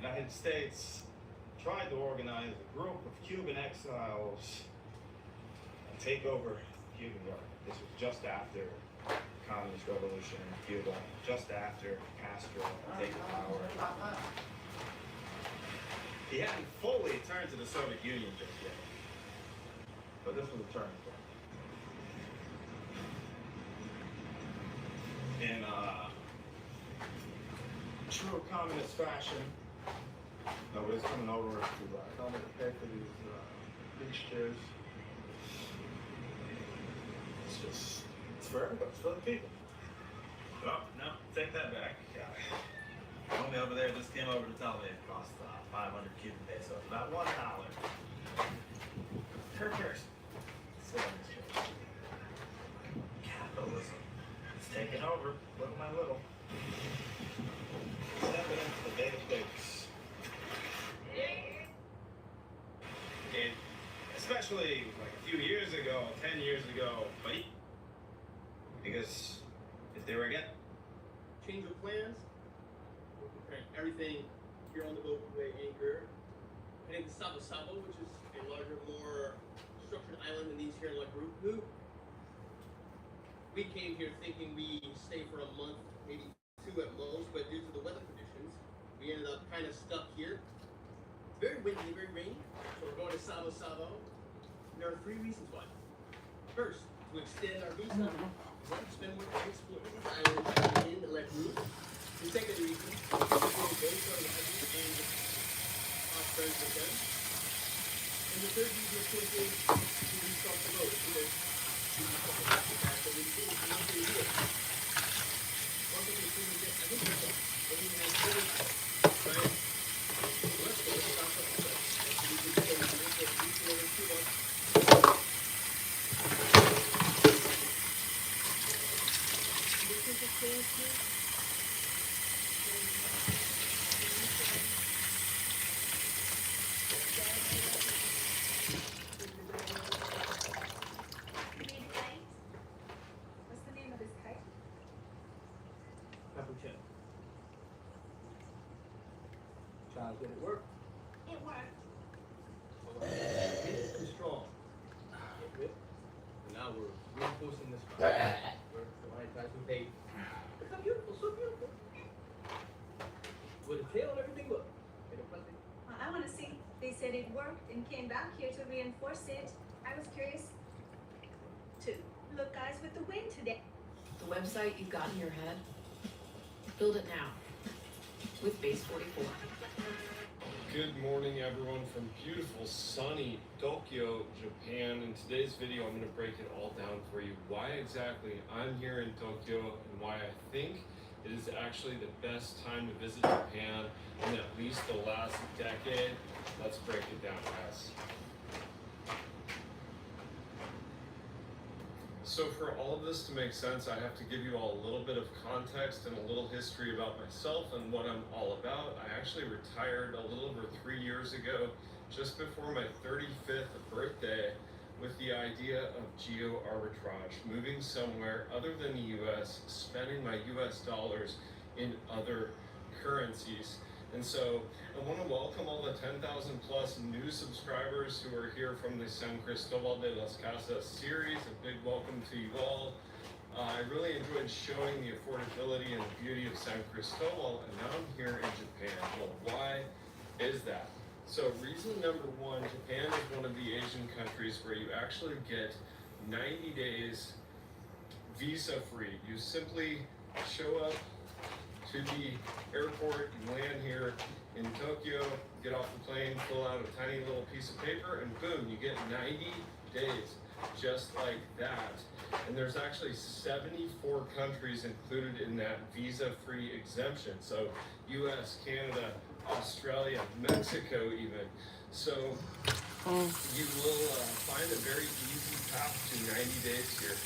United States tried to organize a group of Cuban exiles and take over Cuban government. This was just after the Communist Revolution in Cuba, just after Castro had taken power. He hadn't fully turned to the Soviet Union just yet, but this was a turning point. In true communist fashion, nobody's coming over to tell me to pay for these beach chairs. It's for everybody, it's for the people. Oh, no, take that back. Homie over there just came over to tell me it cost 500 Cuban pesos, about $1 per person. Sit on this chair. Capitalism. It's taking over, little by little. Stepping into the beta pigs. And especially like a few years ago, 10 years ago, buddy. Because if they were again. Change of plans. We're preparing everything here on the boat way anchor. Heading to Sabo Sabo, which is a larger, more structured island than these here like Rupu. We came here thinking we stay for a month, maybe 2 at most, but due to the weather conditions, we ended up kind of stuck here. It's very windy, very rainy, so we're going to Sabo Sabo. There are 3 reasons why. First, to extend our visa, spend more time exploring this island in the Route. The second reason, to go based on the island and our friends with them. And the third reason, of course, is to restart the road. Because did it work? It worked. It's too strong. And now we're reinforcing this one. We're the line ties we paid. Look how beautiful, so beautiful. With a tail and everything, look. Well, I want to see. They said it worked and came back here to reinforce it. I was curious to look, guys, with the wind today. The website you've got in your head, build it now with Base 44. Good morning, everyone, from beautiful, sunny Tokyo, Japan. In today's video, I'm going to break it all down for you. Why exactly I'm here in Tokyo and why I think it is actually the best time to visit Japan in at least the last decade. Let's break it down, guys. So for all of this to make sense, I have to give you all a little bit of context and a little history about myself and what I'm all about. I actually retired a little over 3 years ago, just before my 35th birthday, with the idea of geo arbitrage, moving somewhere other than the US, spending my US dollars in other currencies. And so I want to welcome all the 10,000 plus new subscribers who are here from the San Cristobal de las Casas series. A big welcome to you all. I really enjoyed showing the affordability and the beauty of San Cristobal, and now I'm here in Japan. Well, why is that? So reason number 1, Japan is one of the Asian countries where you actually get 90 days visa free. You simply show up to the airport, you land here in Tokyo, get off the plane, fill out a tiny little piece of paper, and boom, you get 90 days, just like that. And there's actually 74 countries included in that visa-free exemption. So US, Canada, Australia, Mexico even. So you will find a very easy path to 90 days here.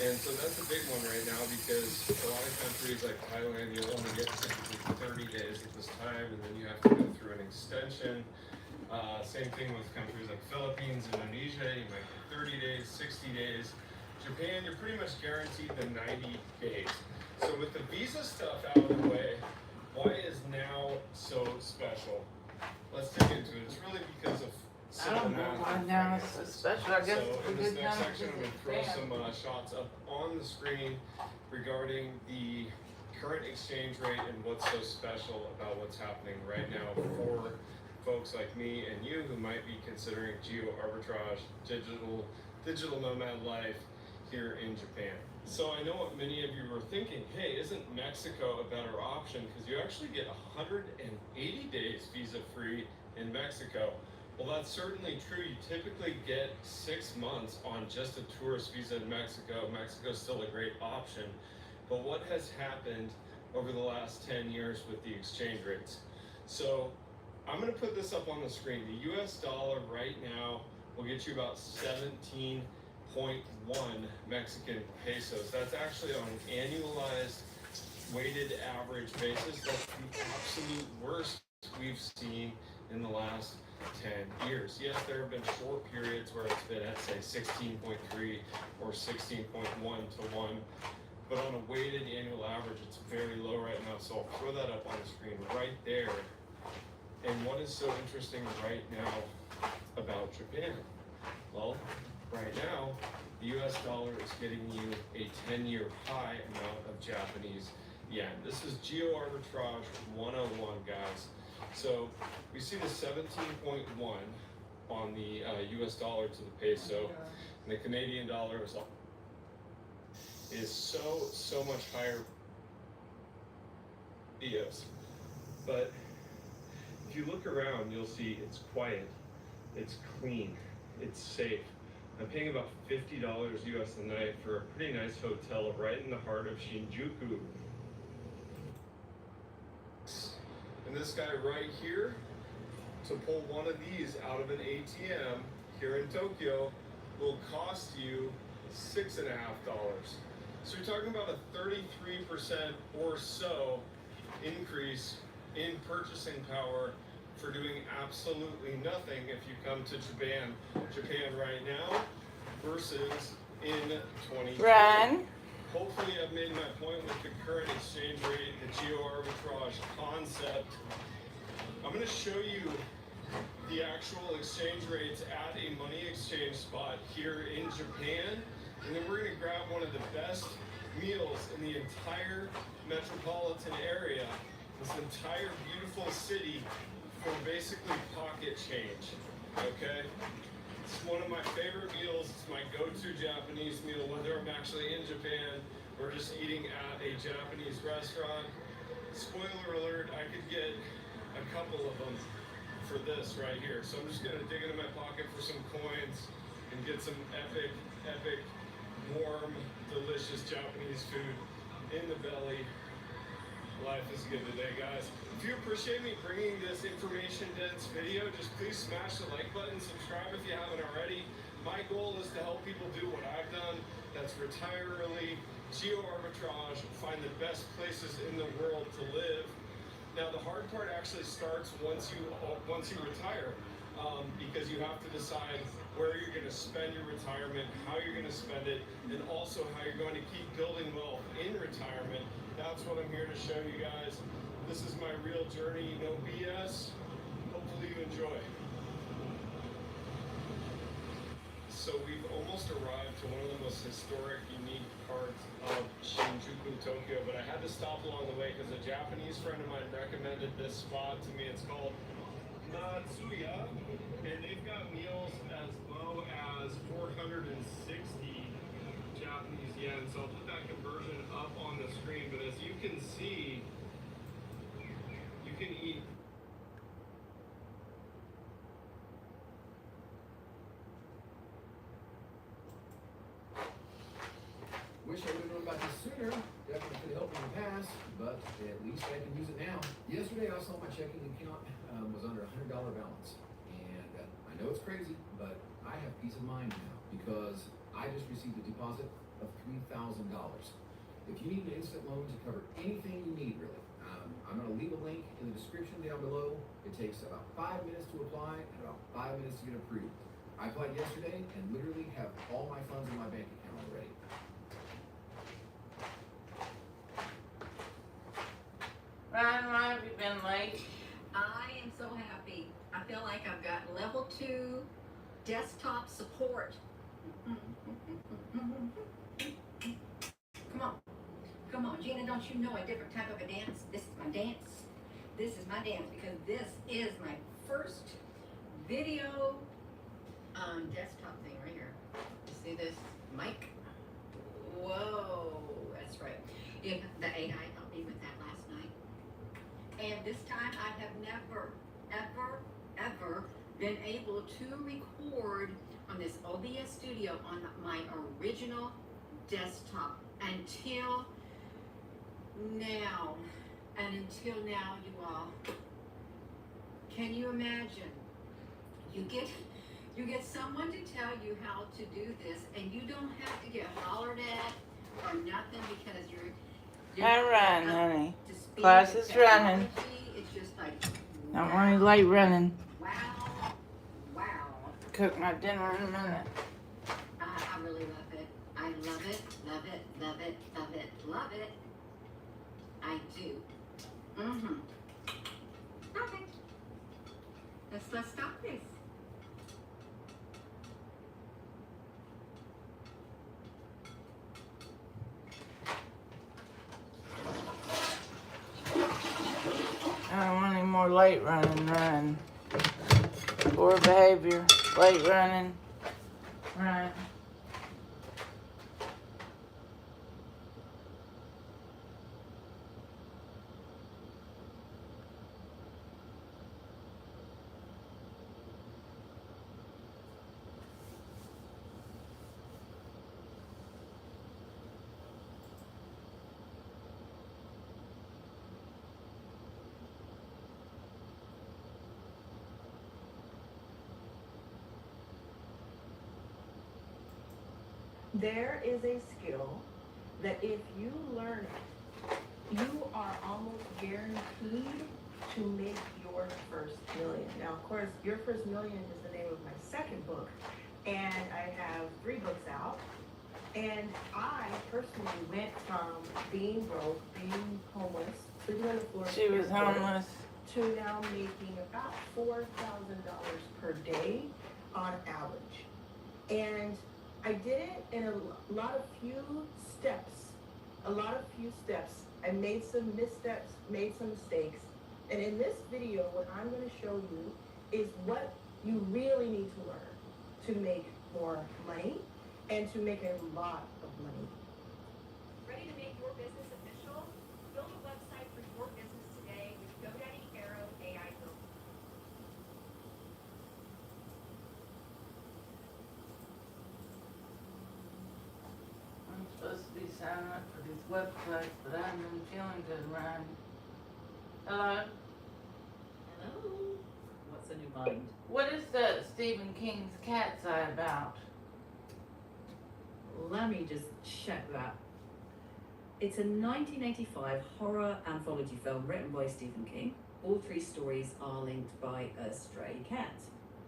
And so that's a big one right now, because a lot of countries like Thailand, you'll only get typically 30 days at this time, and then you have to go through an extension. Same thing with countries like Philippines, Indonesia, you might get 30 days, 60 days. Japan, you're pretty much guaranteed the 90 days. So with the visa stuff out of the way, Why is now so special? Let's dig into it. It's really because of I simple don't know math. why and now it's finances. so special. I guess So it's a in this good next time section, to I'm going to throw expand. some shots up on the screen regarding the current exchange rate and what's so special about what's happening right now for folks like me and you who might be considering geo arbitrage, digital nomad life here in Japan. So I know what many of you are thinking, hey, isn't Mexico a better option? Because you actually get 180 days visa free in Mexico. Well, that's certainly true. You typically get 6 months on just a tourist visa in Mexico. Mexico's still a great option. But what has happened over the last 10 years with the exchange rates? So I'm going to put this up on the screen. The US dollar right now will get you about 17.1 Mexican pesos. That's actually on an annualized weighted average basis. That's the absolute worst we've seen in the last 10 years. Yes, there have been short periods where it's been at, say, 16.3 or 16.1 to 1. But on a weighted annual average, it's very low right now. So I'll throw that up on the screen right there. And what is so interesting right now about Japan? Well, right now, the US dollar is getting you a 10-year high amount of Japanese yen. This is Geo Arbitrage 101, guys. So we see the 17.1 on the US dollar to the peso, and the Canadian dollar is so much higher. But if you look around, you'll see it's quiet, it's clean, it's safe. I'm paying about $50 US a night for a pretty nice hotel right in the heart of Shinjuku. And this guy right here, to pull one of these out of an ATM here in Tokyo, will cost you $6.50. So you're talking about a 33% or so increase in purchasing power for doing absolutely nothing if you come to Japan right now versus in 2020. Run. Hopefully I've made my point with the current exchange rate, the geo arbitrage concept. I'm going to show you the actual exchange rates at a money exchange spot here in Japan, and then we're going to grab one of the best meals in the entire metropolitan area, this entire beautiful city, for basically pocket change, okay? It's one of my favorite meals. It's my go-to Japanese meal, whether I'm actually in Japan or just eating at a Japanese restaurant. Spoiler alert, I could get a couple of them for this right here. So I'm just gonna dig into my pocket for some coins and get some epic, warm, delicious Japanese food in the belly. Life is good today, guys. If you appreciate me bringing this information-dense video, just please smash the like button, subscribe if you haven't already. My goal is to help people do what I've done. That's retire early, geo arbitrage, find the best places in the world to live. Now, the hard part actually starts once you retire, because you have to decide where you're going to spend your retirement, how you're going to spend it, and also how you're going to keep building wealth in retirement. That's what I'm here to show you guys. This is my real journey, no BS. Hopefully you enjoy. So we've almost arrived to one of the most historic, unique parts of Shinjuku, Tokyo, but I had to stop along the way because a Japanese friend of mine recommended this spot to me. It's called Natsuya, and they've got meals as low as 460 Japanese yen. So I'll put that conversion up on the screen, but as you can see, you can eat Wish I would have known about this sooner. Definitely could have helped in the past, but at least I can use it now. Yesterday I saw my checking account was under $100 balance. And I know it's crazy, but I have peace of mind now because I just received a deposit of $3,000. If you need an instant loan to cover anything you need, really, I'm going to leave a link in the description down below. It takes about 5 minutes to apply and about 5 minutes to get approved. I applied yesterday and literally have all my funds in my bank account already. Run, run. have you been late? I am so happy. I feel like I've got level 2 desktop support. Come on, Gina, don't you know a different type of a dance? This is my dance. This is my dance because this is my first video desktop thing right here. You see this mic? Whoa, that's right. Yeah, the AI helped me with that last night. And this time I have never, ever been able to record on this OBS studio on my original desktop until now. And until now, you all, can you imagine? You get someone to tell you how to do this, and you don't have to get hollered at or nothing because you're I not run, up honey. to speed Class with is running. technology. It's just like, Don't wow, want any late running. wow. Cook my dinner in a minute. I really love it. I love it, love it, love it, love it, love it. I do. Okay. Let's stop this. I don't want any more late running. Poor behavior. Late running. Run. There is a skill that if you learn it, you are almost guaranteed to make your first million. Now, of course, Your First Million is the name of my second book, and I have 3 books out. And I personally went from being broke, being homeless, sleeping on the floor, She was homeless. to now making about $4,000 per day on average. And I did it in a lot of few steps. I made some missteps, made some mistakes. And in this video, what I'm going to show you is what you really need to learn to make more money and to make a lot of money. Ready to make your business official? Build a website for your business today with GoDaddy Arrow AI Builder. I'm supposed to be signing up for these websites, but I haven't been feeling good, Ryan. Hello? Hello. What's a new mind? What is the Stephen King's Cat's Eye about? Let me just check that. It's a 1985 horror anthology film written by Stephen King. All 3 stories are linked by a stray cat.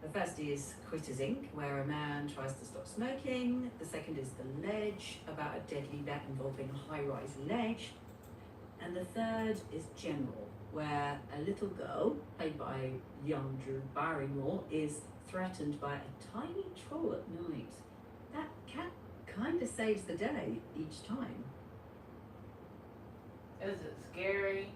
The first is Critters Inc., where a man tries to stop smoking. The second is The Ledge, about a deadly bet involving a high-rise ledge. And the third is General, where a little girl, played by young Drew Barrymore, is threatened by a tiny troll at night. That cat kind of saves the day each time. Is it scary?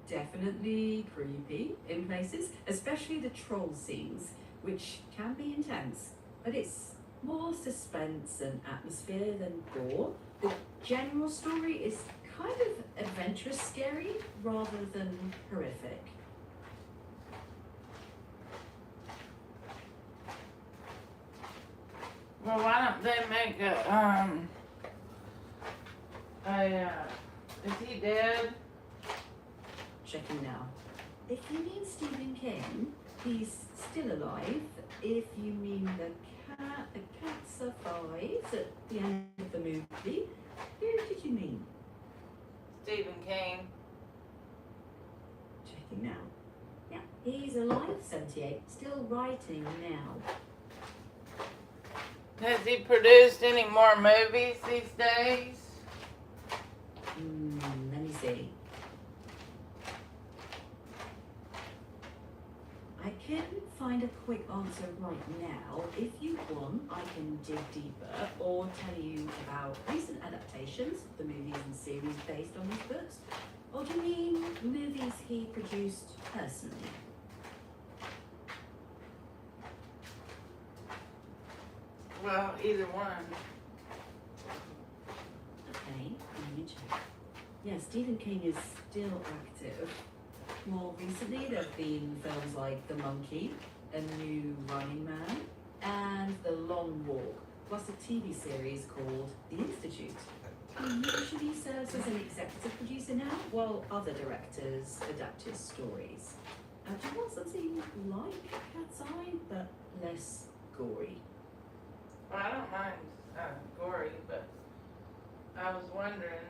Definitely creepy in places, especially the troll scenes, which can be intense, but it's more suspense and atmosphere than gore. The general story is kind of adventurous scary rather than horrific. Well, why don't they make is he dead? Checking now. If you mean Stephen King, he's still alive. If you mean the cat survives at the end of the movie. Who did you mean? Stephen King. Checking now. Yeah, he's alive, 78, still writing now. Has he produced any more movies these days? Let me see. couldn't find a quick answer right now. If you want, I can dig deeper or tell you about recent adaptations, the movies and series based on these books. Or do you mean movies he produced personally? Well, either one. Okay, let me check. Yeah, Stephen King is still active. More recently, there have been films like The Monkey, A New Running Man, and The Long Walk, plus a TV series called The Institute. He usually serves as an executive producer now, while other directors adapt his stories. Do you want something like Cat's Eye, but less gory? Well, I don't mind gory, but I was wondering,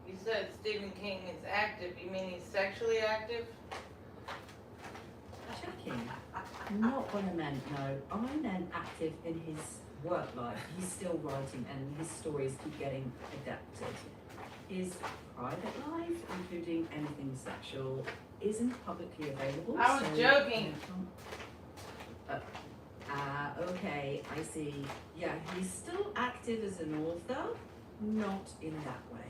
you said Stephen King is active. You mean he's sexually active? Checking. Not what I meant, no. I meant active in his work life. He's still writing and his stories keep getting adapted. His private life, including anything sexual, isn't publicly available. I was joking. Okay, I see. Yeah, he's still active as an author, not in that way.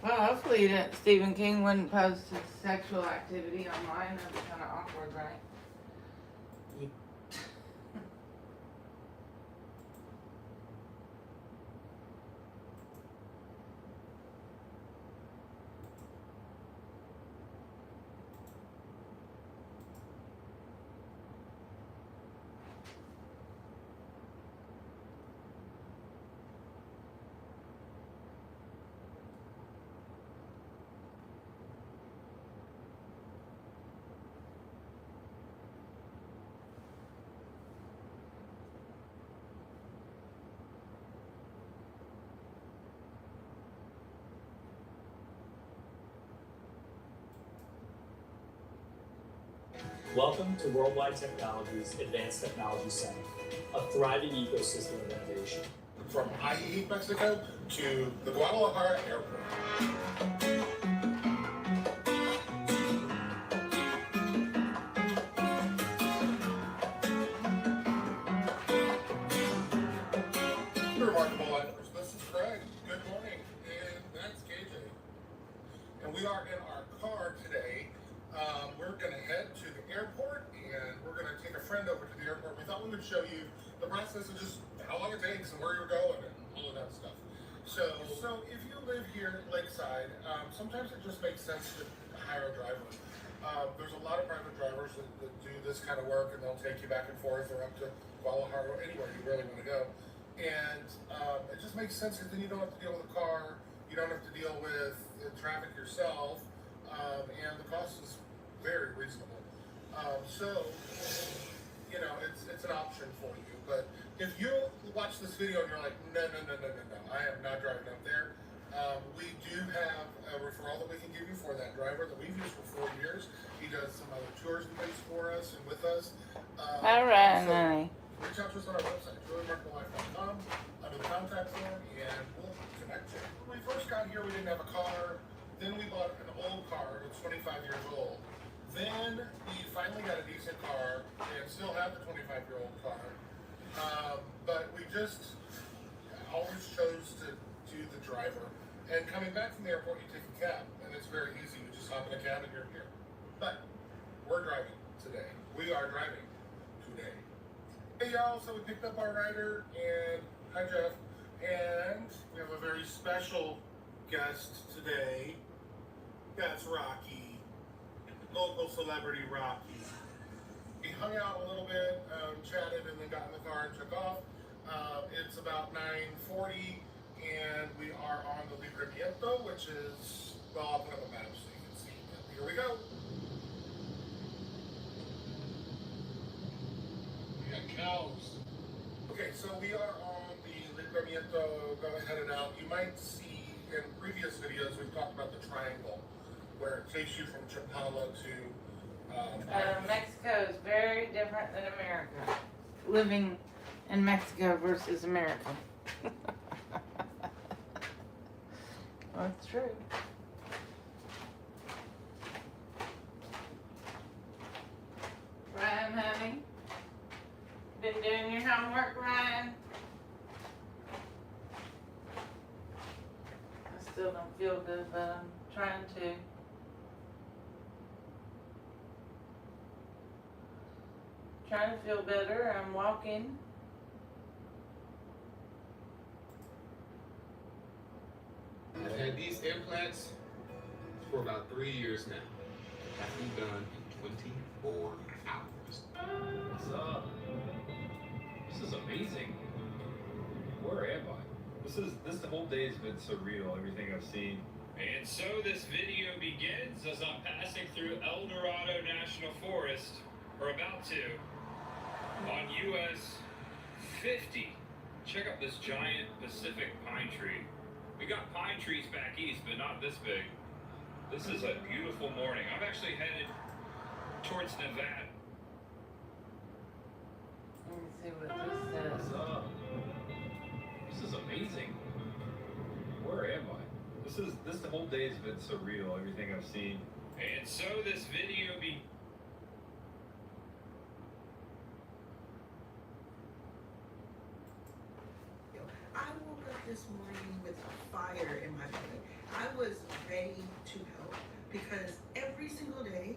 Well, hopefully Stephen King wouldn't post his sexual activity online. That'd be kind of awkward, right? Welcome to Worldwide Technology's Advanced Technology Center, a thriving ecosystem of innovation. From IE Mexico to the Guadalajara airport. Remarkable Lighthearted. This is Craig. Good morning, and that's KJ. And we are in our car today. We're going to head to the airport, and we're going to take a friend over to the airport. We thought we would show you the process of just how long it takes and where you're going and all of that stuff. So if you live here at Lakeside, sometimes it just makes sense to hire a driver. There's a lot of private drivers that do this kind of work, and they'll take you back and forth or up to Guadalajara or anywhere you really want to go. And it just makes sense because then you don't have to deal with a car, you don't have to deal with the traffic yourself, and the cost is very reasonable. So, you know, it's an option for you. But if you watch this video and you're like, no, I am not driving up there, we do have a referral that we can give you for that driver that we've used for 4 years. He does some other tours and things for us and with us. All right, honey. Reach out to us on our website, reallyremarkablelife.com, under the contact form, and we'll connect you. When we first got here, we didn't have a car. Then we bought an old car that's 25 years old. Then we finally got a decent car and still have the 25-year-old car. But we just always chose to do the driver. And coming back from the airport, you take a cab, and it's very easy. You just hop in a cab and you're here. But we're driving today. We are driving today. Hey y'all, so we picked up our rider, and hi Jeff, and we have a very special guest today. That's Rocky. Local celebrity Rocky. We hung out a little bit, chatted, and then got in the car and took off. It's about 9:40, and we are on the libramiento, which is, well, I'll put up a map so you can see. Here we go. We got cows. Okay, so we are on the libramiento, going headed out. You might see in previous videos we've talked about the triangle, where it takes you from Chapala to Mexico is very different than America. Living in Mexico versus America. That's true. homework, Ryan? I still don't feel good, but I'm trying to. Trying to feel better. I'm walking. I've had these implants for about 3 years now. Have them done in 24 hours. What's up? This is amazing. Where am I? This whole day has been surreal, everything I've seen. And so this video begins as I'm passing through El Dorado National Forest, or about to, on US 50. Check out this giant Pacific pine tree. We got pine trees back east, but not this big. This is a beautiful morning. I'm actually headed towards Nevada. Let me see what this says. What's up? This is amazing. Where am I? This whole day has been surreal, everything I've seen. And so this video I woke up this morning with a fire in my belly. I was ready to help because every single day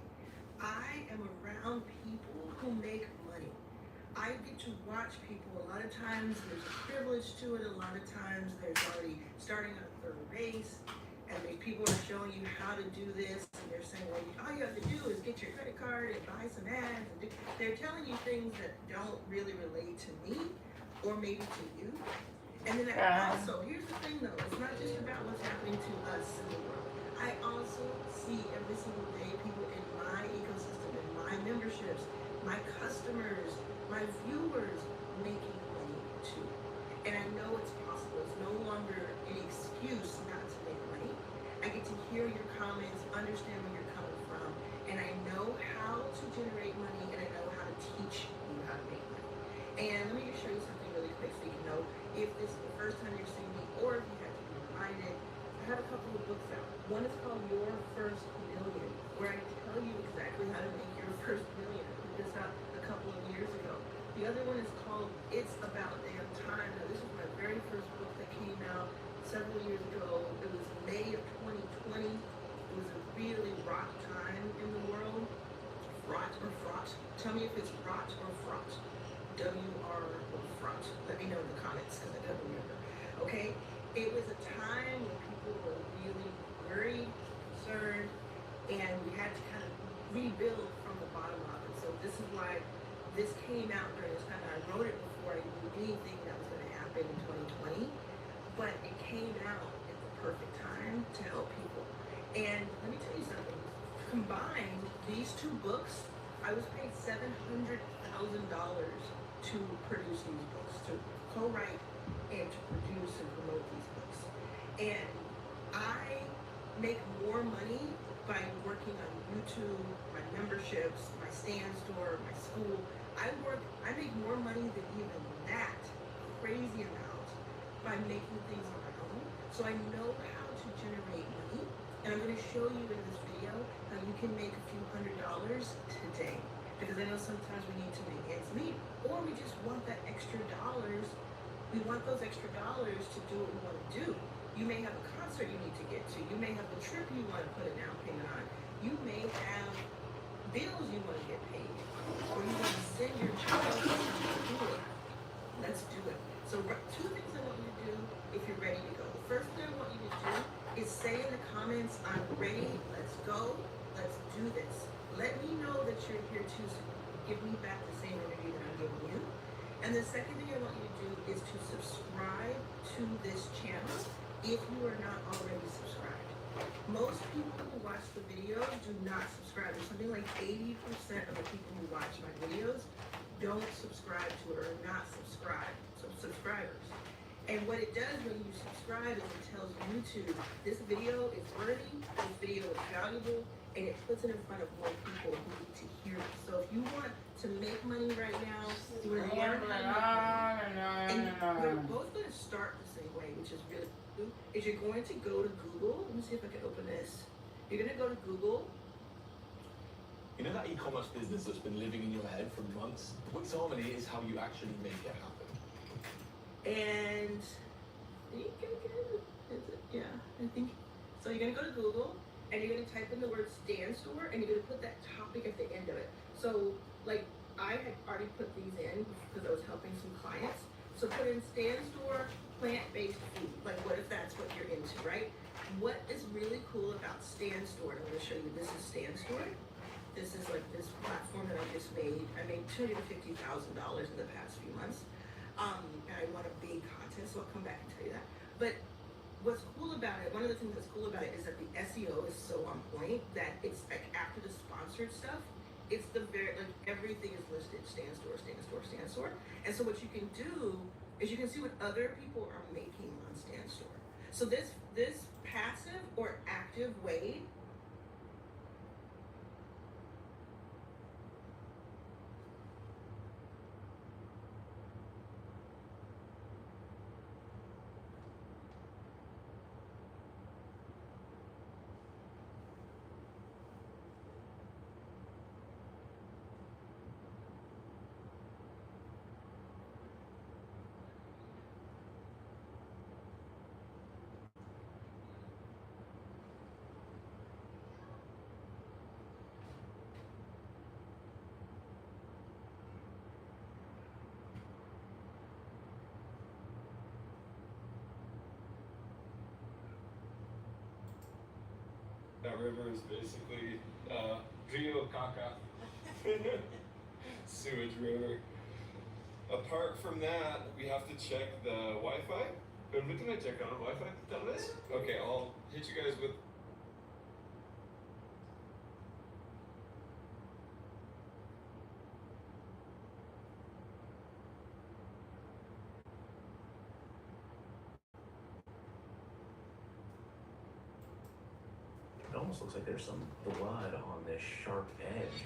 I am around people who make money. I get to watch people. A lot of times there's a privilege to it. A lot of times there's already starting a third race, and people are showing you how to do this, and they're saying, well, all you have to do is get your credit card and buy some ads. They're telling you things that don't really relate to me or maybe to you. And then also, here's the thing though, it's not just about what's happening to us in the world. I also see every single day people in my ecosystem, in my memberships, my customers, my viewers making money too. And I know it's possible. It's no longer an excuse not to make money. I get to hear your comments, understand where you're coming from, and I know how to generate money, and I know how to teach you how to make money. And let me just show you something really quick so you can know if this is the first time you're seeing me or if you have to be reminded. I have a couple of books out. One is called Your First Million, where I tell you exactly how to make your first million. I put this out a couple of years ago. The other one is called It's About Damn Time. Now, this was my very first book that came out several years ago. It was May of 2020. It was a really rock time in the world. Fraught or fraught? Tell me if it's rot or fraught. W-R or fraught. Let me know in the comments because I don't remember. Okay? It was a time when people were really worried, concerned, and we had to kind of rebuild from the bottom up. And so this is why this came out during this time. I wrote it before I knew anything that was going to happen in 2020, but it came out at the perfect time to help people. And let me tell you something. Combined, these two books, I was paid $700,000 to produce these books, to co-write and to produce and promote these books. And I make more money by working on YouTube, my memberships, my stand store, my school. I make more money than even that crazy amount by making things on my own. So I know how to generate money, and I'm going to show you in this video how you can make a few $100s today. Because I know sometimes we need to make ends meet, or we just want that extra dollars. We want those extra dollars to do what we want to do. You may have a concert you need to get to. You may have a trip you want to put a down payment on. You may have bills you want to get paid, or you want to send your child to school. Let's do it. So two things I want you to do if you're ready to go. The first thing I want you to do is say in the comments, I'm ready, let's go, let's do this. Let me know that you're here too, so give me back the same energy that I'm giving you. And the second thing I want you to do is to subscribe to this channel if you are not already subscribed. Most people who watch the videos do not subscribe. There's something like 80% of the people who watch my videos don't subscribe to it or are not subscribed, so subscribers. And what it does when you subscribe is it tells YouTube this video is worthy, this video is valuable, and it puts it in front of more people who need to hear it. So if you want to make money right now, you want to learn how to make money, and we're both going to start the same way, which is really cool, is you're going to go to Google. Let me see if I can open this. You're going to go to Google, You know that e-commerce business that's been living in your head for months? Wix Harmony is how you actually make it happen. And I think I can. Is it? Yeah, I think. So you're gonna go to Google and you're gonna type in the word stand store and you're gonna put that topic at the end of it. So like I had already put these in because I was helping some clients. So put in stand store, plant-based food. Like what if that's what you're into, right? What is really cool about Stand Store, and I'm gonna show you, this is Stand Store. This is like this platform that I just made. I made $250,000 in the past few months. And I won a big contest, so I'll come back and tell you that. But what's cool about it, one of the things that's cool about it is that the SEO is so on point that it's like after the sponsored stuff, it's the very, like everything is listed, Stand Store, Stand Store, Stand Store. And so what you can do is you can see what other people are making on Stand Store. So this passive or active way That river is basically Rio Caca. Sewage river. Apart from that, we have to check the Wi-Fi. Permíteme checar el Wi-Fi, tal vez? Okay, I'll hit you guys with. It almost looks like there's some blood on this sharp edge.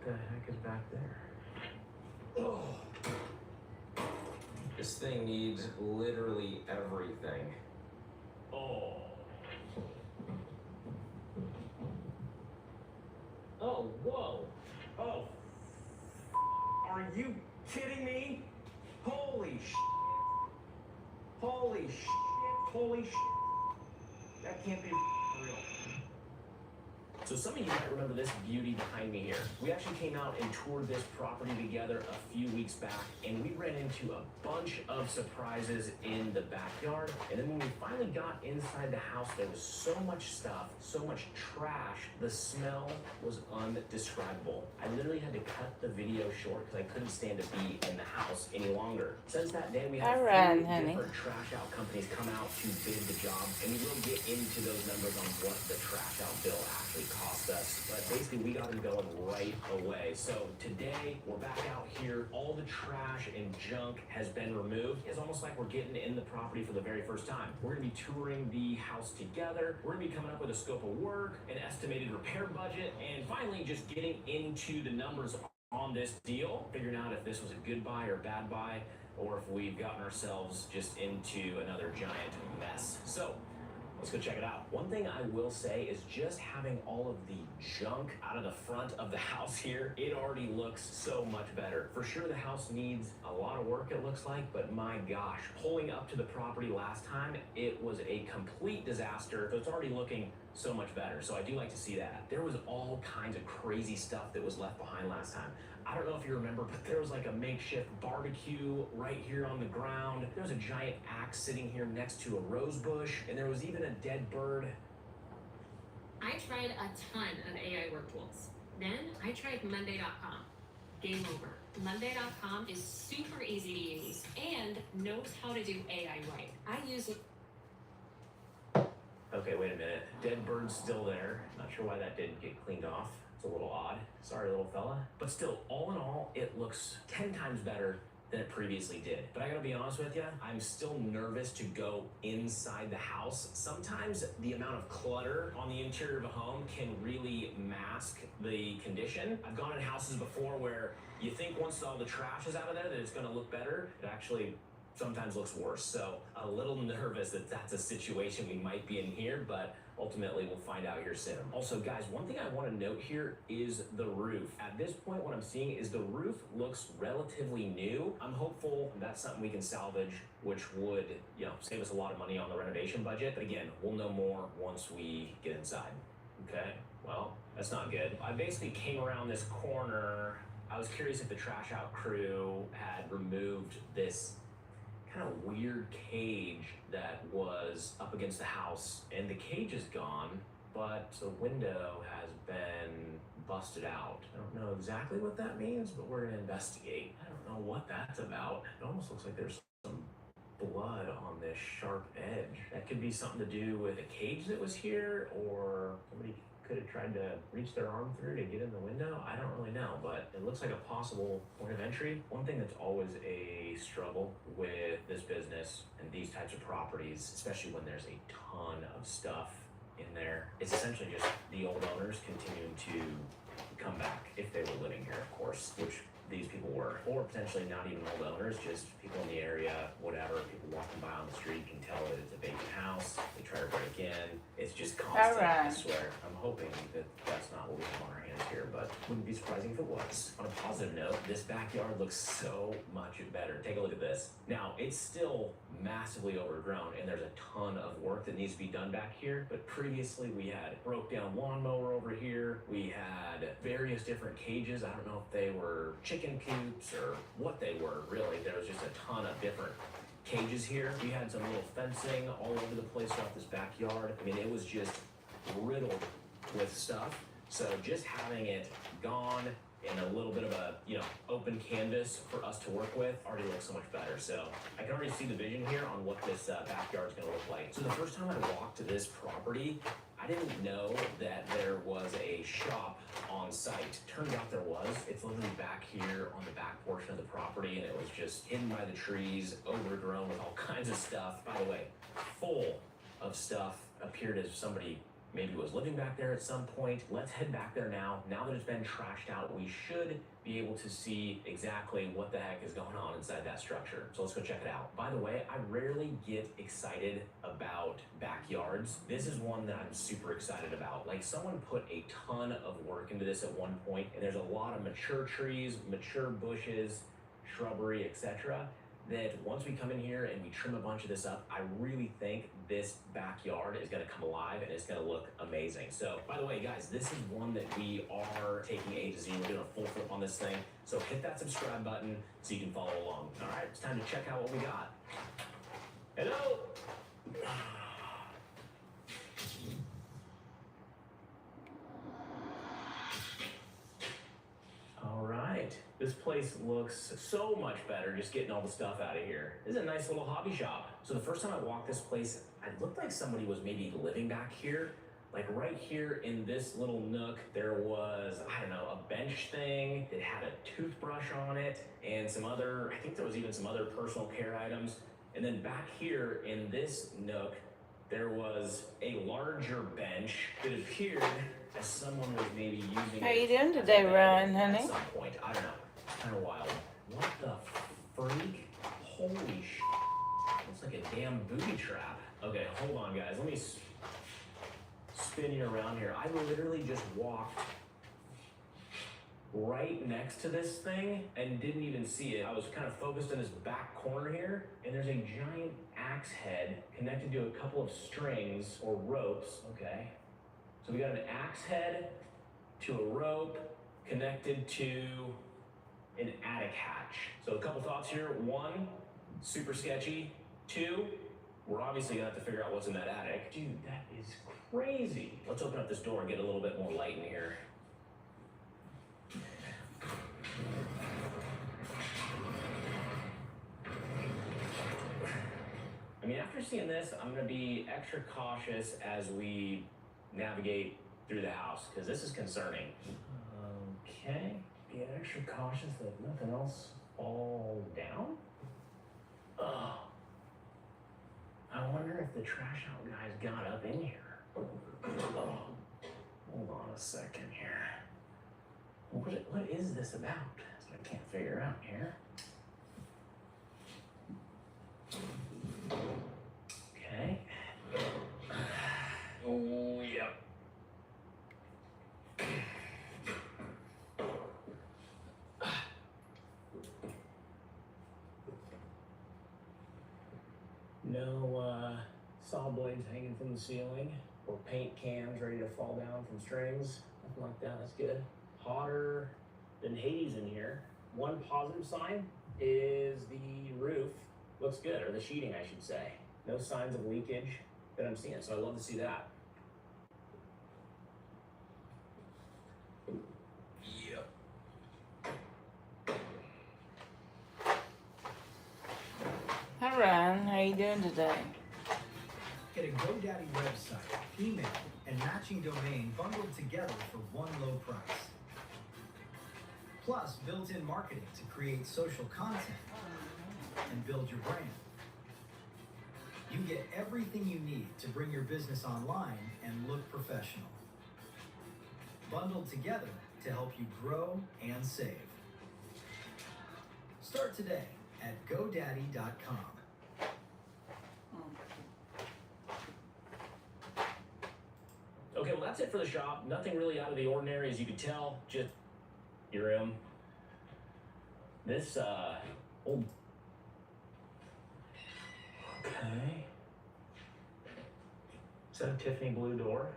What the heck is back there? Oh. This thing needs literally everything. Oh. Oh, whoa. Oh. Are you kidding me? Holy shit. Holy shit. Holy shit. That can't be real. So some of you might remember this beauty behind me here. We actually came out and toured this property together a few weeks back, and we ran into a bunch of surprises in the backyard. And then when we finally got inside the house, there was so much stuff, so much trash. The smell was undescribable. I literally had to cut the video short because I couldn't stand to be in the house any longer. Since that day, we had three different trash out companies come out to bid the job, and we will get into those numbers on what the trash out bill actually cost us, but basically we got them going right away. So today we're back out here. All the trash and junk has been removed. It's almost like we're getting in the property for the very first time. We're gonna be touring the house together. We're gonna be coming up with a scope of work, an estimated repair budget, and finally just getting into the numbers on this deal, figuring out if this was a good buy or bad buy, or if we've gotten ourselves just into another giant mess. So let's go check it out. One thing I will say is just having all of the junk out of the front of the house here, it already looks so much better. For sure the house needs a lot of work, it looks like, but my gosh, pulling up to the property last time, it was a complete disaster. So it's already looking so much better. So I do like to see that. There was all kinds of crazy stuff that was left behind last time. I don't know if you remember, but there was like a makeshift barbecue right here on the ground. There was a giant axe sitting here next to a rose bush, and there was even a dead bird. I tried a ton of AI work tools. Then I tried Monday.com. Game over. Monday.com is super easy to use and knows how to do AI right. I use it. Okay, wait a minute. Dead bird's still there. Not sure why that didn't get cleaned off. It's a little odd. Sorry, little fella. But still, all in all, it looks 10 times better than it previously did. But I gotta be honest with you, I'm still nervous to go inside the house. Sometimes the amount of clutter on the interior of a home can really mask the condition. I've gone in houses before where you think once all the trash is out of there that it's gonna look better. It actually sometimes looks worse. So a little nervous that that's a situation we might be in here, but ultimately we'll find out here soon. Also guys, one thing I want to note here is the roof. At this point, what I'm seeing is the roof looks relatively new. I'm hopeful that's something we can salvage, which would, save us a lot of money on the renovation budget. But again, we'll know more once we get inside. Okay, well, that's not good. I basically came around this corner. I was curious if the trash out crew had removed this kind of weird cage that was up against the house, and the cage is gone, but the window has been busted out. I don't know exactly what that means, but we're gonna investigate. I don't know what that's about. It almost looks like there's some blood on this sharp edge. That could be something to do with a cage that was here, or somebody could have tried to reach their arm through to get in the window. I don't really know, but it looks like a possible point of entry. One thing that's always a struggle with this business and these types of properties, especially when there's a ton of stuff in there, is essentially just the old owners continuing to come back, if they were living here, of course, which these people were, or potentially not even old owners, just people in the area, whatever. People walking by on the street can tell that it's a vacant house. They try to break in. It's just constant. I swear. I'm hoping that that's not what we have on our hands here, but wouldn't be surprising if it was. On a positive note, this backyard looks so much better. Take a look at this. Now, it's still massively overgrown, and there's a ton of work that needs to be done back here, but previously we had broke down lawnmower over here. We had various different cages. I don't know if they were chicken coops or what they were, really. There was just a ton of different cages here. We had some little fencing all over the place throughout this backyard. I mean, it was just riddled with stuff. So just having it gone and a little bit of a, open canvas for us to work with already looks so much better. So I can already see the vision here on what this backyard is gonna look like. So the first time I walked this property, I didn't know that there was a shop on site. Turned out there was. It's literally back here on the back portion of the property, and it was just hidden by the trees, overgrown with all kinds of stuff. By the way, full of stuff. Appeared as somebody maybe was living back there at some point. Let's head back there now. Now that it's been trashed out, we should be able to see exactly what the heck is going on inside that structure. So let's go check it out. By the way, I rarely get excited about backyards. This is one that I'm super excited about. Like, someone put a ton of work into this at one point, and there's a lot of mature trees, mature bushes, shrubbery, etc. that once we come in here and we trim a bunch of this up, I really think this backyard is gonna come alive and it's gonna look amazing. So, by the way, guys, this is one that we are taking A to Z. We're doing a full flip on this thing. So hit that subscribe button so you can follow along. All right, it's time to check out what we got. Hello? All right. This place looks so much better just getting all the stuff out of here. This is a nice little hobby shop. So the first time I walked this place, it looked like somebody was maybe living back here. Like right here in this little nook, there was, I don't know, a bench thing that had a toothbrush on it and some other, I think there was even some other personal care items. And then back here in this nook, there was a larger bench that appeared as someone was maybe using How it you doing as a today, bed Ryan, at honey? some point. I don't know. It's kind of wild. What the freak? Holy sh! Looks like a damn booby trap. Okay, hold on, guys. Let me spin you around here. I literally just walked right next to this thing and didn't even see it. I was kind of focused in this back corner here, and there's a giant axe head connected to a couple of strings or ropes. Okay. So we got an axe head to a rope connected to an attic hatch. So a couple thoughts here. One, super sketchy. Two, we're obviously gonna have to figure out what's in that attic. Dude, that is crazy. Let's open up this door and get a little bit more light in here. I mean, after seeing this, I'm gonna be extra cautious as we navigate through the house, because this is concerning. Okay, be extra cautious that nothing else falls down. Oh, I wonder if the trash out guys got up in here. Oh, hold on a second here. What is this about? That's what I can't figure out here. blades hanging from the ceiling, or paint cans ready to fall down from strings. Nothing like that, that's good. Hotter than Hades in here. One positive sign is the roof looks good, or the sheeting, I should say. No signs of leakage that I'm seeing, so I love to see that. Yep. Hi Ryan, how you doing today? Get a GoDaddy website, email, and matching domain bundled together for one low price. Plus, built-in marketing to create social content and build your brand. You get everything you need to bring your business online and look professional. Bundled together to help you grow and save. Start today at GoDaddy.com. Okay, well that's it for the shop. Nothing really out of the ordinary, as you can tell. Just your room. This old. Okay. Is that a Tiffany blue door?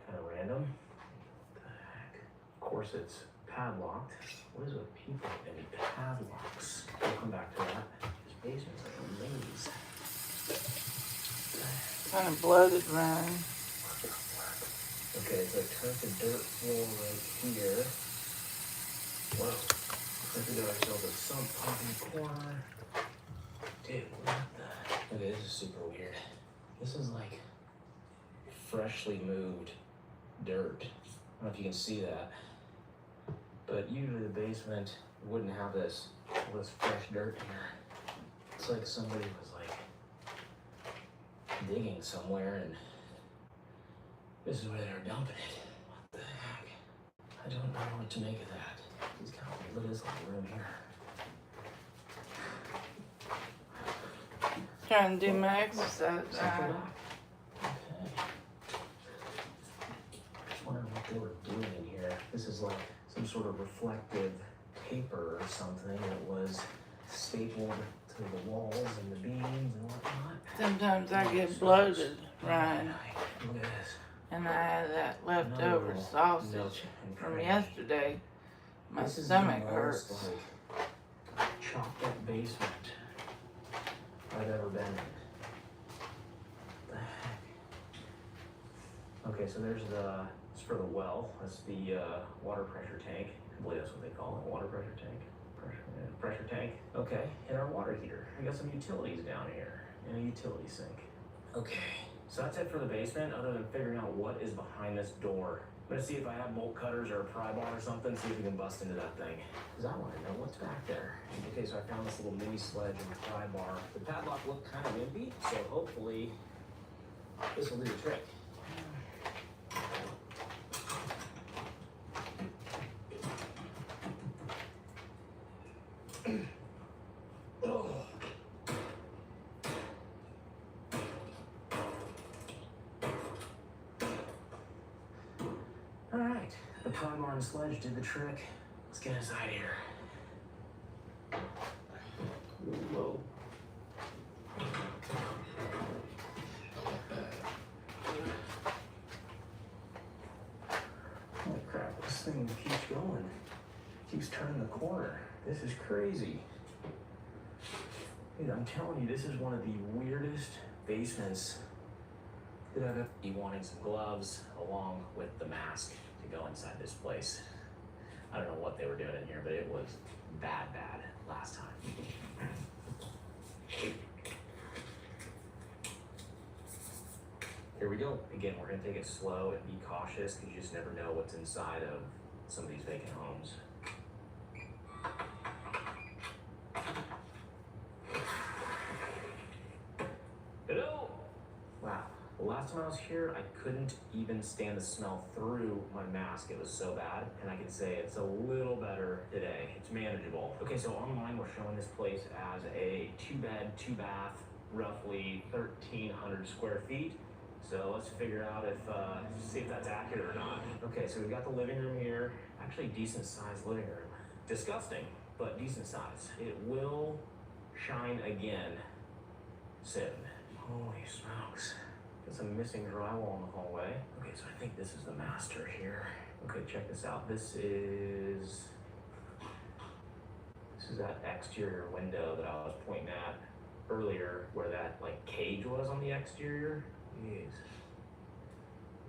Kind of random. What the heck? Of course, it's padlocked. What is with people and padlocks? We'll come back to that. This basement's like a maze. Kind of bloated, Ryan. Okay, so turn the dirt floor right here. Whoa. Looks like we got ourselves a sump pump in the corner. Dude, what the? Okay, this is super weird. This is like freshly moved dirt. I don't know if you can see that. But usually the basement wouldn't have this, all this fresh dirt here. It's like somebody was like digging somewhere and this is where they were dumping it. What the heck? I don't know what to make of that. It's kind of weird. Look at this little room here. Trying to do my exercise. Okay. Just wondering what they were doing in here. This is like some sort of reflective paper or something that was stapled to the walls and the beams and whatnot. Sometimes I get bloated, Ryan. Look at this. And I had that leftover No, sausage no, from yesterday. My This is stomach the hurts. most, like, chopped up basement I've ever been in. What the heck? Okay, so there's it's for the well. That's the water pressure tank. I believe that's what they call it, water pressure tank. Pressure tank. Okay, and our water heater. We got some utilities down here and a utility sink. Okay, so that's it for the basement, other than figuring out what is behind this door. I'm gonna see if I have bolt cutters or a pry bar or something, see if we can bust into that thing. Because I want to know what's back there. Okay, so I found this little mini sledge and pry bar. The padlock looked kind of wimpy, so hopefully this will do the trick. Alright, the pry bar and sledge did the trick. Let's get inside here. Whoa. Holy crap, this thing keeps going. Keeps turning the corner. This is crazy. Dude, I'm telling you, this is one of the weirdest basements that I've ever be wanting some gloves along with the mask to go inside this place. I don't know what they were doing in here, but it was bad last time. Here we go. Again, we're gonna take it slow and be cautious because you just never know what's inside of some of these vacant homes. Hello? Wow. The last time I was here, I couldn't even stand the smell through my mask. It was so bad. And I can say it's a little better today. It's manageable. Okay, so online we're showing this place as a 2-bed, 2-bath, roughly 1,300 square feet. So let's figure out if, see if that's accurate or not. Okay, so we've got the living room here. Actually decent sized living room. Disgusting, but decent size. It will shine again soon. Holy smokes. Got some missing drywall in the hallway. Okay, so I think this is the master here. Okay, check this out. This is that exterior window that I was pointing at earlier, where that like cage was on the exterior. Jeez.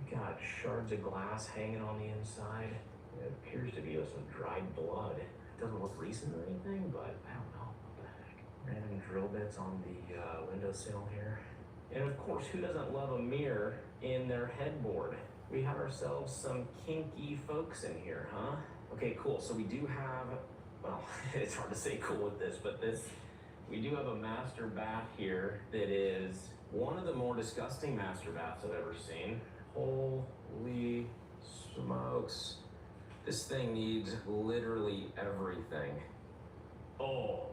We got shards of glass hanging on the inside. It appears to be some dried blood. It doesn't look recent or anything, but I don't know. What the heck? Random drill bits on the windowsill here. And of course, who doesn't love a mirror in their headboard? We have ourselves some kinky folks in here, huh? Okay, cool. So we do have, well, it's hard to say cool with this, but we do have a master bath here that is one of the more disgusting master baths I've ever seen. Holy smokes. This thing needs literally everything. Oh,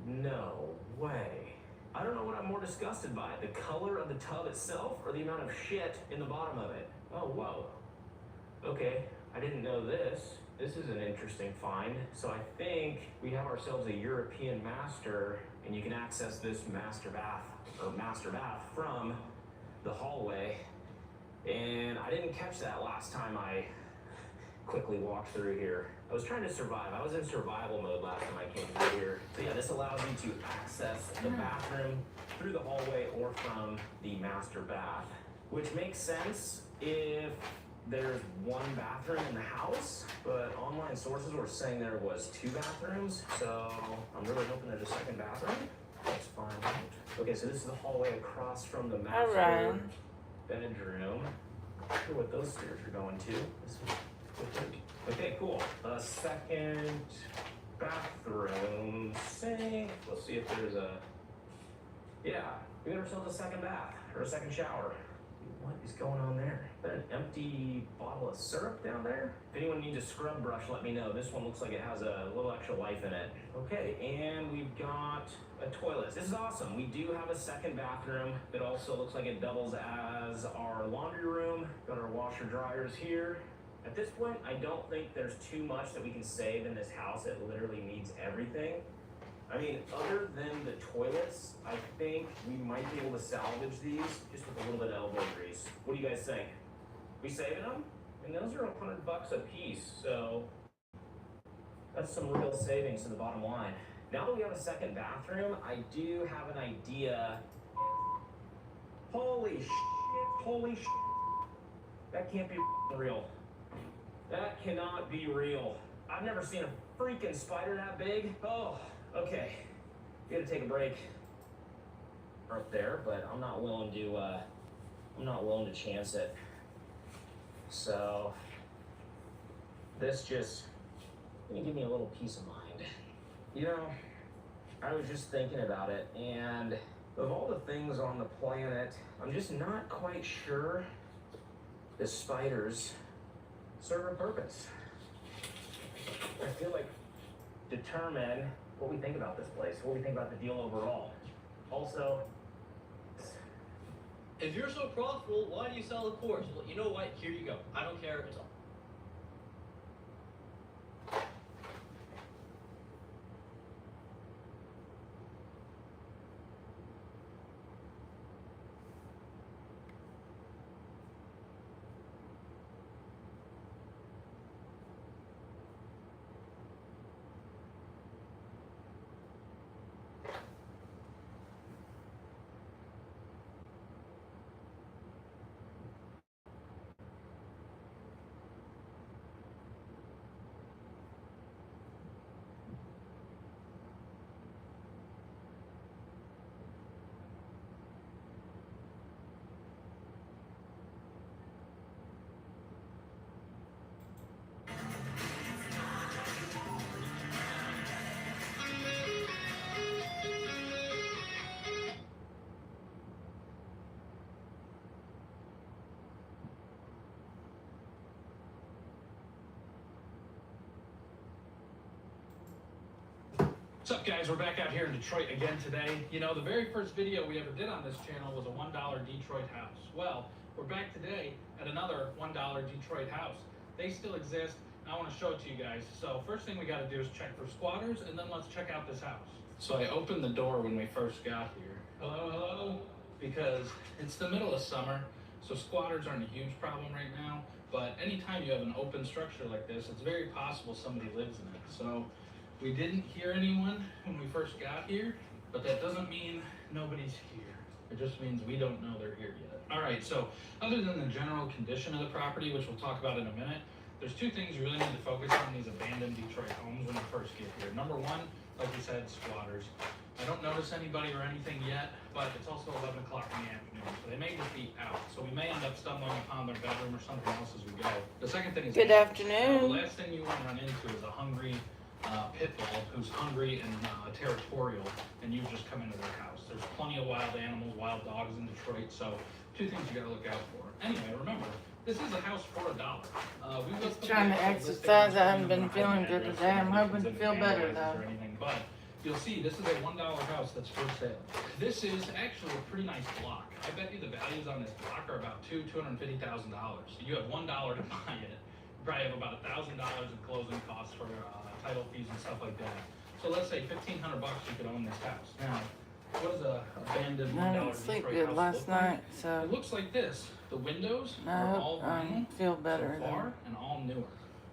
no way. I don't know what I'm more disgusted by, the color of the tub itself or the amount of shit in the bottom of it. Oh, whoa. Okay, I didn't know this. This is an interesting find. So I think we have ourselves a European master, and you can access this master bath from the hallway. And I didn't catch that last time I quickly walked through here. I was trying to survive. I was in survival mode last time I came through here. So yeah, this allows you to access the bathroom through the hallway or from the master bath, which makes sense if there's one bathroom in the house, but online sources were saying there was 2 bathrooms, so I'm really hoping there's a second bathroom. Let's find out. Okay, so this is the hallway across from the master bedroom. Not sure what those stairs are going to. Okay, cool. A second bathroom sink. Let's see if there's a, yeah, we got ourselves a second bath or a second shower. What is going on there? Is that an empty bottle of syrup down there? If anyone needs a scrub brush, let me know. This one looks like it has a little extra life in it. Okay, and we've got a toilet. This is awesome. We do have a second bathroom that also looks like it doubles as our laundry room. Got our washer dryers here. At this point, I don't think there's too much that we can save in this house. It literally needs everything. I mean, other than the toilets, I think we might be able to salvage these just with a little bit of elbow grease. What do you guys think? We saving them? And those are $100 a piece, so that's some real savings to the bottom line. Now that we have a second bathroom, I do have an idea. Holy shit, that can't be real. That cannot be real. I've never seen a freaking spider that big. Oh, okay. Gotta take a break up there, but I'm not willing to chance it. So this just gonna give me a little peace of mind. You know, I was just thinking about it, and of all the things on the planet, I'm just not quite sure the spiders serve a purpose. I feel like determine what we think about this place, what we think about the deal overall. Also, If you're so profitable, why do you sell the course? Well, you know what? Here you go. I don't care. It's all. What's up, guys? We're back out here in Detroit again today. You know, the very first video we ever did on this channel was a $1 Detroit house. Well, we're back today at another $1 Detroit house. They still exist, and I want to show it to you guys. So first thing we got to do is check for squatters, and then let's check out this house. So I opened the door when we first got here. Hello, hello? because it's the middle of summer, so squatters aren't a huge problem right now. But anytime you have an open structure like this, it's very possible somebody lives in it. So we didn't hear anyone when we first got here, but that doesn't mean nobody's here. It just means we don't know they're here yet. All right, so other than the general condition of the property, which we'll talk about in a minute, there's two things you really need to focus on these abandoned Detroit homes when you first get here. Number one, like we said, squatters. I don't notice anybody or anything yet, but it's also 11 o'clock in the afternoon, so they may just be out. So we may end up stumbling upon their bedroom or something else as we go. The second thing is Good animals. afternoon. The last thing you want to run into is a hungry pit bull who's hungry and territorial, and you've just come into their house. There's plenty of wild animals, wild dogs in Detroit, so two things you got to look out for. Anyway, remember, this is a house for $1. Just trying to exercise. I haven't been feeling good today. I'm hoping to feel better though. But you'll see this is a $1 house that's for sale. This is actually a pretty nice block. I bet you the values on this block are about $250,000. So you have $1 to buy it. You probably have about $1,000 in closing costs for title fees and stuff like that. So let's say $1,500 you could own this house. Now, what does a abandoned $1 I didn't sleep Detroit good house last look like? night, so It looks like this. The windows I are hope all I vinyl feel better so far then. and all newer,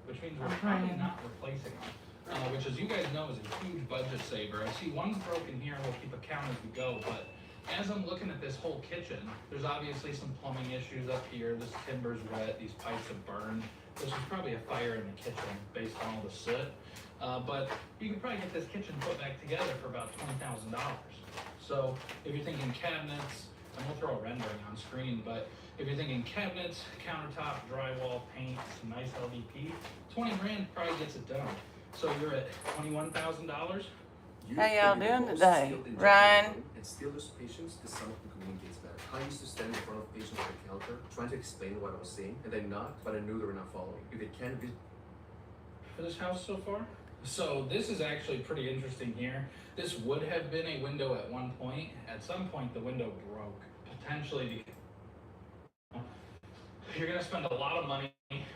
which means we're I'm probably praying. not replacing them. Which, as you guys know, is a huge budget saver. I see one's broken here, and we'll keep a count as we go, but as I'm looking at this whole kitchen, there's obviously some plumbing issues up here. This timber's wet, these pipes have burned. This was probably a fire in the kitchen based on all the soot. But you can probably get this kitchen put back together for about $20,000. So if you're thinking cabinets, and we'll throw a rendering on screen, but if you're thinking cabinets, countertop, drywall, paint, some nice LVP, 20 grand probably gets it done. So you're at $21,000. How y'all doing today, Ryan? And still lose patience, the sound of the communicates better. I used to stand in front of patients at the counter, trying to explain what I was saying, and they knocked, but I knew they were not following. If they can't be For this house so far. So this is actually pretty interesting here. This would have been a window at one point. At some point, the window broke, potentially because you're gonna spend a lot of money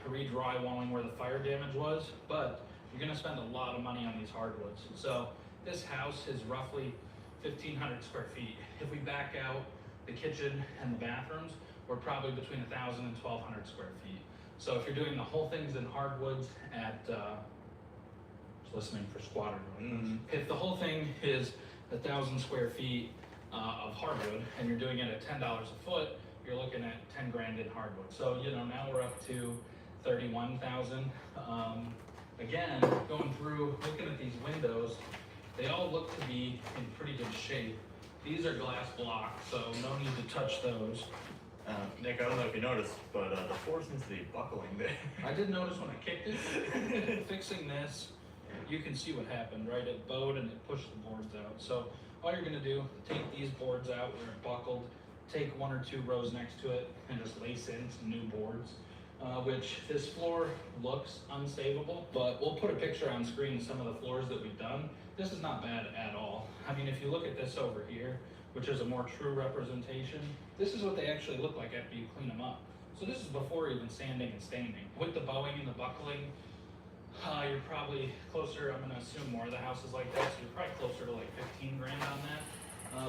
re-drywalling where the fire damage was, but you're gonna spend a lot of money on these hardwoods. So this house is roughly 1,500 square feet. If we back out the kitchen and the bathrooms, we're probably between 1,000 and 1,200 square feet. So if you're doing the whole things in hardwoods at, just listening for squatter noise. If the whole thing is 1,000 square feet of hardwood and you're doing it at $10 a foot, you're looking at 10 grand in hardwood. So, you know, now we're up to 31,000. Again, going through, looking at these windows, they all look to be in pretty good shape. These are glass blocks, so no need to touch those. Nick, I don't know if you noticed, but the floor seems to be buckling there. I did notice when I kicked it. Fixing this, you can see what happened, right? It bowed and it pushed the boards out. So all you're gonna do, take these boards out where it buckled, take 1 or 2 rows next to it, and just lace in some new boards. Which this floor looks unsavable, but we'll put a picture on screen of some of the floors that we've done. This is not bad at all. I mean, if you look at this over here, which is a more true representation, this is what they actually look like after you clean them up. So this is before even sanding and staining. With the bowing and the buckling, you're probably closer, I'm gonna assume more of the houses like that, so you're probably closer to like 15 grand on that.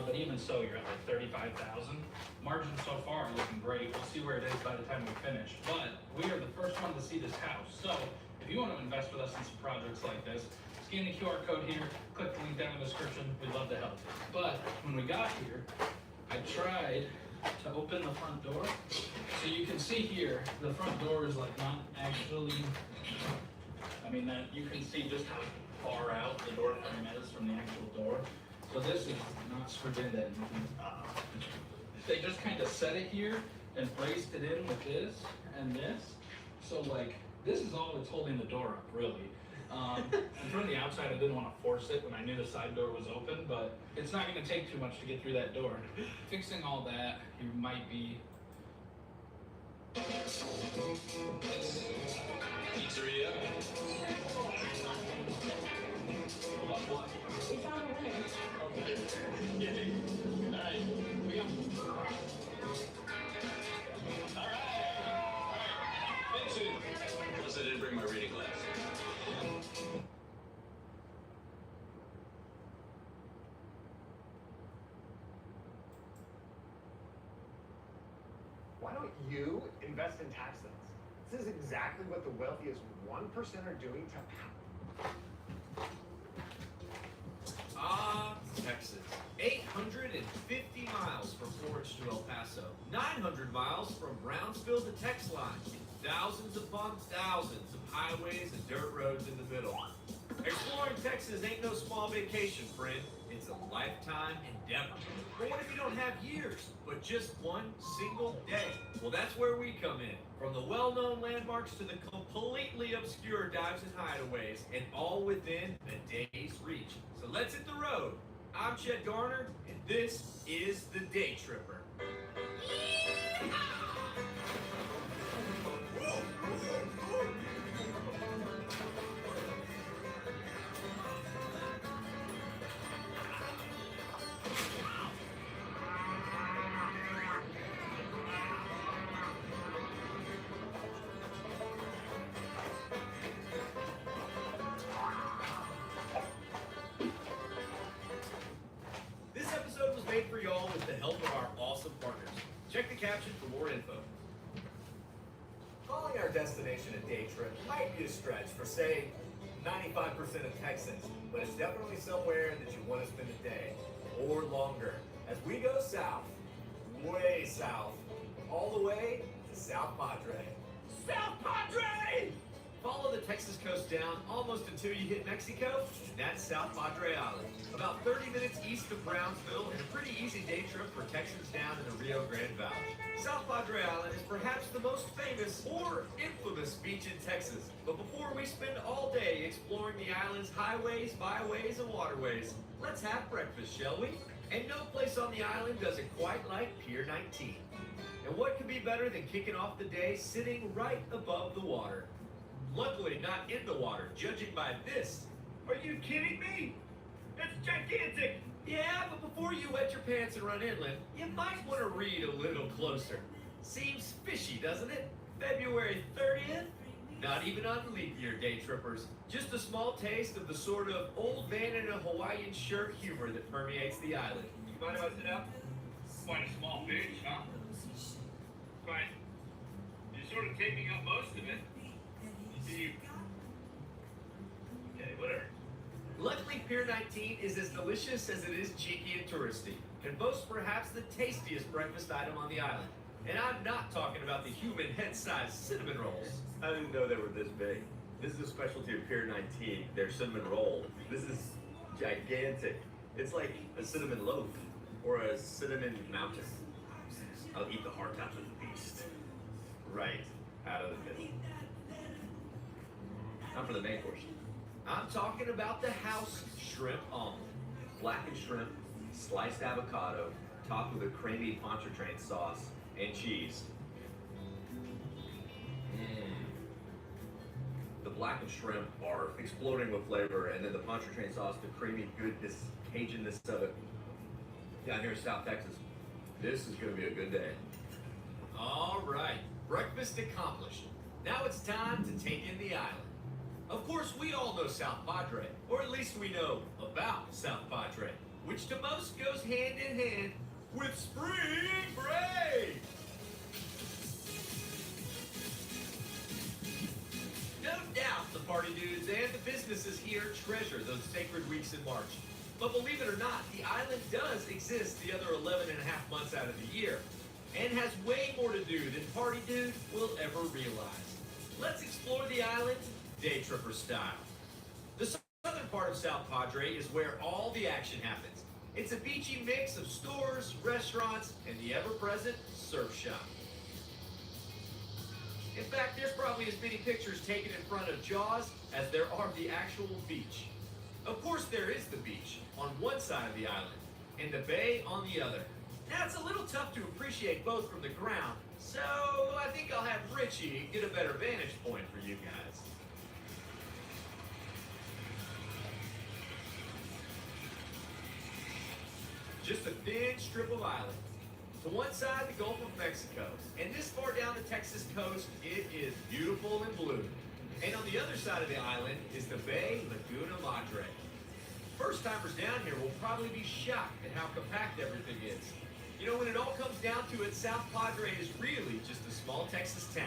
But even so, you're at like 35,000. Margins so far are looking great. We'll see where it is by the time we finish. But we are the first one to see this house. So if you want to invest with us in some projects like this, scan the QR code here, click the link down in the description. We'd love to help. But when we got here, I tried to open the front door. So you can see here, the front door is like not actually, I mean, that you can see just how far out the door frame is from the actual door. So this is not screwed in. They just kind of set it here and braced it in with this and this. So like, this is all that's holding the door up, really. And from the outside, I didn't want to force it when I knew the side door was open, but it's not going to take too much to get through that door. Fixing all that, you might be... Pizzeria. Plus, I didn't bring my reading glass. you invest in Texans. This is exactly what the wealthiest 1% are doing to Texas. 850 miles from Florence to El Paso. 900 miles from Brownsville to Texline. Thousands upon thousands of highways and dirt roads in the middle. Exploring Texas ain't no small vacation, friend. It's a lifetime endeavor. But what if you don't have years, but just one single day? Well, that's where we come in. From the well-known landmarks to the completely obscure dives and hideaways, and all within a day's reach. So let's hit the road. I'm Chet Garner, and this is The Day Tripper. This episode was made for y'all with the help of our awesome partners. Check the caption for more info. Calling our destination a day trip might be a stretch for, say, 95% of Texans, but it's definitely somewhere that you want to spend a day or longer. As we go south, way south, all the way to South Padre. South Padre! Follow the Texas coast down almost until you hit Mexico, and that's South Padre Island. About 30 minutes east of Brownsville, and a pretty easy day trip for Texans down in the Rio Grande Valley. South Padre Island is perhaps the most famous or infamous beach in Texas. But before we spend all day exploring the island's highways, byways, and waterways, let's have breakfast, shall we? And no place on the island does it quite like Pier 19. And what could be better than kicking off the day sitting right above the water? Luckily not in the water, judging by this. Are you kidding me? It's gigantic! Yeah, but before you wet your pants and run inland, you might want to read a little closer. Seems fishy, doesn't it? February 30th? Not even on leap year, day trippers. Just a small taste of the sort of old man in a Hawaiian shirt humor that permeates the island. You mind if I sit down? Quite a small beach, huh? Quite. You're sort of taking up most of it. Okay, whatever. Luckily, Pier 19 is as delicious as it is cheeky and touristy, and boasts perhaps the tastiest breakfast item on the island. And I'm not talking about the human head-sized cinnamon rolls. I didn't know they were this big. This is a specialty of Pier 19, their cinnamon roll. This is gigantic. It's like a cinnamon loaf or a cinnamon mountain. I'll eat the heart out of the beast. Right out of the middle. Not for the main portion. I'm talking about the house shrimp omelet. Blackened shrimp, sliced avocado, topped with a creamy pontchartrain sauce and cheese. The blackened shrimp are exploding with flavor, and then the pontchartrain sauce, the creamy goodness, Cajunness of it. Down here in South Texas, this is going to be a good day. All right, breakfast accomplished. Now it's time to take in the island. Of course, we all know South Padre, or at least we know about South Padre, which to most goes hand in hand with spring break. No doubt the party dudes and the businesses here treasure those sacred weeks in March. But believe it or not, the island does exist the other 11 and a half months out of the year, and has way more to do than party dude will ever realize. Let's explore the island day tripper style. The southern part of South Padre is where all the action happens. It's a beachy mix of stores, restaurants, and the ever-present surf shop. In fact, there's probably as many pictures taken in front of Jaws as there are the actual beach. Of course, there is the beach on one side of the island, and the bay on the other. Now, it's a little tough to appreciate both from the ground, so I think I'll have Richie get a better vantage point for you guys. Just a thin strip of island. To one side, the Gulf of Mexico, and this far down the Texas coast, it is beautiful and blue. And on the other side of the island is the Bay Laguna Madre. First timers down here will probably be shocked at how compact everything is. You know, when it all comes down to it, South Padre is really just a small Texas town.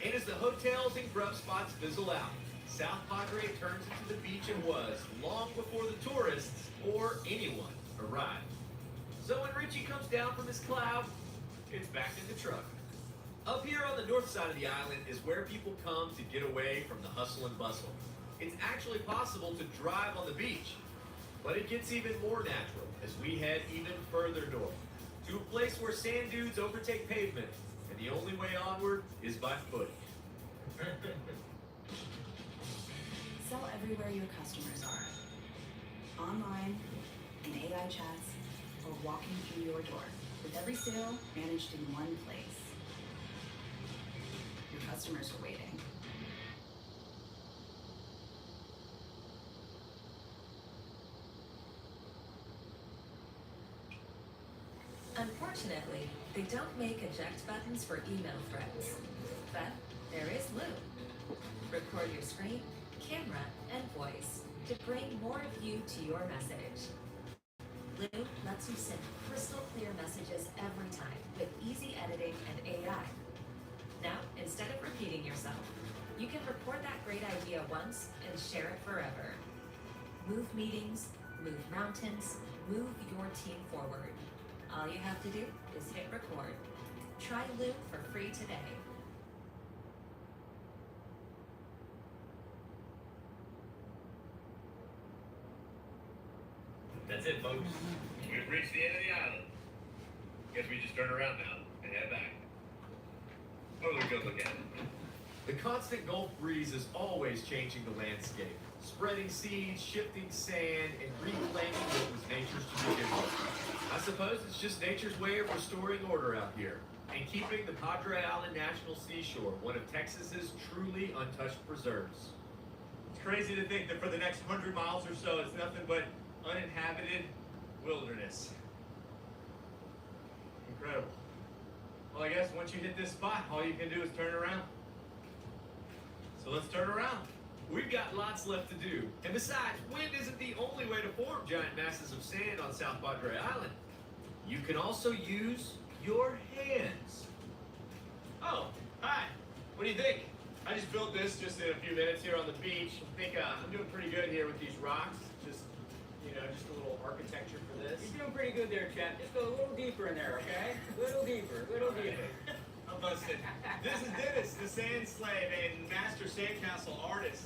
And as the hotels and grub spots fizzle out, South Padre turns into the beach it was long before the tourists or anyone arrived. So when Richie comes down from his cloud, it's back in the truck. Up here on the north side of the island is where people come to get away from the hustle and bustle. It's actually possible to drive on the beach, but it gets even more natural as we head even further north to a place where sand dunes overtake pavement, and the only way onward is by foot. Sell everywhere your customers are. Online, in AI chats, or walking through your door. With every sale managed in one place. Your customers are waiting. Unfortunately, they don't make eject buttons for email threads. But there is Loom. Record your screen, camera, and voice to bring more of you to your message. Loom lets you send crystal clear messages every time with easy editing and AI. Now, instead of repeating yourself, you can record that great idea once and share it forever. Move meetings, move mountains, move your team forward. All you have to do is hit record. Try Loom for free today. That's it, folks. We've reached the end of the island. Guess we just turn around now and head back. Oh, look, go look at it. The constant Gulf breeze is always changing the landscape, spreading seeds, shifting sand, and reclaiming what was nature's to begin with. I suppose it's just nature's way of restoring order out here and keeping the Padre Island National Seashore one of Texas's truly untouched preserves. It's crazy to think that for the next 100 miles or so, it's nothing but uninhabited wilderness. Incredible. Well, I guess once you hit this spot, all you can do is turn around. So let's turn around. We've got lots left to do. And besides, wind isn't the only way to form giant masses of sand on South Padre Island. You can also use your hands. Oh, hi. What do you think? I just built this just in a few minutes here on the beach. I think I'm doing pretty good here with these rocks. Just a little architecture for this. You're doing pretty good there, Chet. Just go a little deeper in there, okay? A little deeper, a little deeper. I'm busted. This is Dennis, the sand slave and master sandcastle artist.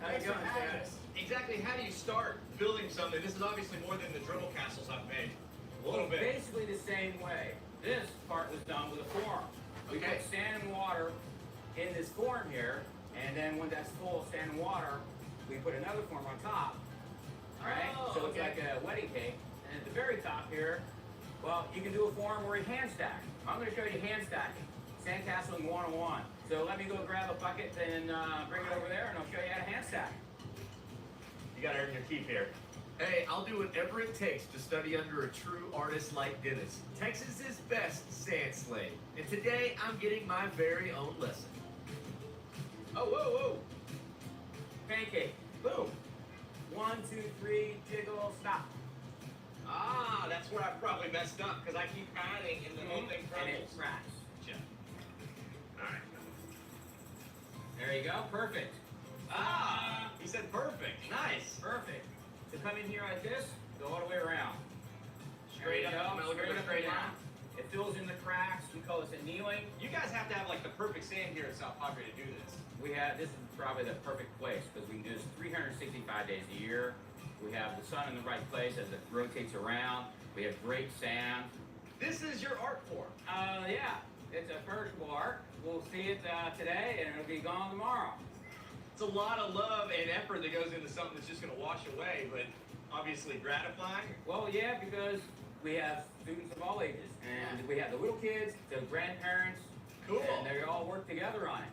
How you going, Dennis? Exactly how do you start building something? This is obviously more than the dribble castles I've made. A little bit. Basically the same way. This part was done with a form. We put sand and water in this form here, and then when that's full of sand and water, we put another form on top. Right? So it's like a wedding cake. And at the very top here, well, you can do a form where you hand stack. I'm going to show you hand stacking. Sandcastling 101. So let me go grab a bucket and bring it over there, and I'll show you how to hand stack. You got to earn your keep here. Hey, I'll do whatever it takes to study under a true artist like Dennis, Texas's best sand slave. And today, I'm getting my very own lesson. Oh, whoa, whoa. Pancake. Boom. 1, 2, 3, jiggle, stop. Ah, that's where I probably messed up, because I keep adding and the whole thing And it crumbles. cracks. Alright. There you go. Perfect. He said perfect. Nice. Perfect. So come in here like this, go all the way around. Straight There you up. go, Am I looking straight at up straight and line? down. It fills in the cracks. We call this annealing. You guys have to have like the perfect sand here at South Padre to do this. This is probably the perfect place because we can do this 365 days a year. We have the sun in the right place as it rotates around. We have great sand. This is your art form. Yeah, it's a perishable art. We'll see it today and it'll be gone tomorrow. It's a lot of love and effort that goes into something that's just going to wash away, but obviously gratifying. Well, yeah, because we have students of all ages, and we have the little kids, the grandparents, Cool. and they all work together on it.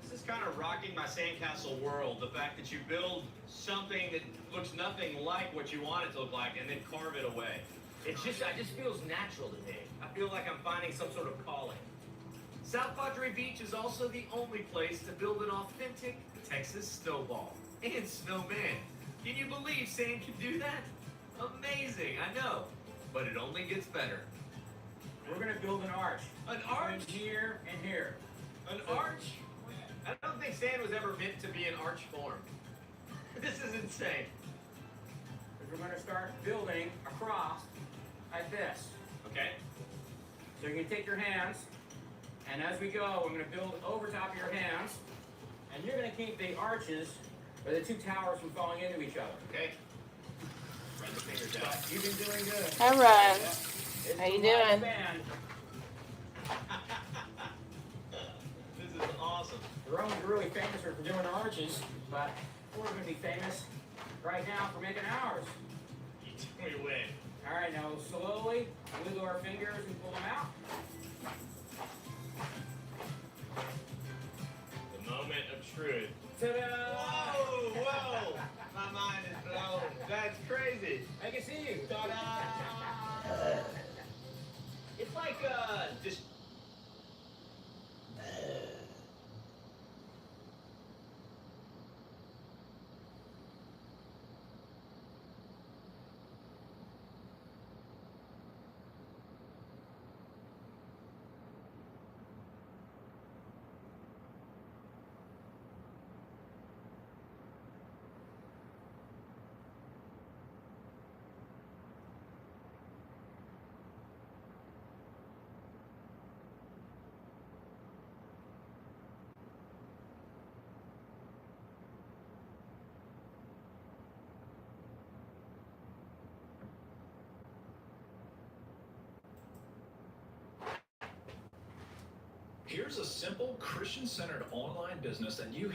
This is kind of rocking my sandcastle world. The fact that you build something that looks nothing like what you want it to look like and then carve it away. It just feels natural to me. I feel like I'm finding some sort of calling. South Padre Beach is also the only place to build an authentic Texas snowball and snowman. Can you believe sand can do that? Amazing, I know. but it only gets better. We're gonna build an arch. An arch? Between here and here. An arch? I don't think sand was ever meant to be in arch form. This is insane. Because we're gonna start building across like this. Okay. So you're gonna take your hands, and as we go, we're gonna build over top of your hands, and you're gonna keep the arches or the two towers from falling into each other. Okay. Run the fingers out. But you've been doing good. Hi, Ryan. It's How you a live doing? band. This is awesome. The Romans are really famous for doing arches, but we're gonna be famous right now for making ours. We win. All right, now slowly wiggle our fingers and pull them out. The moment of truth. Ta-da! Whoa, whoa! My mind is blown. That's crazy. I can see you. Ta-da! It's like just. Here's a simple Christian-centered online business that you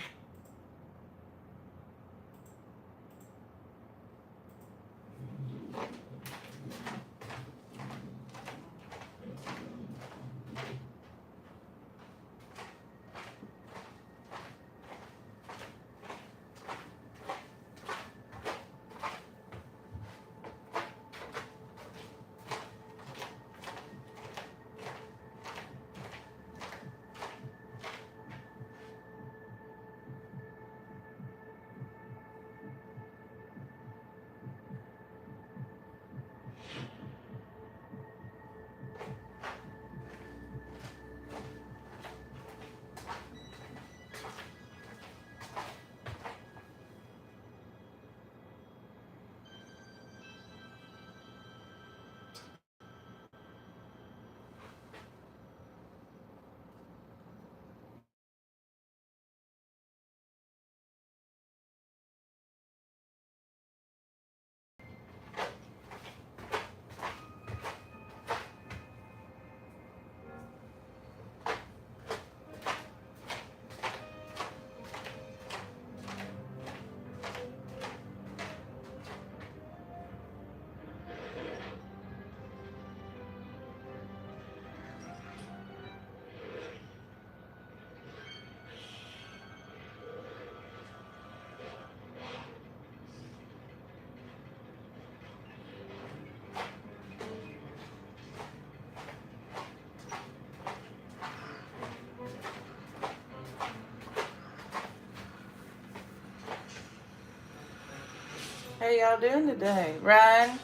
How y'all doing today? Ryan?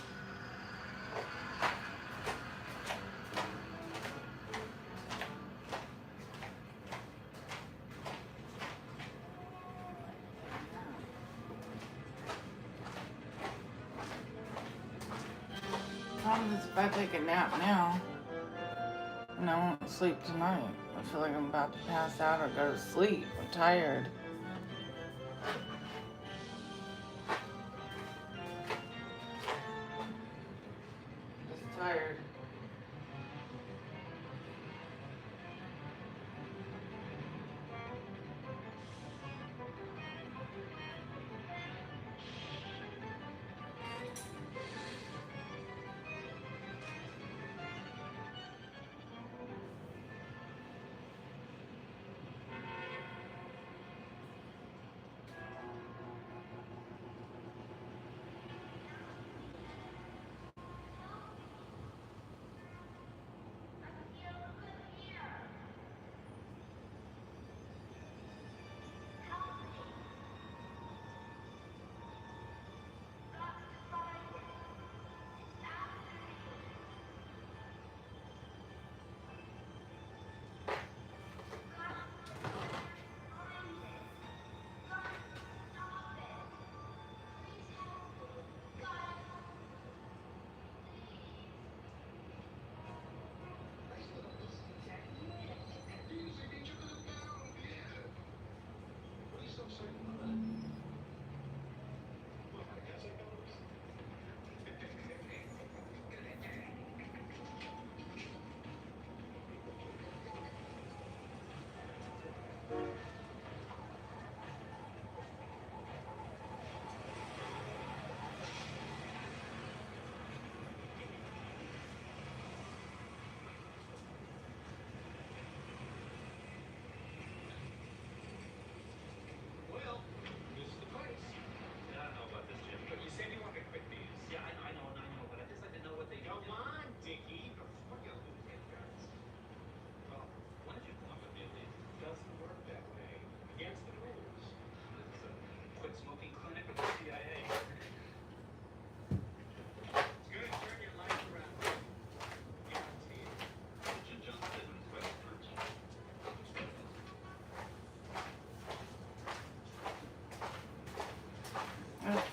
Problem is if I take a nap now, and I won't sleep tonight. I feel like I'm about to pass out or go to sleep. I'm tired. Just tired.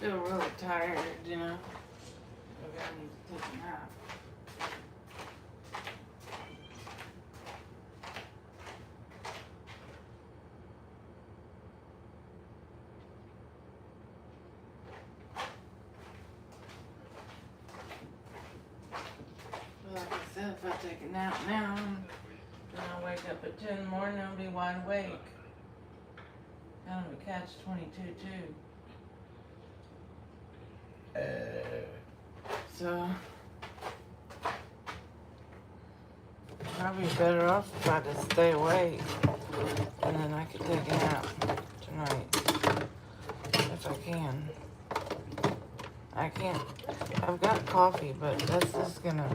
Still really tired, you know. Maybe I need to take a nap. Like I said, if I take a nap now, then I'll wake up at 10 in the morning and I'll be wide awake. Kind of a catch-22 too. So, probably better off if I just stay awake and then I could take a nap tonight if I can. I can't. I've got coffee, but that's just gonna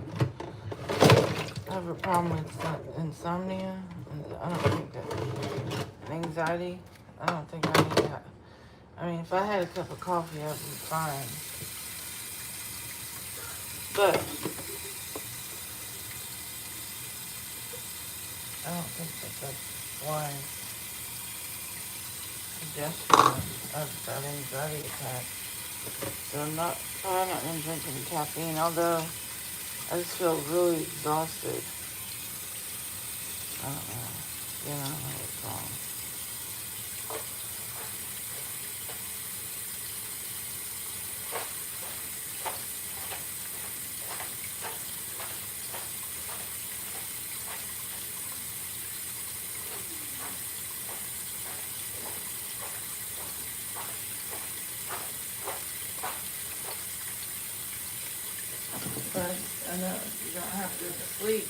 have a problem with insomnia. I don't think that anxiety. I don't think I need that. I mean, if I had a cup of coffee, I'd be fine. But I don't think that's wise suggestion of that anxiety attack. So I'm probably not gonna drink any caffeine, although I just feel really exhausted. I don't know. You know, what's wrong. But I know you don't have to sleep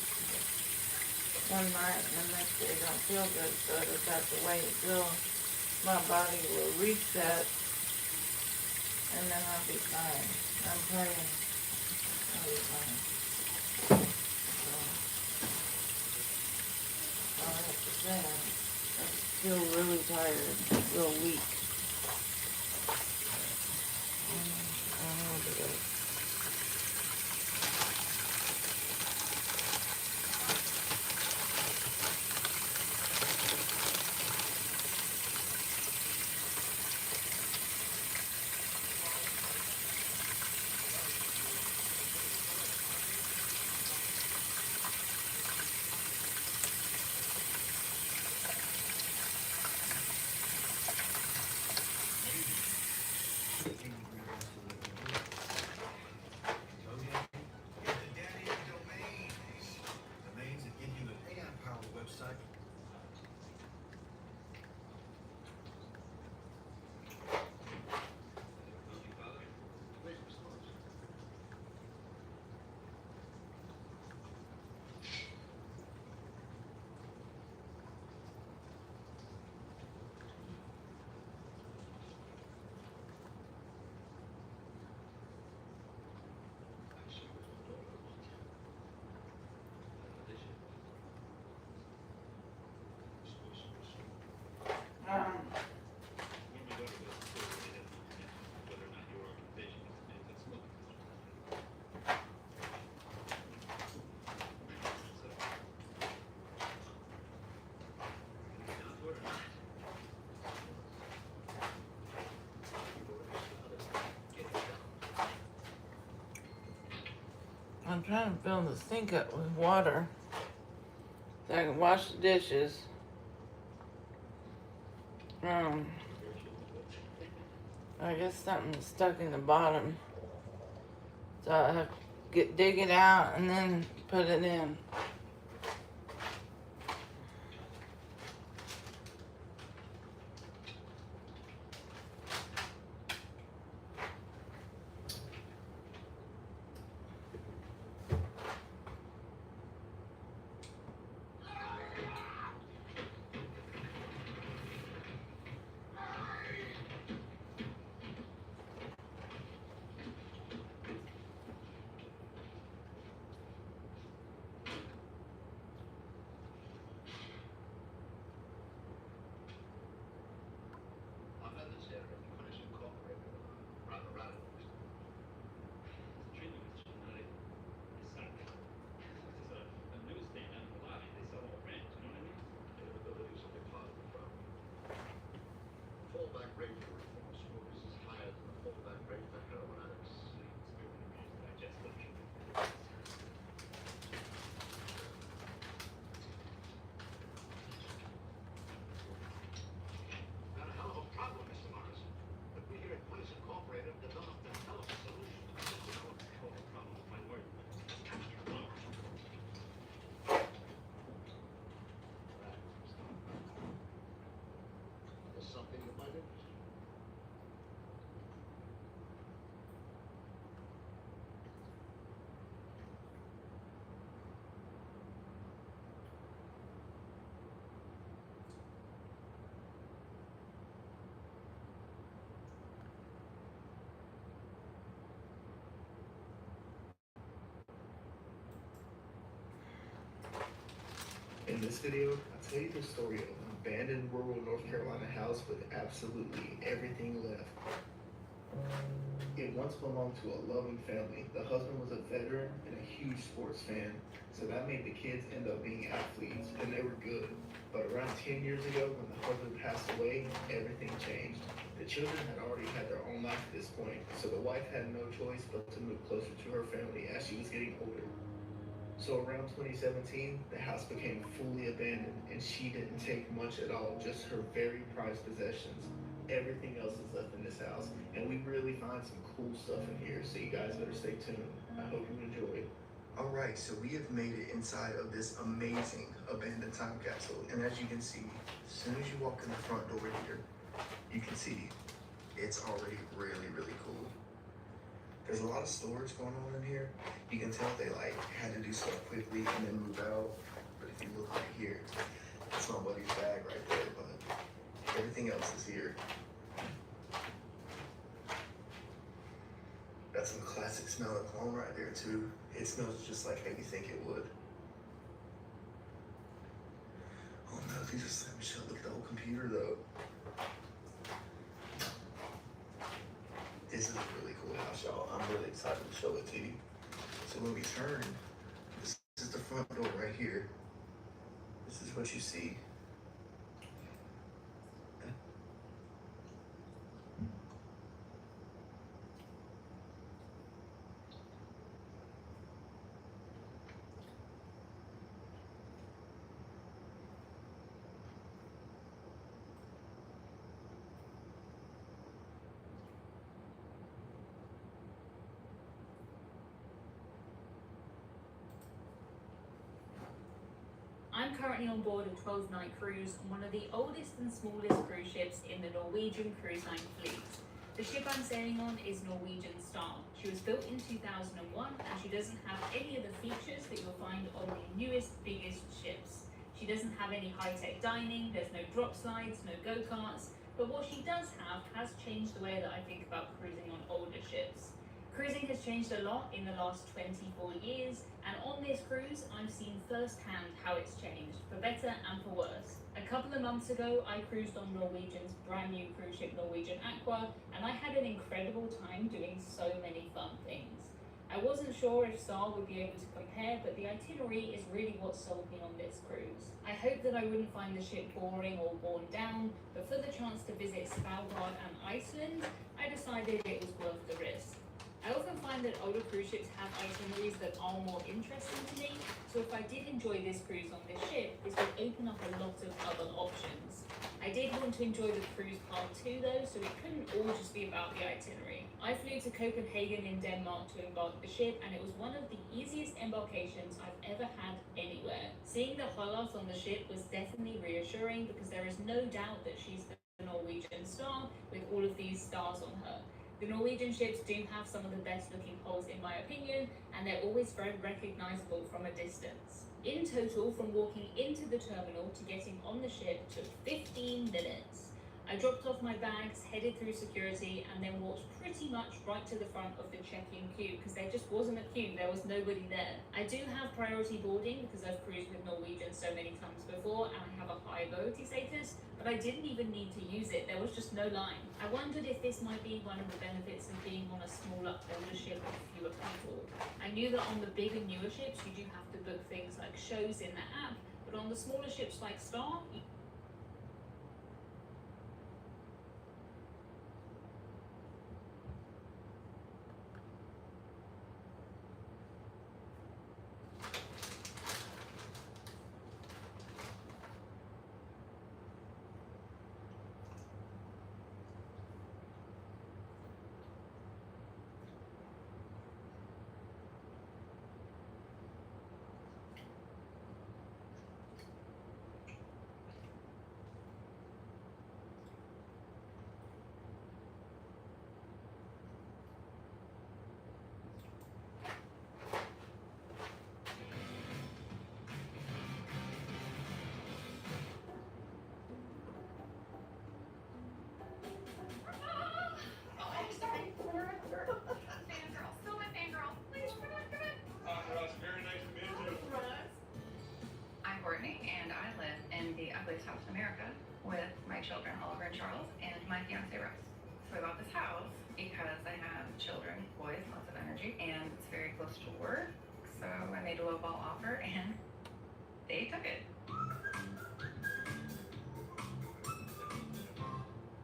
one night and the next day you don't feel good, so I just have to wait until my body will reset and then I'll be fine. I'm praying I'll be fine. So, all I have to say, I just feel really tired, real weak. I don't know what it is. I'm trying to fill the sink up with water so I can wash the dishes. I guess something's stuck in the bottom, so I have to dig it out and then put it in. Fallback rate for reform smokers is higher than the fallback rate In this video, I'll tell you the story of an abandoned rural North Carolina house with absolutely everything left. It once belonged to a loving family. The husband was a veteran and a huge sports fan, so that made the kids end up being athletes, and they were good. But around 10 years ago, when the husband passed away, everything changed. The children had already had their own life at this point, so the wife had no choice but to move closer to her family as she was getting older. So around 2017, the house became fully abandoned, and she didn't take much at all, just her very prized possessions. Everything else is left in this house, and we really find some cool stuff in here, so you guys better stay tuned. I hope you enjoy. Alright, so we have made it inside of this amazing abandoned time capsule, and as you can see, as soon as you walk in the front door here, you can see it's already really, really cool. There's a lot of storage going on in here. You can tell they like had to do stuff quickly and then move out. But if you look right here, that's my buddy's bag right there, but everything else is here. Got some classic smelling cologne right there too. It smells just like how you think it would. Oh no, these are slamming shut. Look at the old computer though. This is a really cool house, y'all. I'm really excited to show it to you. So when we turn, this is the front door right here. This is what you see. I'm currently on board a 12-night cruise on one of the oldest and smallest cruise ships in the Norwegian Cruise Line fleet. The ship I'm sailing on is Norwegian Star. She was built in 2001 and she doesn't have any of the features that you'll find on the newest, biggest ships. She doesn't have any high-tech dining, there's no drop slides, no go-karts, but what she does have has changed the way that I think about cruising on older ships. Cruising has changed a lot in the last 24 years, and on this cruise, I've seen firsthand how it's changed, for better and for worse. A couple of months ago, I cruised on Norwegian's brand new cruise ship, Norwegian Aqua, and I had an incredible time doing so many fun things. I wasn't sure if Star would be able to compare, but the itinerary is really what sold me on this cruise. I hoped that I wouldn't find the ship boring or worn down, but for the chance to visit Svalbard and Iceland, I decided it was worth the risk. I often find that older cruise ships have itineraries that are more interesting to me, so if I did enjoy this cruise on this ship, this would open up a lot of other options. I did want to enjoy the cruise part too though, so it couldn't all just be about the itinerary. I flew to Copenhagen in Denmark to embark the ship, and it was one of the easiest embarkations I've ever had anywhere. Seeing the Holloth on the ship was definitely reassuring because there is no doubt that she's the Norwegian Star with all of these stars on her. The Norwegian ships do have some of the best looking hulls in my opinion, and they're always very recognizable from a distance. In total, from walking into the terminal to getting on the ship took 15 minutes. I dropped off my bags, headed through security, and then walked pretty much right to the front of the check-in queue because there just wasn't a queue, there was nobody there. I do have priority boarding because I've cruised with Norwegian so many times before and I have a high loyalty status, but I didn't even need to use it, there was just no line. I wondered if this might be one of the benefits of being on a smaller, older ship with fewer people. I knew that on the bigger, newer ships you do have to book things like shows in the app, but on the smaller ships like Star, my children, Oliver and Charles, and my fiance, Russ. So I bought this house because I have children, boys, lots of energy, and it's very close to work. So I made a lowball offer, and they took it.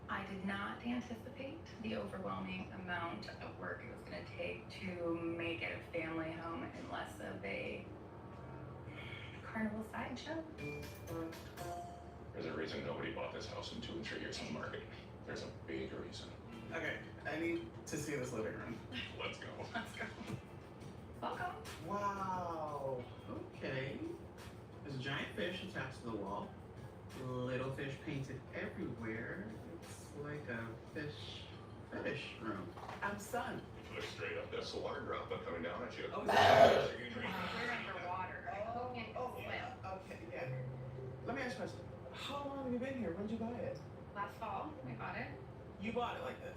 I did not anticipate the overwhelming amount of work it was going to take to make it a family home and less of a carnival sideshow. There's a reason nobody bought this house in 2 and 3 years on the market. There's a big reason. Okay, I need to see this living room. Let's go. Let's go. Welcome. Wow. Okay. There's a giant fish attached to the wall. Little fish painted everywhere. It's like a fish fetish room. I'm stunned. Look straight up, that's the water droplet coming down at you. Oh, We're underwater. Okay, yeah. Let me ask you a question. How long have you been here? When did you buy it? Last fall, we bought it. You bought it like this?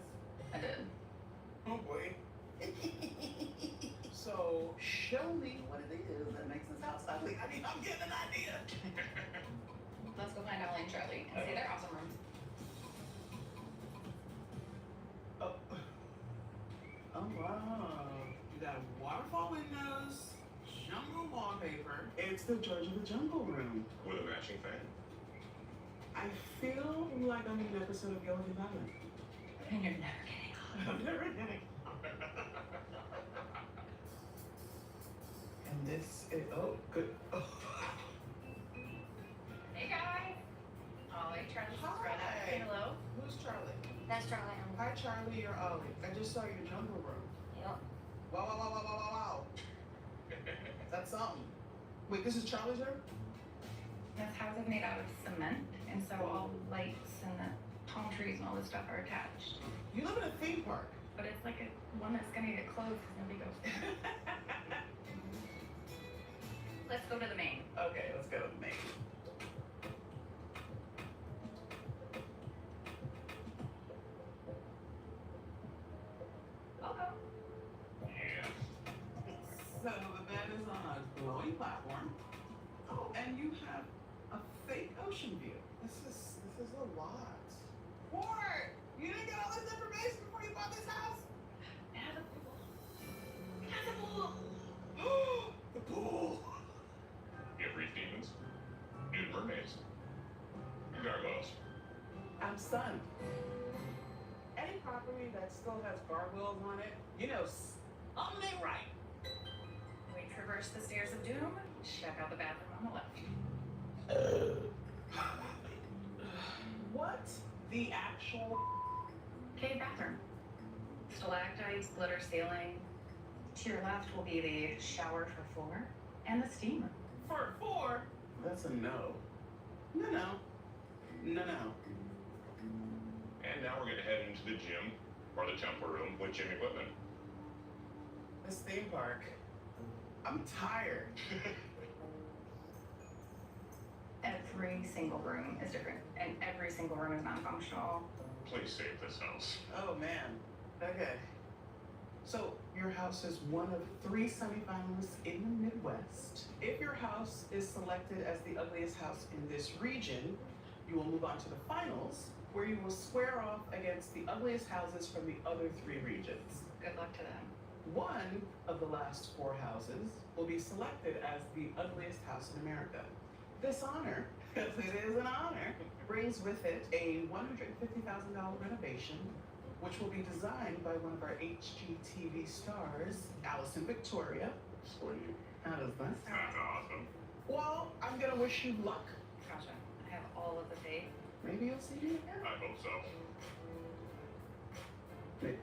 I did. Oh boy. So, show me what it is that makes this house ugly. I mean, I'm getting an idea. Let's go find Ollie and Charlie and see their awesome rooms. Oh wow. You got waterfall windows, jungle wallpaper. It's the George of the Jungle room. With a matching fan. I feel like I'm in an episode of Gilligan Island. And you're never getting on. I'm never getting And this is, oh, good. Oh. Hey guys. Ollie, Charlie, spread out. Say hello. Who's Charlie? That's Charlie. Hi, Charlie. You're Ollie. I just saw your jungle room. Yep. Wow, wow, wow, wow, wow, wow, wow. That's something. Wait, this is Charlie's room? This house is made out of cement, and so all the lights and the palm trees and all this stuff are attached. You live in a theme park. But it's like a one that's gonna get closed because nobody goes there. Let's go to the main. Okay, let's go to the main. Welcome. Yeah. So the bed is on a glowing platform. Oh, and you have a fake ocean view. This is a lot. Ward, you didn't get all this information before you bought this house? It has a pool. It has a pool. The pool. You have reef demons, nude mermaids, and gargoyles. I'm stunned. Any property that still has gargoyles on it, you know, something ain't right. We traverse the stairs of doom. Check out the bathroom on the left. What the actual? Cave bathroom. Stalactites, glitter ceiling. To your left will be the shower for 4 and the steamer. For 4? That's a no. No, no. No, no. And now we're going to head into the gym or the temple room with gym equipment. This theme park. I'm tired. Every single room is different, and every single room is non-functional. Please save this house. Oh man. Okay. So your house is one of 3 semifinalists in the Midwest. If your house is selected as the ugliest house in this region, you will move on to the finals, where you will square off against the ugliest houses from the other 3 regions. Good luck to them. One of the last 4 houses will be selected as the ugliest house in America. This honor, because it is an honor, brings with it a $150,000 renovation, which will be designed by one of our HGTV stars, Allison Victoria. Sweet. How does that sound? That's awesome. Well, I'm gonna wish you luck. Gotcha. I have all of the faith. Maybe you'll see me again. I hope so. Wait.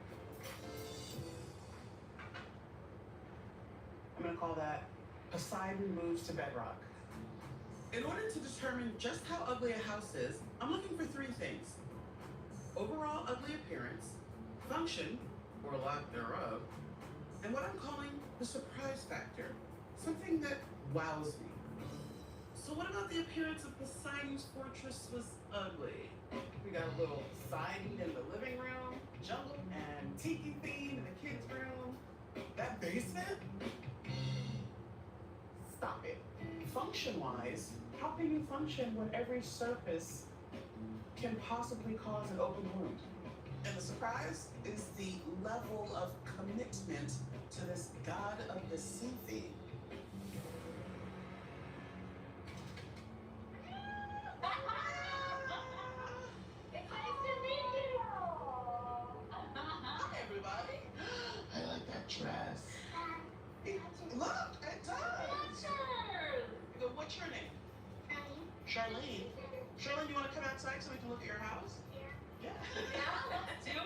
I'm gonna call that Poseidon moves to bedrock. In order to determine just how ugly a house is, I'm looking for 3 things. Overall ugly appearance, function, or lack thereof, and what I'm calling the surprise factor, something that wows me. So what about the appearance of Poseidon's fortress was ugly? We got a little siding in the living room, jungle and tiki theme in the kids' room. That basement? Stop it. Function-wise, how can you function when every surface can possibly cause an open wound. And the surprise is the level of commitment to this god of the sea theme. Hi, everybody. I like that dress. Look, it does. What's your name? Charlene. Charlene, you want to come outside so we can look at your house? Yeah. Let's do it.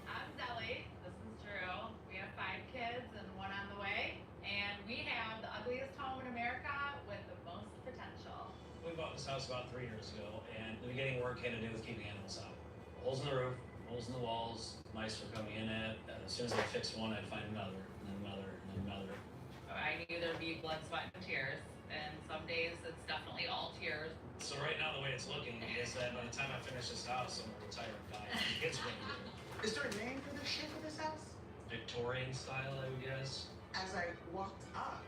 I'm Zelly. This is Drew. We have 5 kids and 1 on the way. And we have the ugliest home in America with the most potential. We bought this house about 3 years ago, and the beginning work had to do with keeping animals out. Holes in the roof, holes in the walls, mice were coming in at. As soon as I fixed one, I'd find another, and then another, and then another. I knew there'd be blood, sweat, and tears. And some days it's definitely all tears. So right now, the way it's looking is that by the time I finish this house, I'm gonna retire and die. The kids are gonna do it. Is there a name for the shape of this house? Victorian style, I would guess. As I walked up,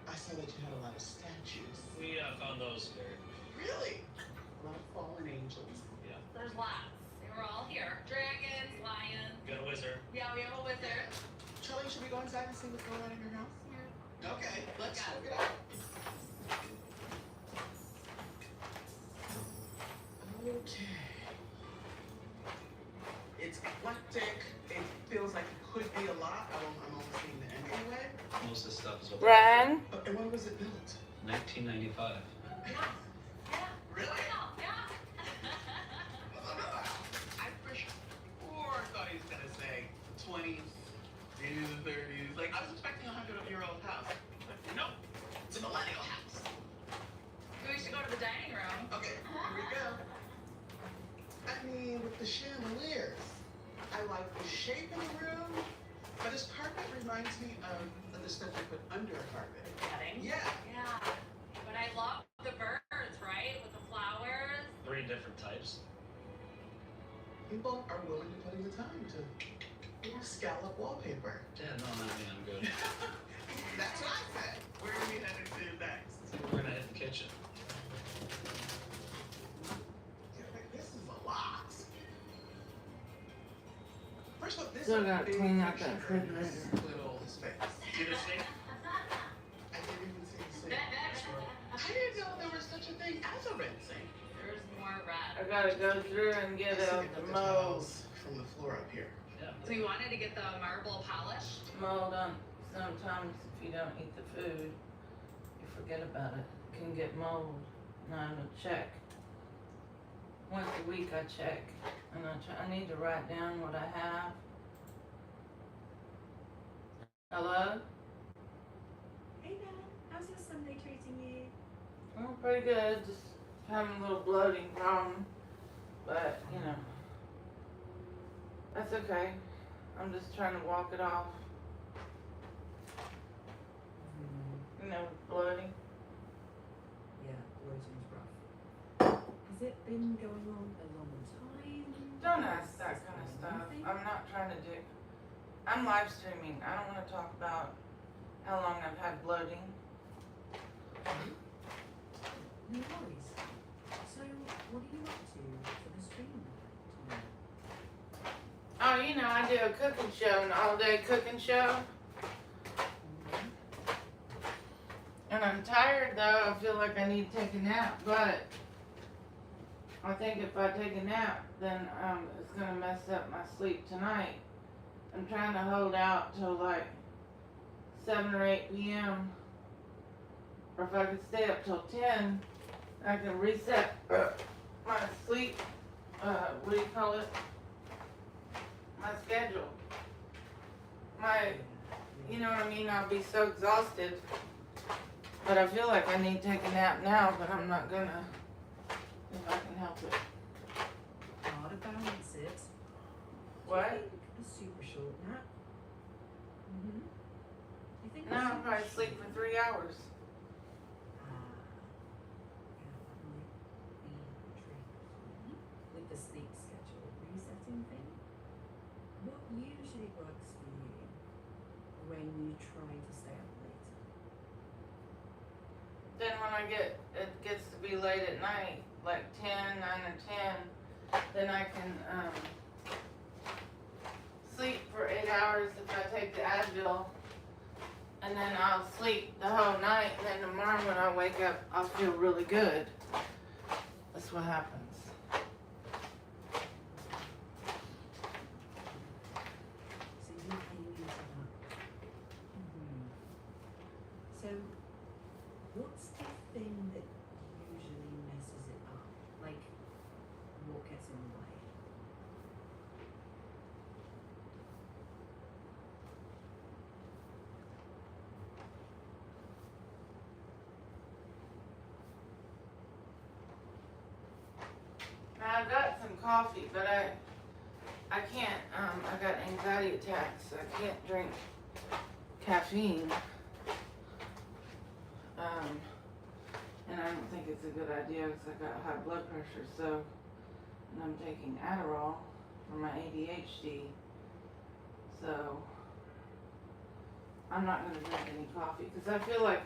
I saw that you had a lot of statues. We found those there. Really? A lot of fallen angels. Yeah. There's lots. They were all here. Dragons, lions. Got a wizard. Yeah, we have a wizard. Charlie, should we go inside and see what's going on in your house? Yeah. Okay, let's Got check it. it out. Okay. It's eclectic. It feels like it could be a lot. I'm almost seeing the end anyway. Most of the stuff is Ryan? And when was it built? 1995. Really? Yeah. I for sure thought he was gonna say 20s, maybe the 30s. Like I was expecting a 100-year-old house. But nope, it's a millennial house. We should go to the dining room. Okay, here we go. I mean, with the chandeliers, I like the shape of the room, but this carpet reminds me of the stuff I put under a carpet. Wedding? Yeah. Yeah. But I love the birds, right? With the flowers. 3 different types. People are willing to put in the time to scallop wallpaper. Yeah, no, not me. I'm good. That's what I said. Where are we headed to next? We're gonna hit the kitchen. This is a lot. First of all, this Still is a gotta big clean out picture that in this refrigerator. little space. See the sink? I didn't even see the sink. I didn't know there was such a thing as a red sink. There's more red. I gotta go through and get I see out they the put mold. tiles from the floor up here. Yeah. So you wanted to get the marble polished? Mold on. Sometimes if you don't eat the food, you forget about it. It can get mold. And I will check. Once a week I check. And I need to write down what I have. Hello? Hey, Dad. How's your Sunday treating you? Oh, pretty good. Just having a little bloating problem. But, you know. That's okay. I'm just trying to walk it off. You know, bloating. Yeah, bloating's rough. Has it been going on a long time? Don't ask that kind of stuff. I'm not trying to do. I'm live streaming. I don't want to talk about how long I've had bloating. No worries. So, what are you up to for the stream tonight? Oh, you know, I do a cooking show, an all-day cooking show. And I'm tired though. I feel like I need to take a nap, but I think if I take a nap, then it's gonna mess up my sleep tonight. I'm trying to hold out till like 7 or 8 p.m. Or if I could stay up till 10, I can reset my sleep, what do you call it? My schedule. You know what I mean? I'll be so exhausted. But I feel like I need to take a nap now, but I'm not gonna, if I can help it. Hard to balance it. What? Do you think a super short nap? Mm-hmm. You think No, I'll probably sleep for 3 hours. With the sleep schedule resetting thing, what usually works for you when you try to stay up later? Then when it gets to be late at night, like 10, 9 or 10, then I can sleep for 8 hours if I take the Advil, and then I'll sleep the whole night, and then tomorrow when I wake up, I'll feel really good. That's what happens. So you're paying into that. So, what's the thing that usually messes it up? Like, what gets in the way? Now, I got some coffee, but I can't, I got anxiety attacks, so I can't drink caffeine. And I don't think it's a good idea because I got high blood pressure, so, and I'm taking Adderall for my ADHD, so I'm not going to drink any coffee because I feel like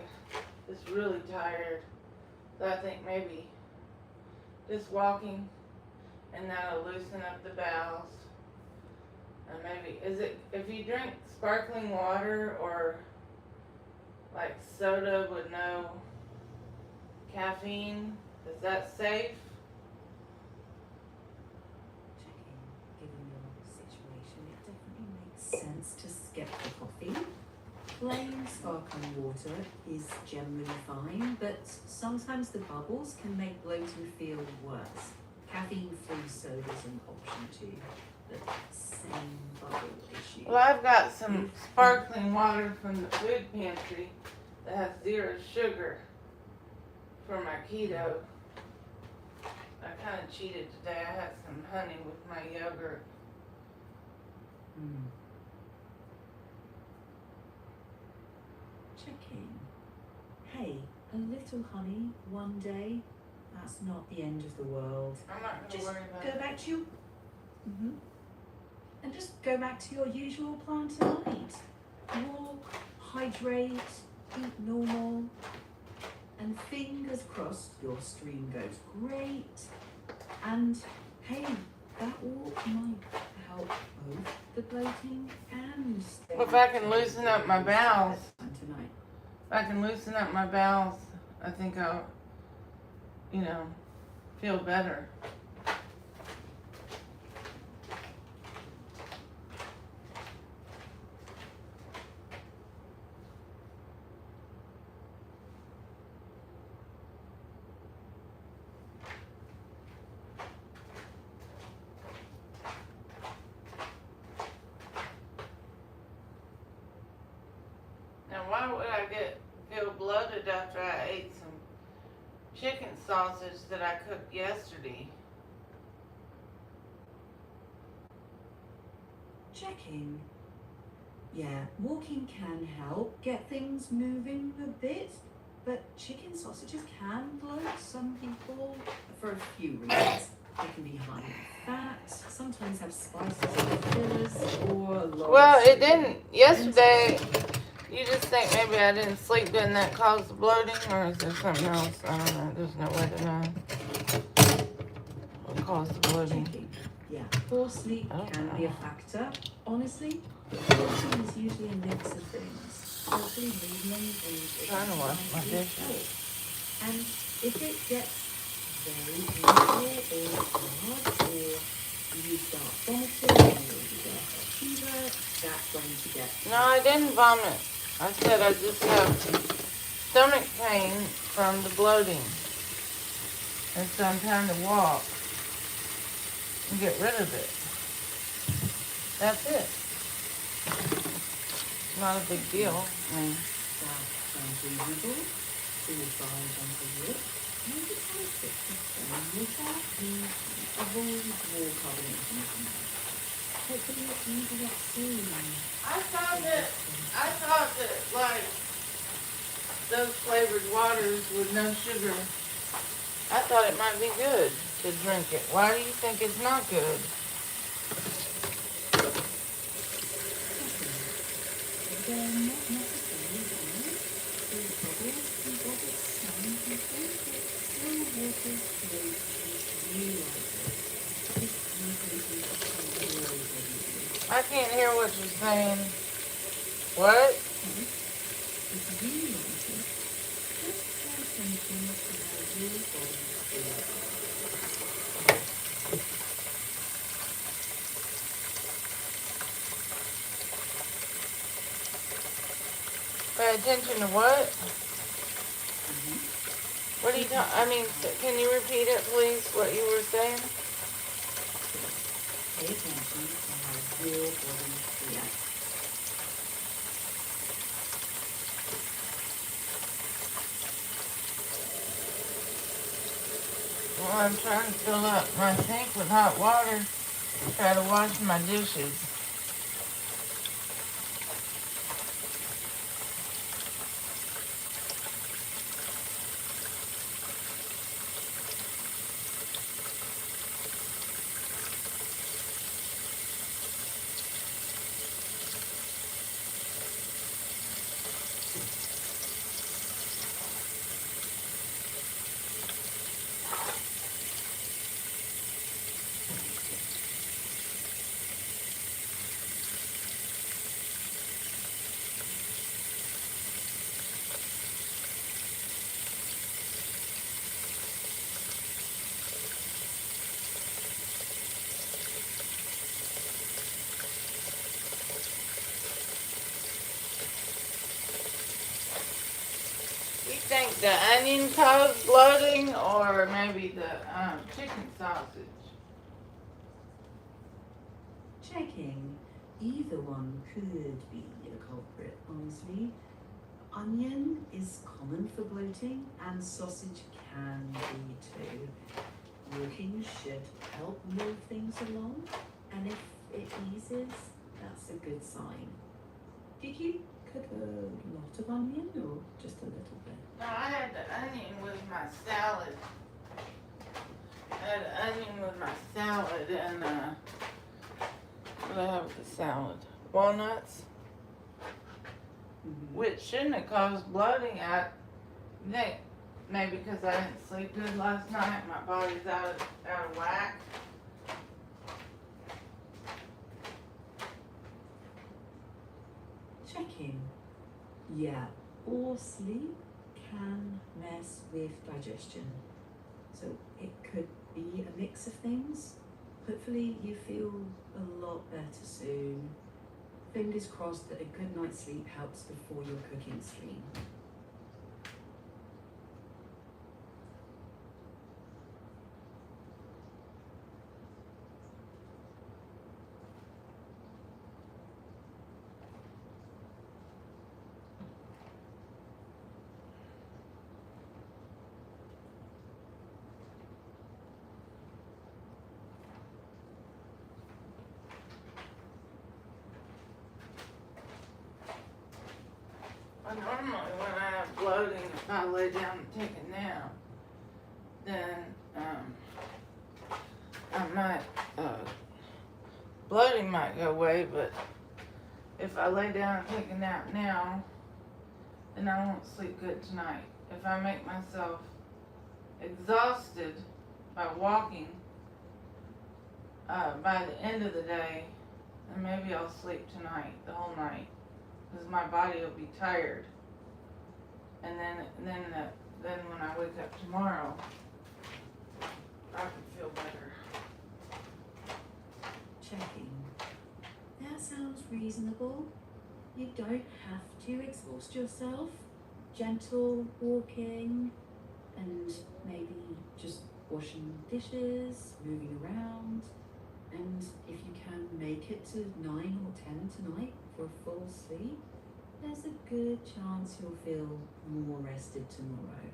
it's really tired, so I think maybe just walking and that'll loosen up the bowels. And maybe, is it, if you drink sparkling water or like soda with no caffeine, is that safe? Checking, given your situation, it definitely makes sense to skip the coffee. Plain sparkling water is generally fine, but sometimes the bubbles can make bloating feel worse. Caffeine-free soda is an option too, but same bubble issue. Well, I've got some sparkling water from the food pantry that has 0 sugar for my keto. I kind of cheated today. I had some honey with my yogurt. Checking. Hey, a little honey one day, that's not the end of the world. I'm not going to Just worry about go it. back to your... And just go back to your usual plan tonight. Walk, hydrate, eat normal, and fingers crossed your stream goes great. And hey, that walk might help both the bloating and If I can loosen up my bowels, tonight. if I can loosen up my bowels, I think I'll, feel better. Now, why would I feel bloated after I ate some chicken sausage that I cooked yesterday? Checking. Yeah, walking can help get things moving a bit, but chicken sausages can bloat some people for a few reasons. They can be high in fat, sometimes have spices or fillers, or a lot Well, of it didn't. Yesterday, you just think maybe I didn't sleep. Didn't that cause the bloating, or is there something else? I don't know. There's no way to know what caused the bloating. Checking. Yeah, poor sleep can be a factor. Honestly, bloating is usually a mix of things. Especially movement and Trying to wash my dishes. help. And if it gets very painful or hard, or you start vomiting or you get a fever, that's when to get... No, I didn't vomit. I said I just have stomach pain from the bloating. And so I'm trying to walk and get rid of it. That's it. Not a big deal. That sounds reasonable. So you try gentle walk. Maybe try to stick to stone water and avoid more carbonation from there. Hopefully it's easy to see. I thought that like those flavored waters with no sugar, I thought it might be good to drink it. Why do you think it's not good? They're not necessarily bad. There's bubbles and bubbles some people, but still water floats as you like it. I can't hear what you're saying. What? If you want it, just pay attention to how your body feels. Pay attention to what? What are you talking? I mean, can you repeat it, please? What you were saying? Pay attention to how your body reacts. Well, I'm trying to fill up my sink with hot water. Try to wash my dishes. You think the onion caused bloating or maybe the chicken sausage? Checking. Either one could be a culprit, honestly. Onion is common for bloating, and sausage can be too. Walking should help move things along, and if it eases, that's a good sign. Did you cook a lot of onion or just a little bit? No, I had the onion with my salad. I had the onion with my salad and what did I have with the salad? Walnuts, which shouldn't have caused bloating. I think maybe because I didn't sleep good last night, my body's out of whack. Checking. Yeah, or sleep can mess with digestion. So it could be a mix of things. Hopefully you feel a lot better soon. Fingers crossed that a good night's sleep helps before your cooking stream. Normally when I have bloating, if I lay down and take a nap, then I might, bloating might go away, but if I lay down and take a nap now, then I won't sleep good tonight. If I make myself exhausted by walking, by the end of the day, then maybe I'll sleep tonight, the whole night. Because my body will be tired, and then when I wake up tomorrow, I can feel better. Checking. That sounds reasonable. You don't have to exhaust yourself. Gentle walking, and maybe just washing dishes, moving around. And if you can make it to 9 or 10 tonight for a full sleep, there's a good chance you'll feel more rested tomorrow.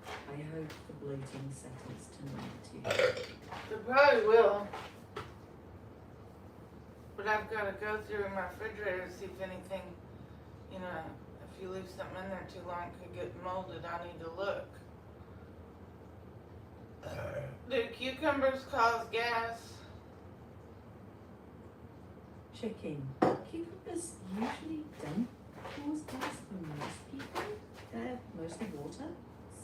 I hope the bloating settles tonight too. It probably will. But I've got to go through my refrigerator to see if anything, if you leave something in there too long, it could get molded. I need to look. Do cucumbers cause gas? Checking. Cucumbers usually don't cause gas for most people. They're mostly water.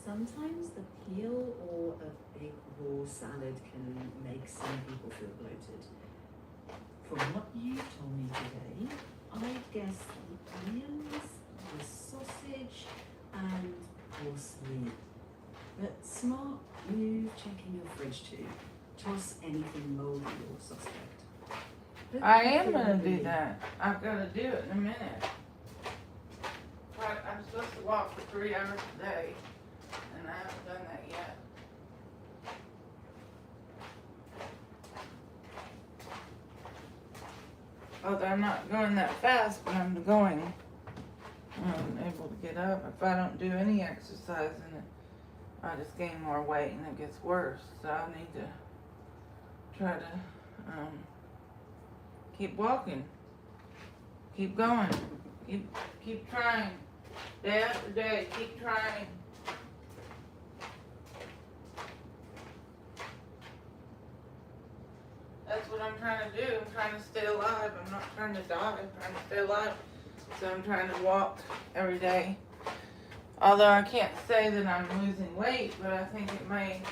Sometimes the peel or a big raw salad can make some people feel bloated. From what You told me today. I guess the onions, the sausage, and parsley. But smart move checking your fridge too. Toss anything moldy or suspect. But I am gonna do that. I've gotta do it in a minute. But I'm supposed to walk for 3 hours a day, and I haven't done that yet. Although I'm not going that fast, but I'm going. I'm able to get up. If I don't do any exercise, then I just gain more weight and it gets worse. So I need to try to keep walking, keep going, keep trying, day after day, keep trying. That's what I'm trying to do. I'm trying to stay alive. I'm not trying to die. I'm trying to stay alive. So I'm trying to walk every day. Although I can't say that I'm losing weight, but I think it may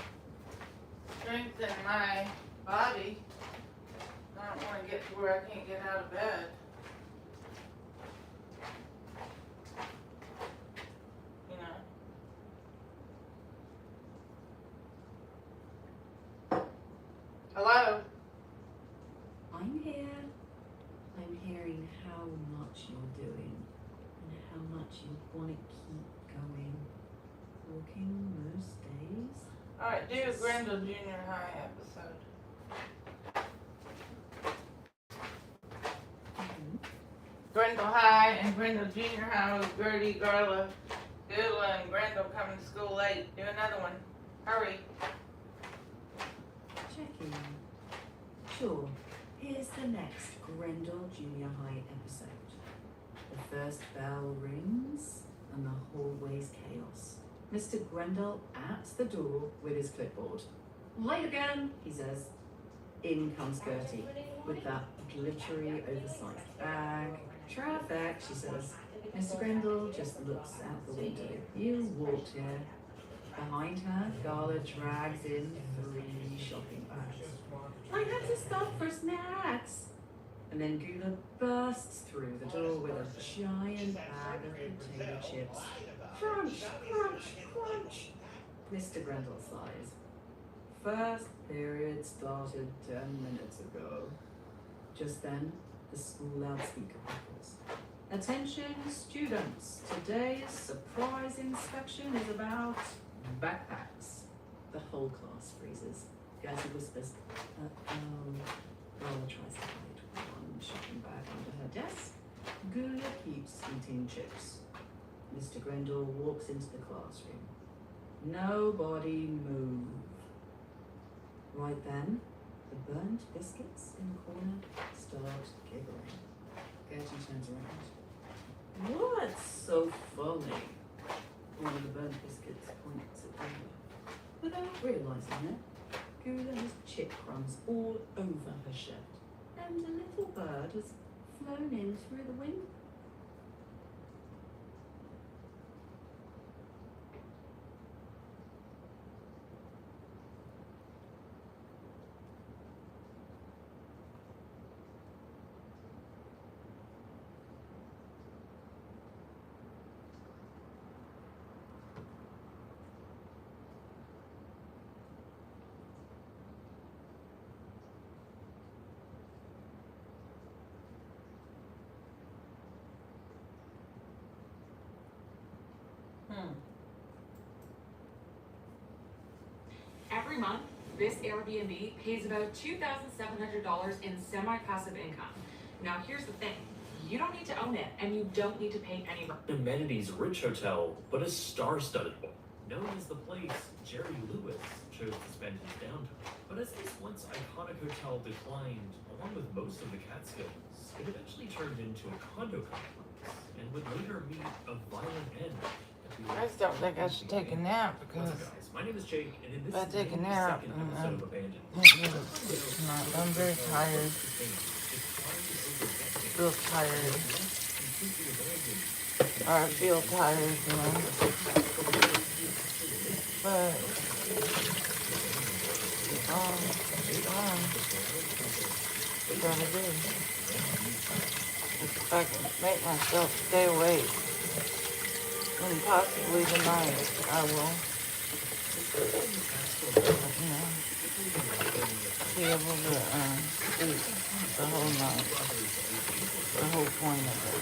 strengthen my body. I don't want to get to where I can't get out of bed. You know? Hello? I'm here. I'm hearing how much you're doing and how much you want to keep going. Walking most days. Alright, do a Grendel Junior High episode. Grendel High and Grendel Junior High with Gertie, Garla, Gula, and Grendel coming to school late. Do another one. Hurry. Checking. Sure. Here's the next Grendel Junior High episode. The first bell rings and the hallway's chaos. Mr. Grendel at the door with his clipboard. Late again, he says. In comes Gertie with that glittery oversized bag. Traffic, she says. Mr. Grendel just looks out the window. You walked here. Behind her, Garla drags in 3 shopping bags. I had to stop for snacks. And then Gula bursts through the door with a giant bag of potato chips. Crunch, crunch, crunch. Mr. Grendel sighs. First period started 10 minutes ago. Just then, the school loudspeaker crackles. Attention students, today's surprise inspection is about backpacks. The whole class freezes. Gertie whispers, Garla tries to hide one shopping bag under her desk. Gula keeps eating chips. Mr. Grendel walks into the classroom. Nobody move. Right then, the burnt biscuits in the corner start giggling. Gertie turns around. What's so funny? One of the burnt biscuits points at Gula. Without realizing it, Gula has chip crumbs all over her shirt, and a little bird has flown in through the window. Every month, this Airbnb pays about $2,700 in semi-passive income. Now here's the thing, you don't need to own it, and you don't need to pay any rent. Amenities rich hotel, but a star-studded one. Known as the place Jerry Lewis chose to spend his downtime. But as this once iconic hotel declined, along with most of the Catskills, it eventually turned into a condo complex, and would later meet a violent end. I just don't think I should take a nap because My name is Jake, and in if this I take a nap, episode of Abandoned, I'm very tired. Feel tired. Or I feel tired, you know. But gotta do. If I can make myself stay awake, and possibly tonight, I will. You know, be able to sleep the whole night. The whole point of it.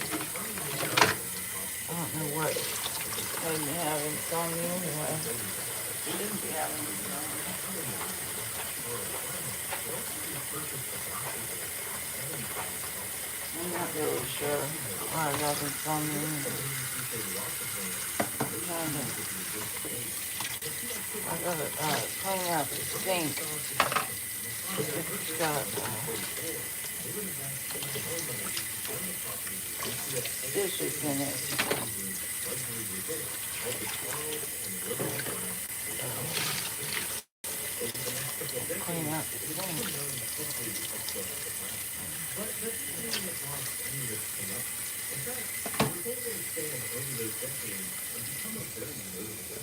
I don't know what made me have insomnia anyway. Shouldn't be having insomnia. I'm not really sure why I got insomnia anyway. I gotta clean out the sink. It's got dishes in it. Clean out the sink.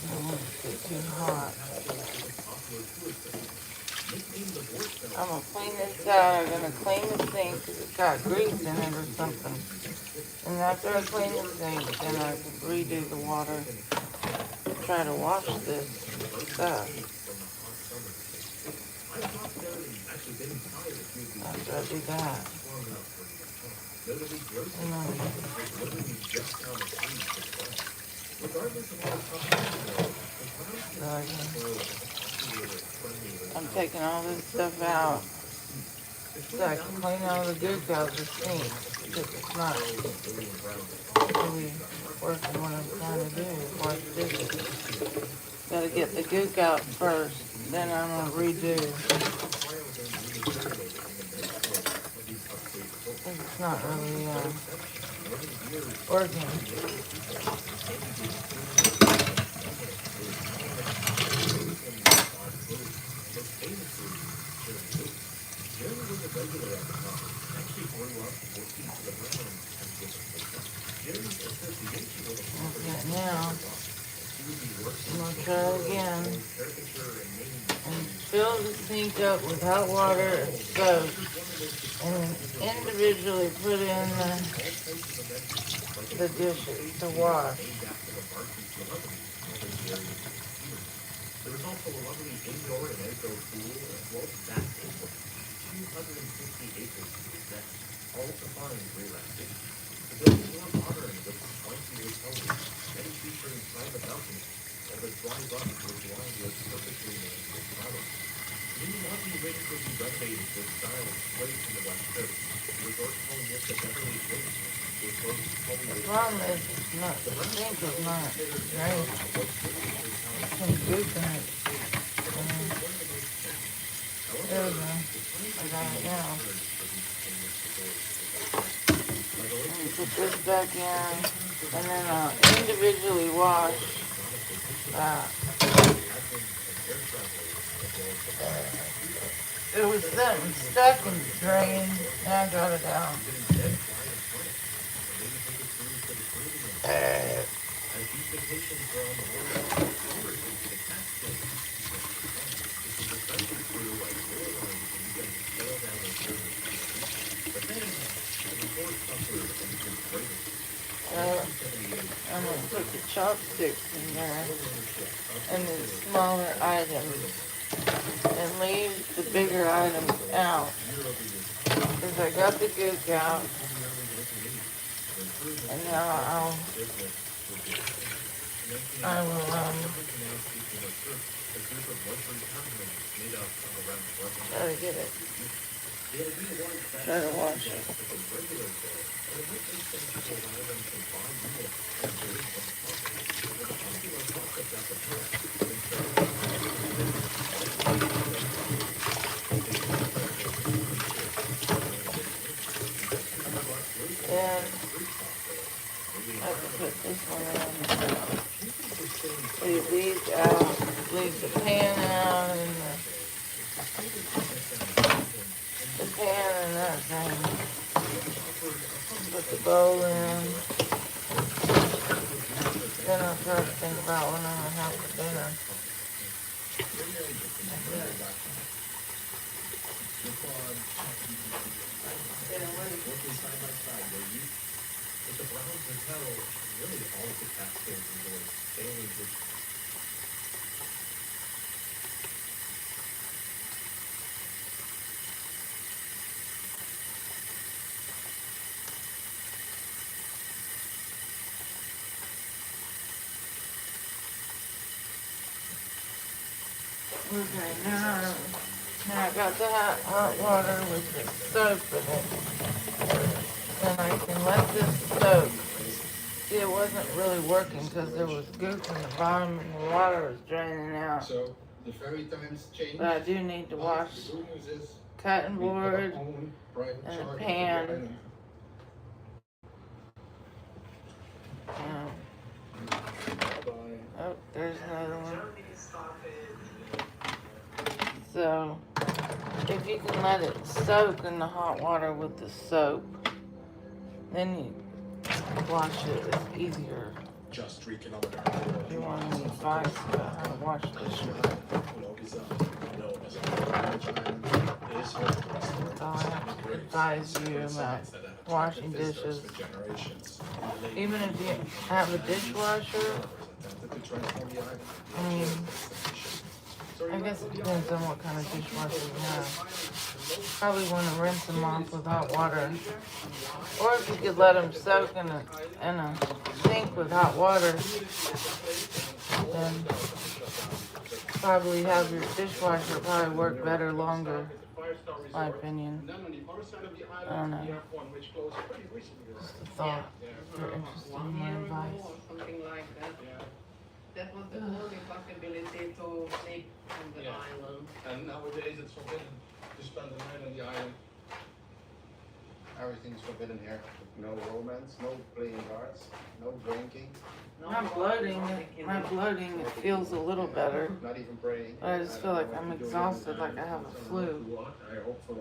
I don't want it to get too hot. I'm gonna clean this out. I'm gonna clean the sink because it's got grease in it or something. And after I clean the sink, then I can redo the water. Try to wash this stuff. After I do that. And I'm taking all this stuff out so I can clean all the gook out of the sink because it's not really working what I'm trying to do. Wash dishes. Gotta get the gook out first, then I'm gonna redo. It's not really working. Okay, now I'm gonna try it again and fill the sink up with hot water and soap, and then individually put in the dishes to wash. There is also a lovely indoor and outdoor pool as well as basketball. 260 acres that's all combined relaxing. The building is more modern with 20-year colors, many featuring private balconies, while the drive up was lined with perfectly landscaped flowers. New lobby wings will be renovated with style straight from the West Coast. The resort calling it the Beverly Hills. The problem is it's not, the sink is not right. Some goop in it. There we go. I got it now. Let me put this back in, and then I'll individually wash that. There was something stuck in the drain. Now I got it out. I'm going to put the chopsticks in there and the smaller items and leave the bigger items out because I got the gook out, and now I will try to get it, try to wash it. And I can put this one in. Leave these out. Leave the pan out and the pan and that thing. Put the bowl in. Then I'll try to think about when I'm gonna have for dinner. Working side by side where you, at the Browns Hotel, really all of the Catskills enjoy daily just Okay, now I got the hot water with the soap in it. And I can let this soak. See, it wasn't really working because there was goop in the bottom and the water was draining out. So the ferry times change. But I do need to wash The good news is cutting we have our board own private and the charter for the pan. island. Oh, there's another one. So, if you can let it soak in the hot water with the soap, then you wash it. It's easier. Just 3 kilometers. If you want any advice about how to wash dishes. That's all I have to advise you about washing dishes. Even if you have a dishwasher, I mean, I guess it depends on what kind of dishwasher you have. Probably want to rinse them off with hot water. Or if you could let them soak in a sink with hot water, then probably have your dishwasher probably work better longer, my opinion. I don't know. Just a thought. If you're interested in my advice. Something like that. That was the only possibility to sleep on the island. And nowadays it's forbidden to spend the night on the island. Everything's forbidden here. No romance, no playing cards, no drinking. My bloating, it feels a little better. Not even praying. But I just feel like I'm exhausted, like I have a flu. I hope so.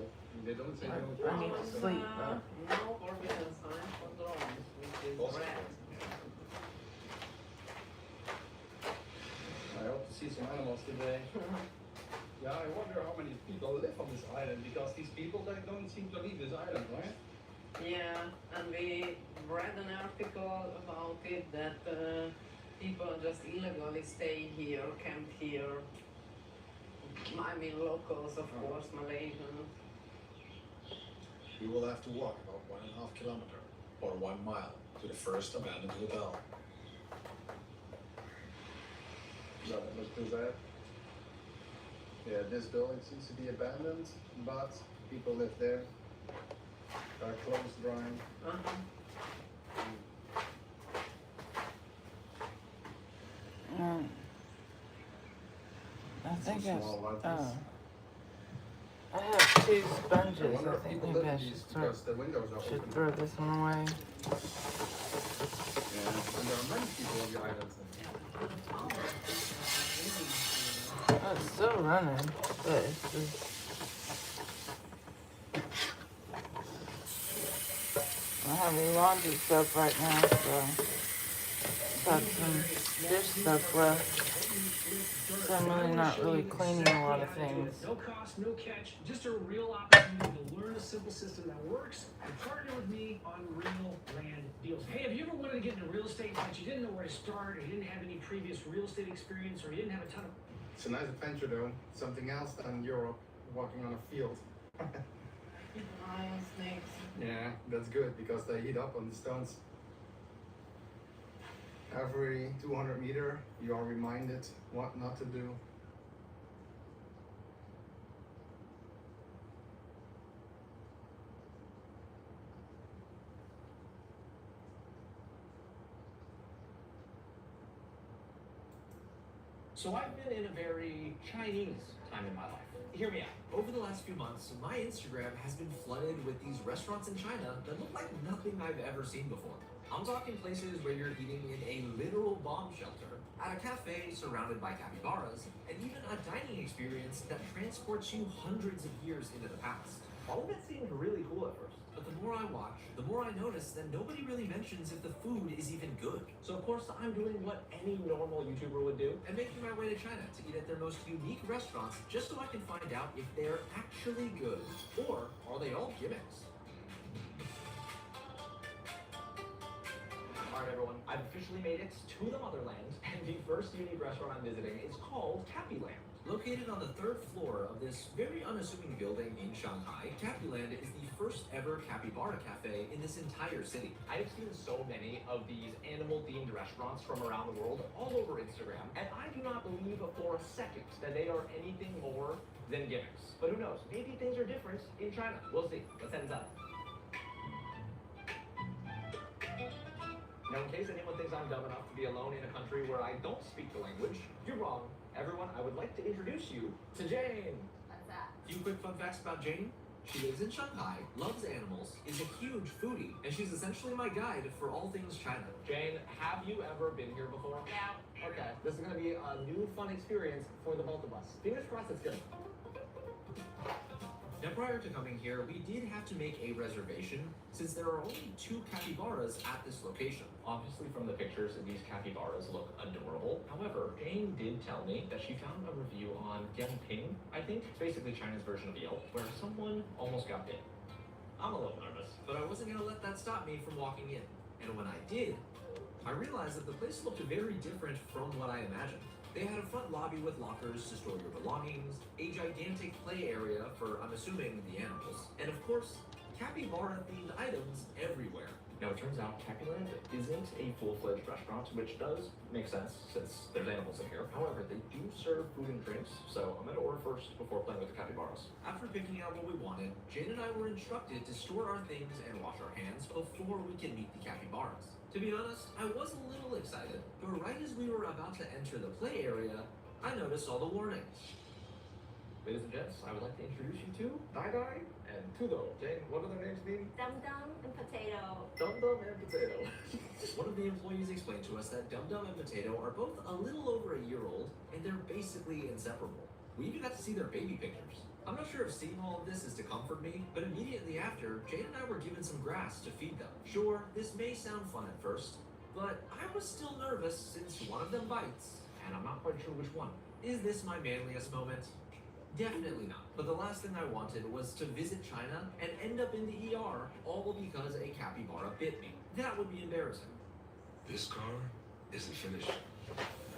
They don't say I need to sleep, but No forbidden sign for drones, which is red. I hope to see some animals today. Yeah, I wonder how many people live on this island, because these people, they don't seem to leave this island, right? Yeah, and we read an article about it that people just illegally stay here, camp here. I mean locals, of course, Malaysians. We will have to walk about 1.5 kilometers or 1 mile to the first abandoned hotel. No, that looks too bad. Yeah, this building seems to be abandoned, but people live there. Are clothes drying. I think small lunches. I have 2 sponges. I wonder I if think people maybe I live in should these because the windows are should open. throw this one away. Yeah, and there are many people on the island. Oh, it's still running, but it's just... I have any laundry soap right now, so got some dish soap left. So I'm really not really cleaning a lot of things. No cost, no catch, just a real opportunity to learn a simple system that works and partner with me on real land deals. Hey, have you ever wanted to get into real estate but you didn't know where to start, or you didn't have any previous real estate experience, or you didn't have a ton of... It's a nice adventure though. Something else than Europe, walking on a field. Lion snakes. Yeah, that's good because they heat up on the stones. Every 200 meters, you are reminded what not to do. So I've been in a very Chinese time in my life. Hear me out. Over the last few months, my Instagram has been flooded with these restaurants in China that look like nothing I've ever seen before. I'm talking places where you're eating in a literal bomb shelter, at a cafe surrounded by capybaras, and even a dining experience that transports you hundreds of years into the past. All of it seemed really cool at first. But the more I watch, the more I I noticed that nobody really mentions if the food is even good. So of course I'm doing what any normal YouTuber would do. And making my way to China to eat at their most unique restaurants just so I can find out if they're actually good. Or are they all gimmicks? Alright everyone, I've officially made it to the motherland, and the first unique restaurant I'm visiting is called Cappyland. Located on the 3rd floor of this very unassuming building in Shanghai, Cappyland is the first ever capybara cafe in this entire city. I've seen so many of these animal-themed restaurants from around the world all over Instagram, and I do not believe for a second that they are anything more than gimmicks. But who knows? Maybe things are different in China. We'll see. Let's head inside. Now, in case anyone thinks I'm dumb enough to be alone in a country where I don't speak the language, you're wrong. Everyone, I would like to introduce you to Jane. What's that? Few quick fun facts about Jane. She lives in Shanghai, loves animals, is a huge foodie, and she's essentially my guide for all things China. Jane, have you ever been here before? No. Okay, this is going to be a new fun experience for the both of us. Fingers crossed it's good. Now, prior to coming here, we did have to make a reservation since there are only 2 capybaras at this location. Obviously, from the pictures, these capybaras look adorable. However, Jane did tell me that she found a review on Genping, I think, it's basically China's version of Yelp, where someone almost got bit. I'm a little nervous. But I wasn't going to let that stop me from walking in. And when I did, I realized that the place looked very different from what I imagined. They had a front lobby with lockers to store your belongings, a gigantic play area for, I'm assuming, the animals, and of course, capybara-themed items everywhere. Now, it turns out Cappyland isn't a full-fledged restaurant, which does make sense since there's animals in here. However, they do serve food and drinks, so I'm going to order first before playing with the capybaras. After picking out what we wanted, Jane and I were instructed to store our things and wash our hands before we can meet the capybaras. To be honest, I was a little excited, but right as we were about to enter the play area, I noticed all the warnings. Ladies and gents, I would like to introduce you to Dai and Tudo. Jane, what are their names mean? Dum Dum and Potato. Dum Dum and Potato. One of the employees explained to us that Dum Dum and Potato are both a little over a year old, and they're basically inseparable. We even got to see their baby pictures. I'm not sure if seeing all of this is to comfort me, but immediately after, Jane and I were given some grass to feed them. Sure, this may sound fun at first, but I was still nervous since one of them bites, and I'm not quite sure which one. Is this my manliest moment? Definitely not. But the last thing I wanted was to visit China and end up in the ER, all because a capybara bit me. That would be embarrassing. This car isn't finished.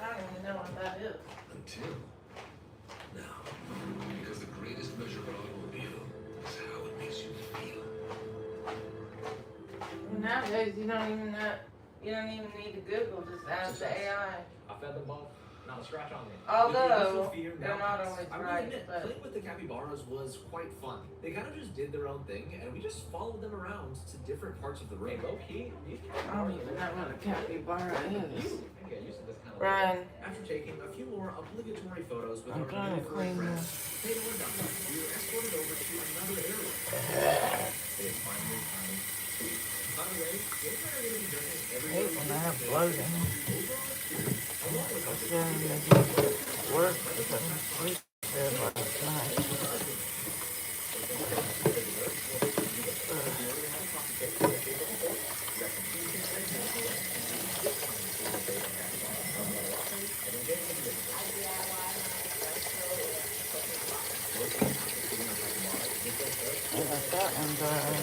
I don't even know what that is. Until now. Because the greatest measure of an automobile is how it makes you feel. Well, nowadays, you don't even need to Google, just ask the AI. I fed them both. Not a scratch on me. Although, Fear they're now not passed. always I will right, admit, but... playing with the capybaras was quite fun. They kind of just did their own thing, and we just followed them around to different parts of the room. Hey, low-key, these I don't even know what a capybara is. Okay, used to this kind of Ryan. After taking a few more obligatory photos with I'm our trying to new clean friends, this. Tato and Duncan, we were escorted over to another area. It's finally time to eat. By the way, Jane and I are going to be drinking every I hate when I have blood in them. along with I still need to work because I'm sleep there last night. I got that one done.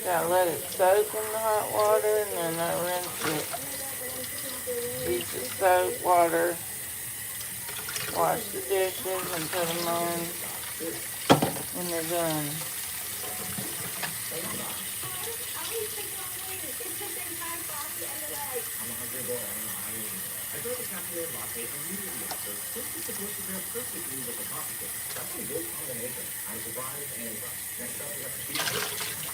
Gotta let it soak in the hot water and then I rinse it. Use the soap water, wash the dishes and put them on when they're done. I throw the capillary latte immediately after, since it's supposed to pair perfectly with the coffee cake. That's a good combination. I'm surprised and impressed. Next up, we got the cheese cake.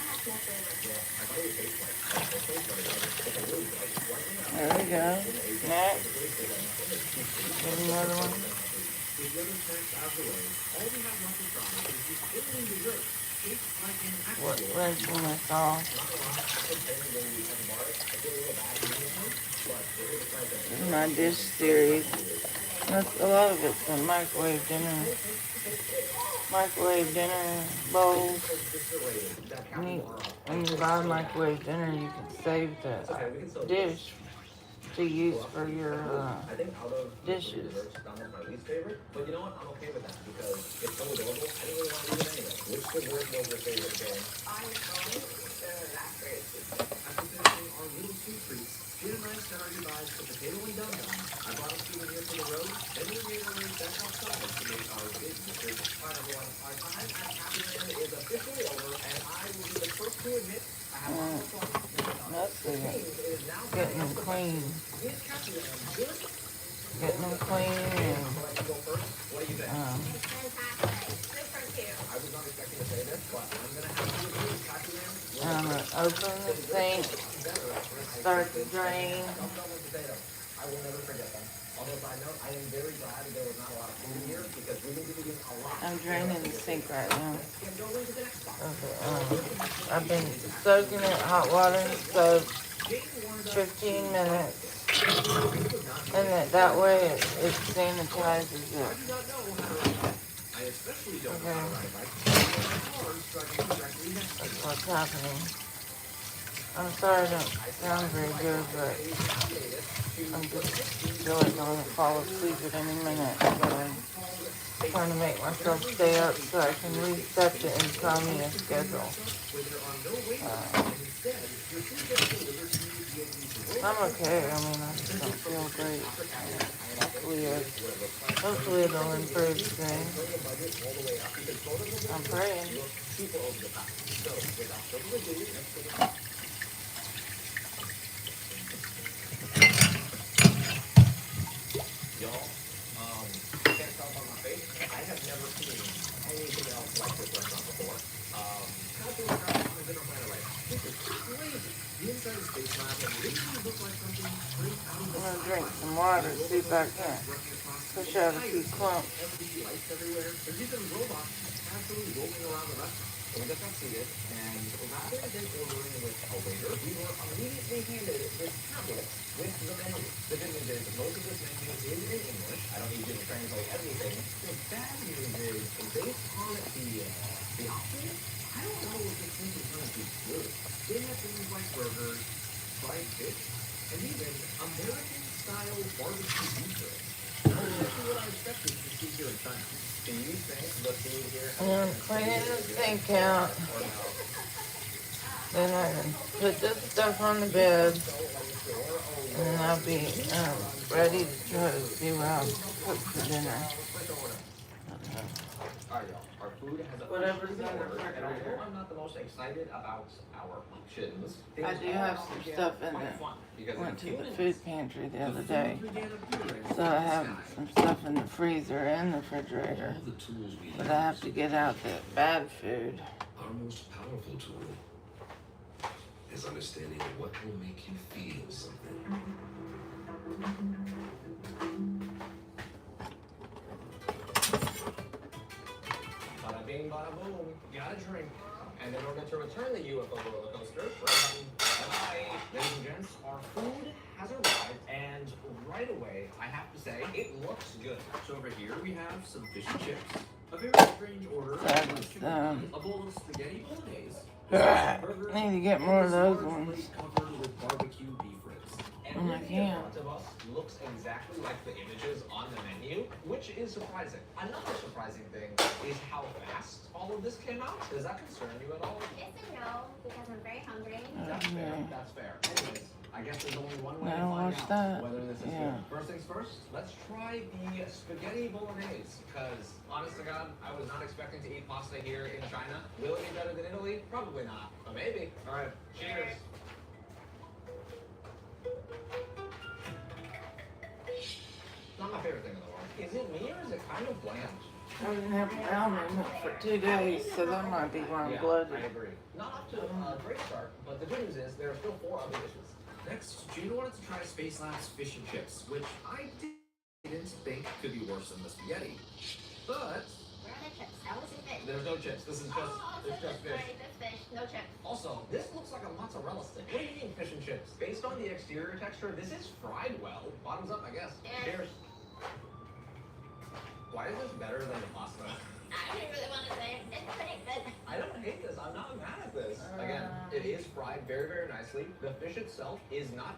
Yeah, I thought it would taste like it's a really light one. There we go. Next. Get another one. With the other snacks out of the way, all we have left to try is this alien dessert. Shaped like an What actual rinsing this off? not a lot comparing the capybara. I feel a little bad eating them, but they're able to try to my dish series. That's a lot of it's a microwave dinner bowls. When you buy microwave dinner, you can save the dish to use for your dishes. My least favorite, but you know what? I'm okay with that because it's so adorable. I didn't really want to eat it anyway. Which dessert was your favorite, Jane? I'm going raspberry soup. After finishing our little soup treats, Jane and I set our goodbyes to potato and dum dum. I brought a souvenir for the road, then we made our way back outside to make our big decision. Alright everyone, our time at Happyland is officially over, and I will be the first to admit I have a lot of fun. Let's see. Getting them clean. Is Happyland good? Getting them clean and What do you think? Fantastic. Super cute. I was not expecting to say this, but I'm gonna have to agree. Happyland. I'm gonna open the sink, start the drain. I will never forget them. Although, side note, I am very glad there was not a lot of food here because we will be eating a lot. I'm draining the sink right now. Okay, I've been soaking it hot water so 15 minutes. And that way it sanitizes it. Okay. That's what's happening. I'm sorry I don't sound very good, but I'm just feel like I'm going to fall asleep at any minute. So I'm trying to make myself stay up so I can reset the insomnia schedule. I'm okay. I mean, I just don't feel great. Hopefully it'll improve soon. I'm praying. Y'all, can't tell by my face, I have never seen anything else like this restaurant before. How do I grab on the dinner platter right now? This is crazy. The inside of Space Lab and literally looks like something straight out of I'm going to drink some water, see if I can push out a few clumps. LED lights everywhere. There's even robots casually rolling around the restaurant. So we got seated, and rather than ordering with a waiter, we were immediately handed this tablet with the menu. The good news is most of this menu is in English. I don't need you to translate everything. The bad news is based on the options, I don't know if this thing is going to be good. They have things like burgers, fried fish, and even American-style barbecue beef ribs. Exactly what I expected to see here in China. Do you think the food here I'm cleaning the sink out. Then I can put this stuff on the bed. And then I'll be ready to try to see what I'll cook for dinner. Alright, y'all. Our food has Whatever's in the order, and although refrigerator. I'm not the most excited about our options, I do have some stuff in it. Went to the food pantry the other day. So I have some stuff in the freezer and the refrigerator. But I have to get out the bad food. Our most powerful tool is understanding what will make you feel something. Bada bing, bada boom. Got a drink. And in order to return the UFO roller coaster, bye. Ladies and gents, our food has arrived, and right away, I have to say, it looks good. So over here, we have some fish and chips, a very strange order, a bowl of spaghetti bolognese, Need to get more of those ones. covered with barbecue beef ribs. And I everything in can. front of us looks exactly like the images on the menu, which is surprising. Another surprising thing is how fast all of this came out. Does that concern you at all? Yes and no, because I'm very hungry. That's fair. That's fair. Anyways, I guess there's only one way to Now find watch out that. whether this is Yeah. good. First things first, let's try the spaghetti bolognese. Because, honest to God, I was not expecting to eat pasta here in China. Will it be better than Italy? Probably not. But maybe. All right. Cheers. Not my favorite thing in the world. Is it me or is it kind of bland? I didn't have ramen for 2 days, so that might be why I'm bloated. I agree. Not off to a great start, but the good news is there are still 4 other dishes. Next, Gina wanted to try Space Lab's fish and chips, which I didn't think could be worse than the spaghetti. But We're gonna chips. I want to see fish. There's no chips. This is just it's just fish. Sorry, just fish. No chips. Also, this looks like a mozzarella stick. What do you mean fish and chips? Based on the exterior texture, this is fried well. Bottoms up, I guess. Cheers. Why is this better than the pasta? I didn't really want to say it. It's pretty good. I don't hate this. I'm not mad at this. Again, it is fried very, very nicely. The fish itself is not.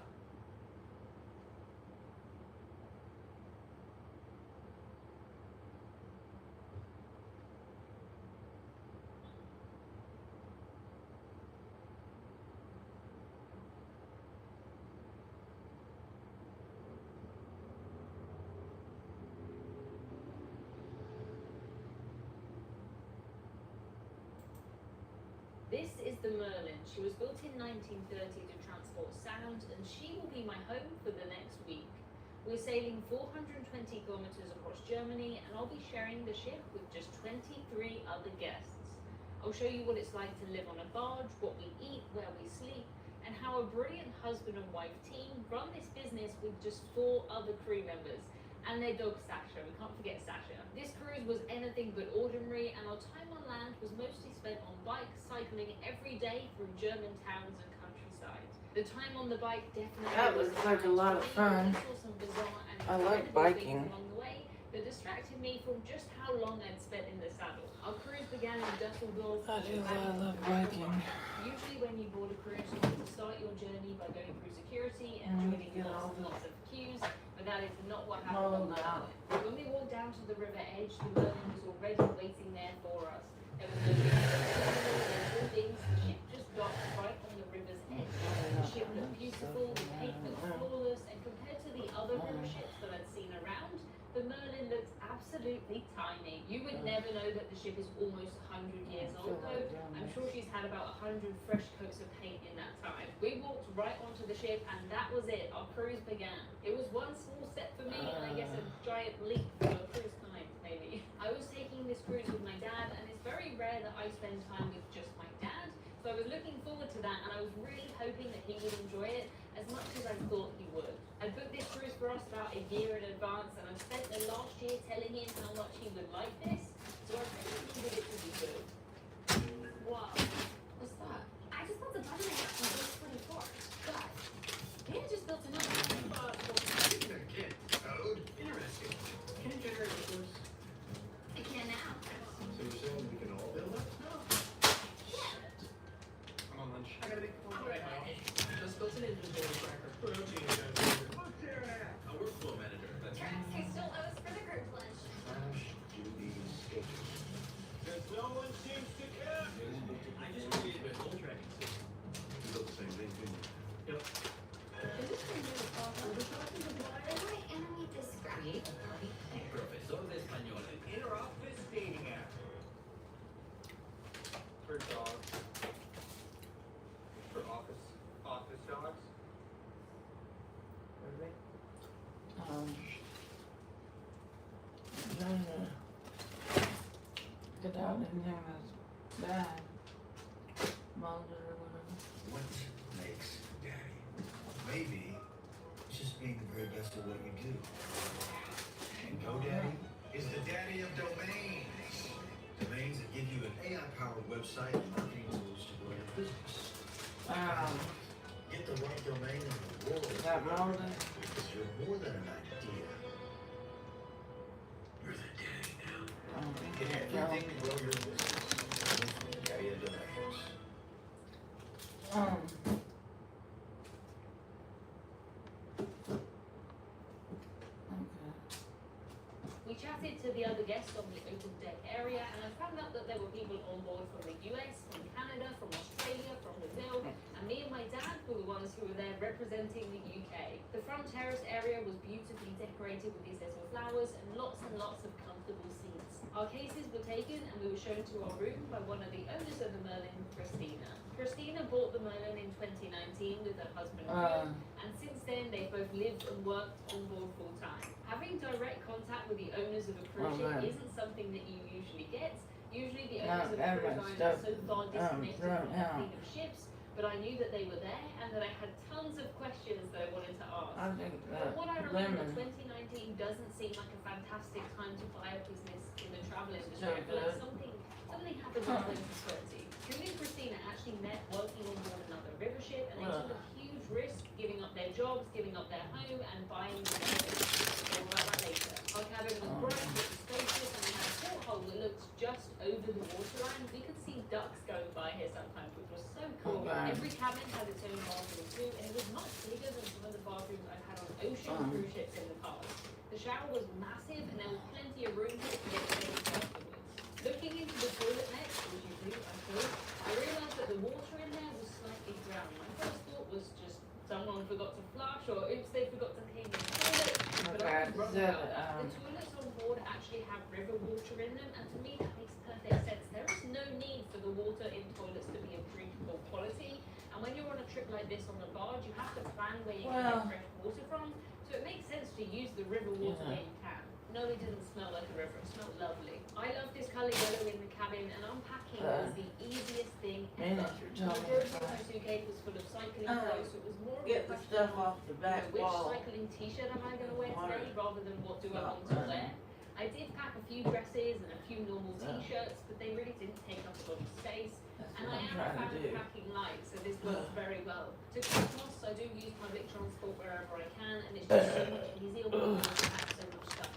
This is the Merlin. She was built in 1930 to transport sound, and she will be my home for the next week. We're sailing 420 kilometers across Germany, and I'll be sharing the ship with just 23 other guests. I'll show you what it's like to live on a barge, what we eat, where we sleep, and how a brilliant husband and wife team run this business with just 4 other crew members. And their dog Sasha, we can't forget Sasha. This cruise was anything but ordinary, and our time on land was mostly spent on bikes, cycling every day through German towns and countryside. The time on the bike definitely That looks like a lot of fun. I like biking. Along the way that distracted me from just how long I'd spent in the saddle. Our cruise began in Dusseldorf. I love biking. Usually when you board a cruise, you have to start your journey by going through security and joining lots and lots of queues, but that is not what happened on the Merlin. When we walked down to the river edge, the Merlin was already waiting there for us. There was no buildings, the ship just docked right on the river's edge. The ship looked beautiful, the paint looked flawless, and compared to the other river ships that I'd seen around, the Merlin looks absolutely tiny. You would never know that the ship is almost 100 years old though. I'm sure she's had about 100 fresh coats of paint in that time. We walked right onto the ship and that was it. Our cruise began. It was one small step for me and I guess a giant leap for cruise kind, maybe. I was taking this cruise with my dad and it's very rare that I spend time with just my dad. So I was looking forward to that and I was really hoping that he would enjoy it as much as I thought he would. I booked this cruise for us about a year in advance and I've spent the last year telling him how much he would like this, so I really needed it to be good. Wow. What's that? I just built a button I got from base 24. God. Maybe I just built another. Speaking of kid code, interesting. Can you generate a course? I can now. So you're saying we can all build it? No. I'm on lunch. I gotta make a phone call. Just built an inventory tracker. What else do you guys do? Look there at a workflow manager. That's I still owe us for the group lunch. Crash duties schedule. Because no one seems to care. I just created a goal tracking system. You built the same thing, didn't you? Yep. Is this for you? Why animate this graphic? Profesor de español. An inter-office dating app. For dogs. For office dogs. Trying to get out anything that's bad. Molded or whatever. What makes daddy? Maybe it's just being the very best at what you do. And GoDaddy is the daddy of domains. Domains that give you an AI-powered website and marketing tools to grow your business. Get the right domain in the world. Is that molded? Because you're more than an idea. You're the daddy now. Get everything to grow your business. Daddy of domains. We chatted to the other guests on the open deck area and I found out that there were people on board from the US, from Canada, from Australia, from Brazil, and me and my dad were the ones who were there representing the UK. The front terrace area was beautifully decorated with these little flowers and lots of comfortable seats. Our cases were taken and we were shown to our room by one of the owners of the Merlin, Christina. Christina bought the Merlin in 2019 with her husband Will, and since then they've both lived and worked on board full time. Having direct contact with the owners of a cruise ship isn't something that you usually get. Usually the owners of a cruise line are so far disconnected from the fleet of ships, but I knew that they were there and that I had tons of questions that I wanted to ask. I think From what I remember, lemon. 2019 doesn't seem like a fantastic time to buy a business in the travel industry. So I feel like good. something happened in 2020. Julie and Christina actually met working on board another river ship, and they took a huge risk, giving up their jobs, giving up their home, and buying the cabin. More about that later. Our cabin was bright, it was spacious, and we had a porthole that looked just over the waterline. We could see ducks going by here sometimes, which was so cool. Every cabin had its own bathroom too, and it was much bigger than some of the bathrooms I've had on ocean cruise ships in the past. The shower was massive, and there was plenty of room to get ready afterwards. Looking into the toilet next, which you do, I thought, I realised that the water in there was slightly brown. My first thought was just someone forgot to flush, or oops, they forgot to clean the toilet. But I was wrong about that. The toilets on board actually have river water in them, and to me that makes perfect sense. There is no need for the water in toilets to be of drinkable quality, and when you're on a trip like this on a barge, you have to plan where you can get fresh water from, so it makes sense to use the river water where you can. No, it didn't smell like a river, it smelled lovely. I love this colour yellow in the cabin, and unpacking was the easiest thing ever. The majority of my suitcase was full of cycling clothes, so it was more of a question stuff off the back which wall. cycling t-shirt am I going to wear today, rather than what do I want to wear. I did pack a few dresses and a few normal t-shirts, but they really didn't take up a lot of space. And I am a fan of packing light, so this works very well. To cut costs, I do use public transport wherever I can, and it's just so much easier when you don't pack so much stuff.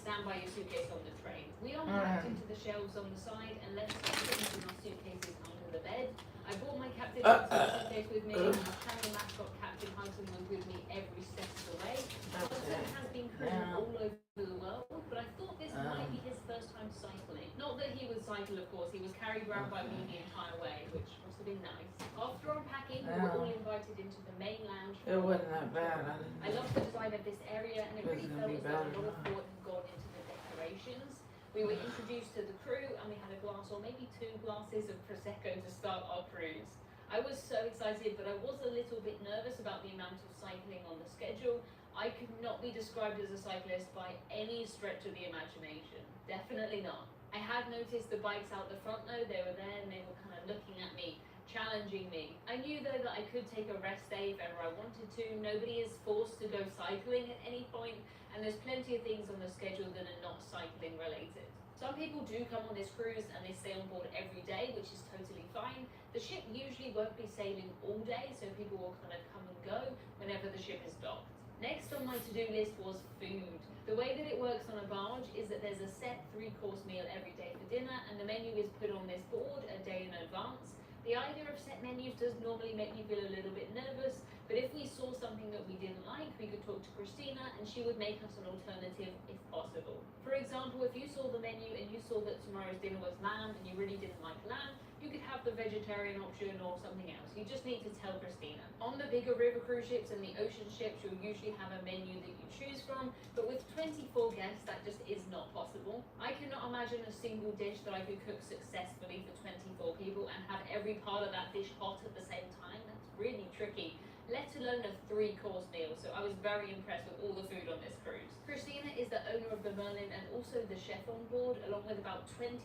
Stand by your suitcase on the train. We unpacked into the shelves on the side and left some things in our suitcases under the bed. I brought my Captain Hudson suitcase with me, and my channel mascot Captain Hudson was with me every step of the way. Hudson has been crewing all over the world, but I thought this might be his first time cycling. Not that he would cycle, of course, he was carried around by me the entire way, which must have been nice. After unpacking, we were all invited into the main lounge. It wasn't that bad. I love the design of this area, and it really felt as though a lot of thought had gone into the decorations. We were introduced to the crew, and we had a glass or maybe 2 glasses of Prosecco to start our cruise. I was so excited, but I was a little bit nervous about the amount of cycling on the schedule. I could not be described as a cyclist by any stretch of the imagination. Definitely not. I had noticed the bikes out the front though, they were there and they were kind of looking at me, challenging me. I knew though that I could take a rest day if ever I wanted to. Nobody is forced to go cycling at any point, and there's plenty of things on the schedule that are not cycling related. Some people do come on this cruise and they stay on board every day, which is totally fine. The ship usually won't be sailing all day, so people will kind of come and go whenever the ship is docked. Next on my to-do list was food. The way that it works on a barge is that there's a set 3-course meal every day for dinner, and the menu is put on this board a day in advance. The idea of set menus does normally make me feel a little bit nervous, but if we saw something that we didn't like, we could talk to Christina and she would make us an alternative if possible. For example, if you saw the menu and you saw that tomorrow's dinner was lamb and you really didn't like lamb, you could have the vegetarian option or something else. You just need to tell Christina. On the bigger river cruise ships and the ocean ships, you'll usually have a menu that you choose from, but with 24 guests, that just is not possible. I cannot imagine a single dish that I could cook successfully for 24 people and have every part of that dish hot at the same time. That's really tricky, let alone a 3-course meal, so I was very impressed with all the food on this cruise. Christina is the owner of the Merlin and also the chef on board, along with about 20,000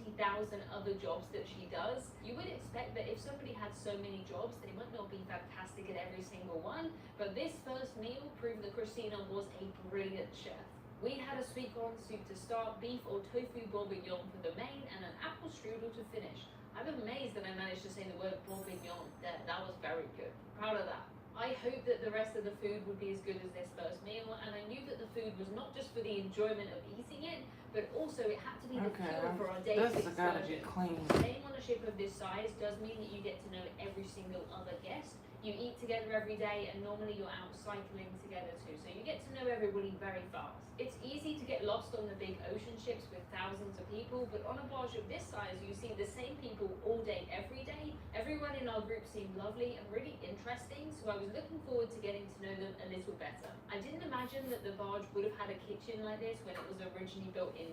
other jobs that she does. You would expect that if somebody had so many jobs, they might not be fantastic at every single one, but this first meal proved that Christina was a brilliant chef. We had a sweet corn soup to start, beef or tofu bourguignon for the main, and an apple strudel to finish. I'm amazed that I managed to say the word bourguignon there. That was very good. Proud of that. I hoped that the rest of the food would be as good as this first meal, and I knew that the food was not just for the enjoyment of eating it, but also it had to be the fuel for our daily excursion. Staying on a ship of this size does mean that you get to know every single other guest. You eat together every day, and normally you're out cycling together too, so you get to know everybody very fast. It's easy to get lost on the big ocean ships with thousands of people, but on a barge of this size, you see the same people all day, every day. Everyone in our group seemed lovely and really interesting, so I was looking forward to getting to know them a little better. I didn't imagine that the barge would have had a kitchen like this when it was originally built in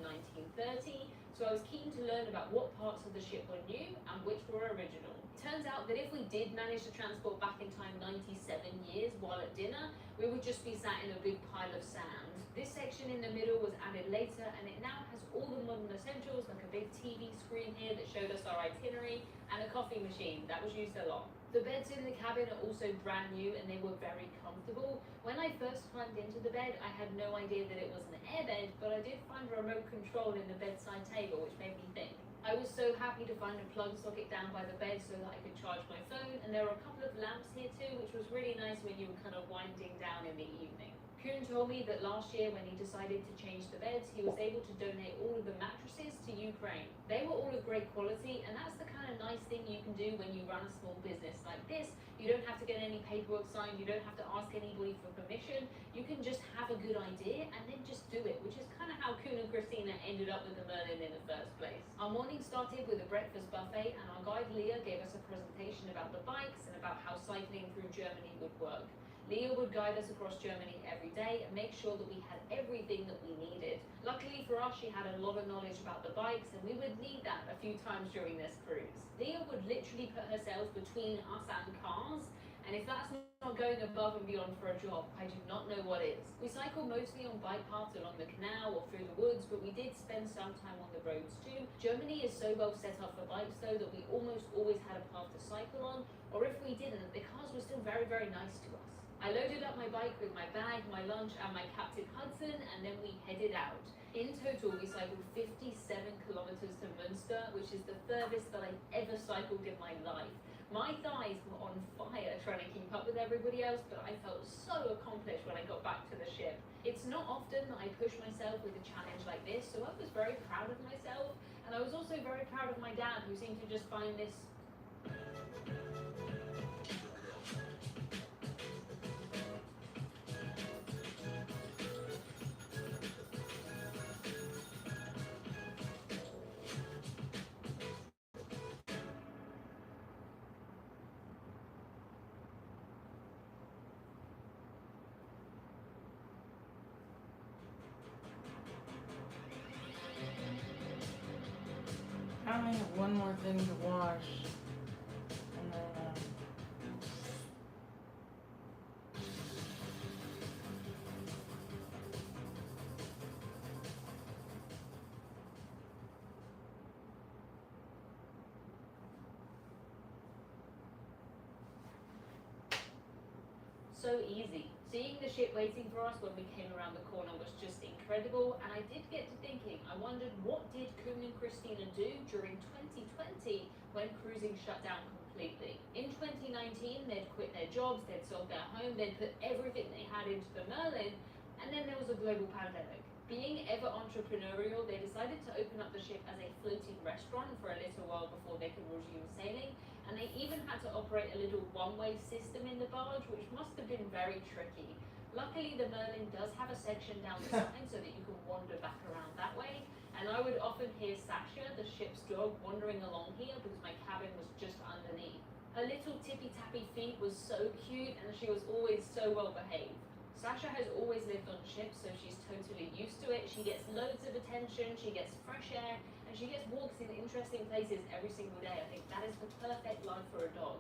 1930, so I was keen to learn about what parts of the ship were new and which were original. Turns out that if we did manage to transport back in time 97 years while at dinner, we would just be sat in a big pile of sand. This This section in the middle was added later, and it now has all the modern essentials like a big TV screen here that showed us our itinerary and a coffee machine that was used a lot. The beds in the cabin are also brand new and they were very comfortable. When I first climbed into the bed, I had no idea that it was an airbed, but I did find a remote control in the bedside table, which made me think. I was so happy to find a plug socket down by the bed so that I could charge my phone, and there were a couple of lamps here too, which was really nice when you were kind of winding down in the evening. Kuhn told me that last year when he decided to change the beds, he was able to donate all of the mattresses to Ukraine. They were all of great quality, and that's the kind of nice thing you can do when you run a small business like this. You don't have to get any paperwork signed, you don't have to ask anybody for permission. You can just have a good idea and then just do it, which is kind of how Kuhn and Christina ended up with the Merlin in the first place. Our morning started with a breakfast buffet, and our guide Leah gave us a presentation about the bikes and about how cycling through Germany would work. Leah would guide us across Germany every day and make sure that we had everything that we needed. Luckily for us, she had a lot of knowledge about the bikes, and we would need that a few times during this cruise. Leah would literally put herself between us and cars, and if that's not going above and beyond for a job, I do not know what is. We cycle mostly on bike paths along the canal or through the woods, but we did spend some time on the roads too. Germany is so well set up for bikes though that we almost always had a path to cycle on, or if we didn't, the cars were still very, very nice to us. I loaded up my bike with my bag, my lunch, and my Captain Hudson, and then we headed out. In total, we cycled 57 kilometers to Münster, which is the furthest that I've ever cycled in my life. My thighs were on fire trying to keep up with everybody else, but I felt so accomplished when I got back to the ship. It's not often that I push myself with a challenge like this, so I was very proud of myself, and I was also very proud of my dad, who seemed to just find this I only have one more thing to wash. And then, so easy. Seeing the ship waiting for us when we came around the corner was just incredible, and I did get to thinking, I wondered what did Kuhn and Christina do during 2020 when cruising shut down completely. In 2019, they'd quit their jobs, they'd sold their home, they'd put everything they had into the Merlin, and then there was a global pandemic. Being ever entrepreneurial, they decided to open up the ship as a floating restaurant for a little while before they could resume sailing, and they even had to operate a little one-way system in the barge, which must have been very tricky. Luckily, the Merlin does have a section down the side so that you can wander back around that way, and I would often hear Sasha, the ship's dog, wandering along here because my cabin was just underneath. Her little tippy-tappy feet was so cute, and she was always so well behaved. Sasha has always lived on ships, so she's totally used to it. She gets loads of attention, she gets fresh air, and she gets walks in interesting places every single day. I think that is the perfect life for a dog.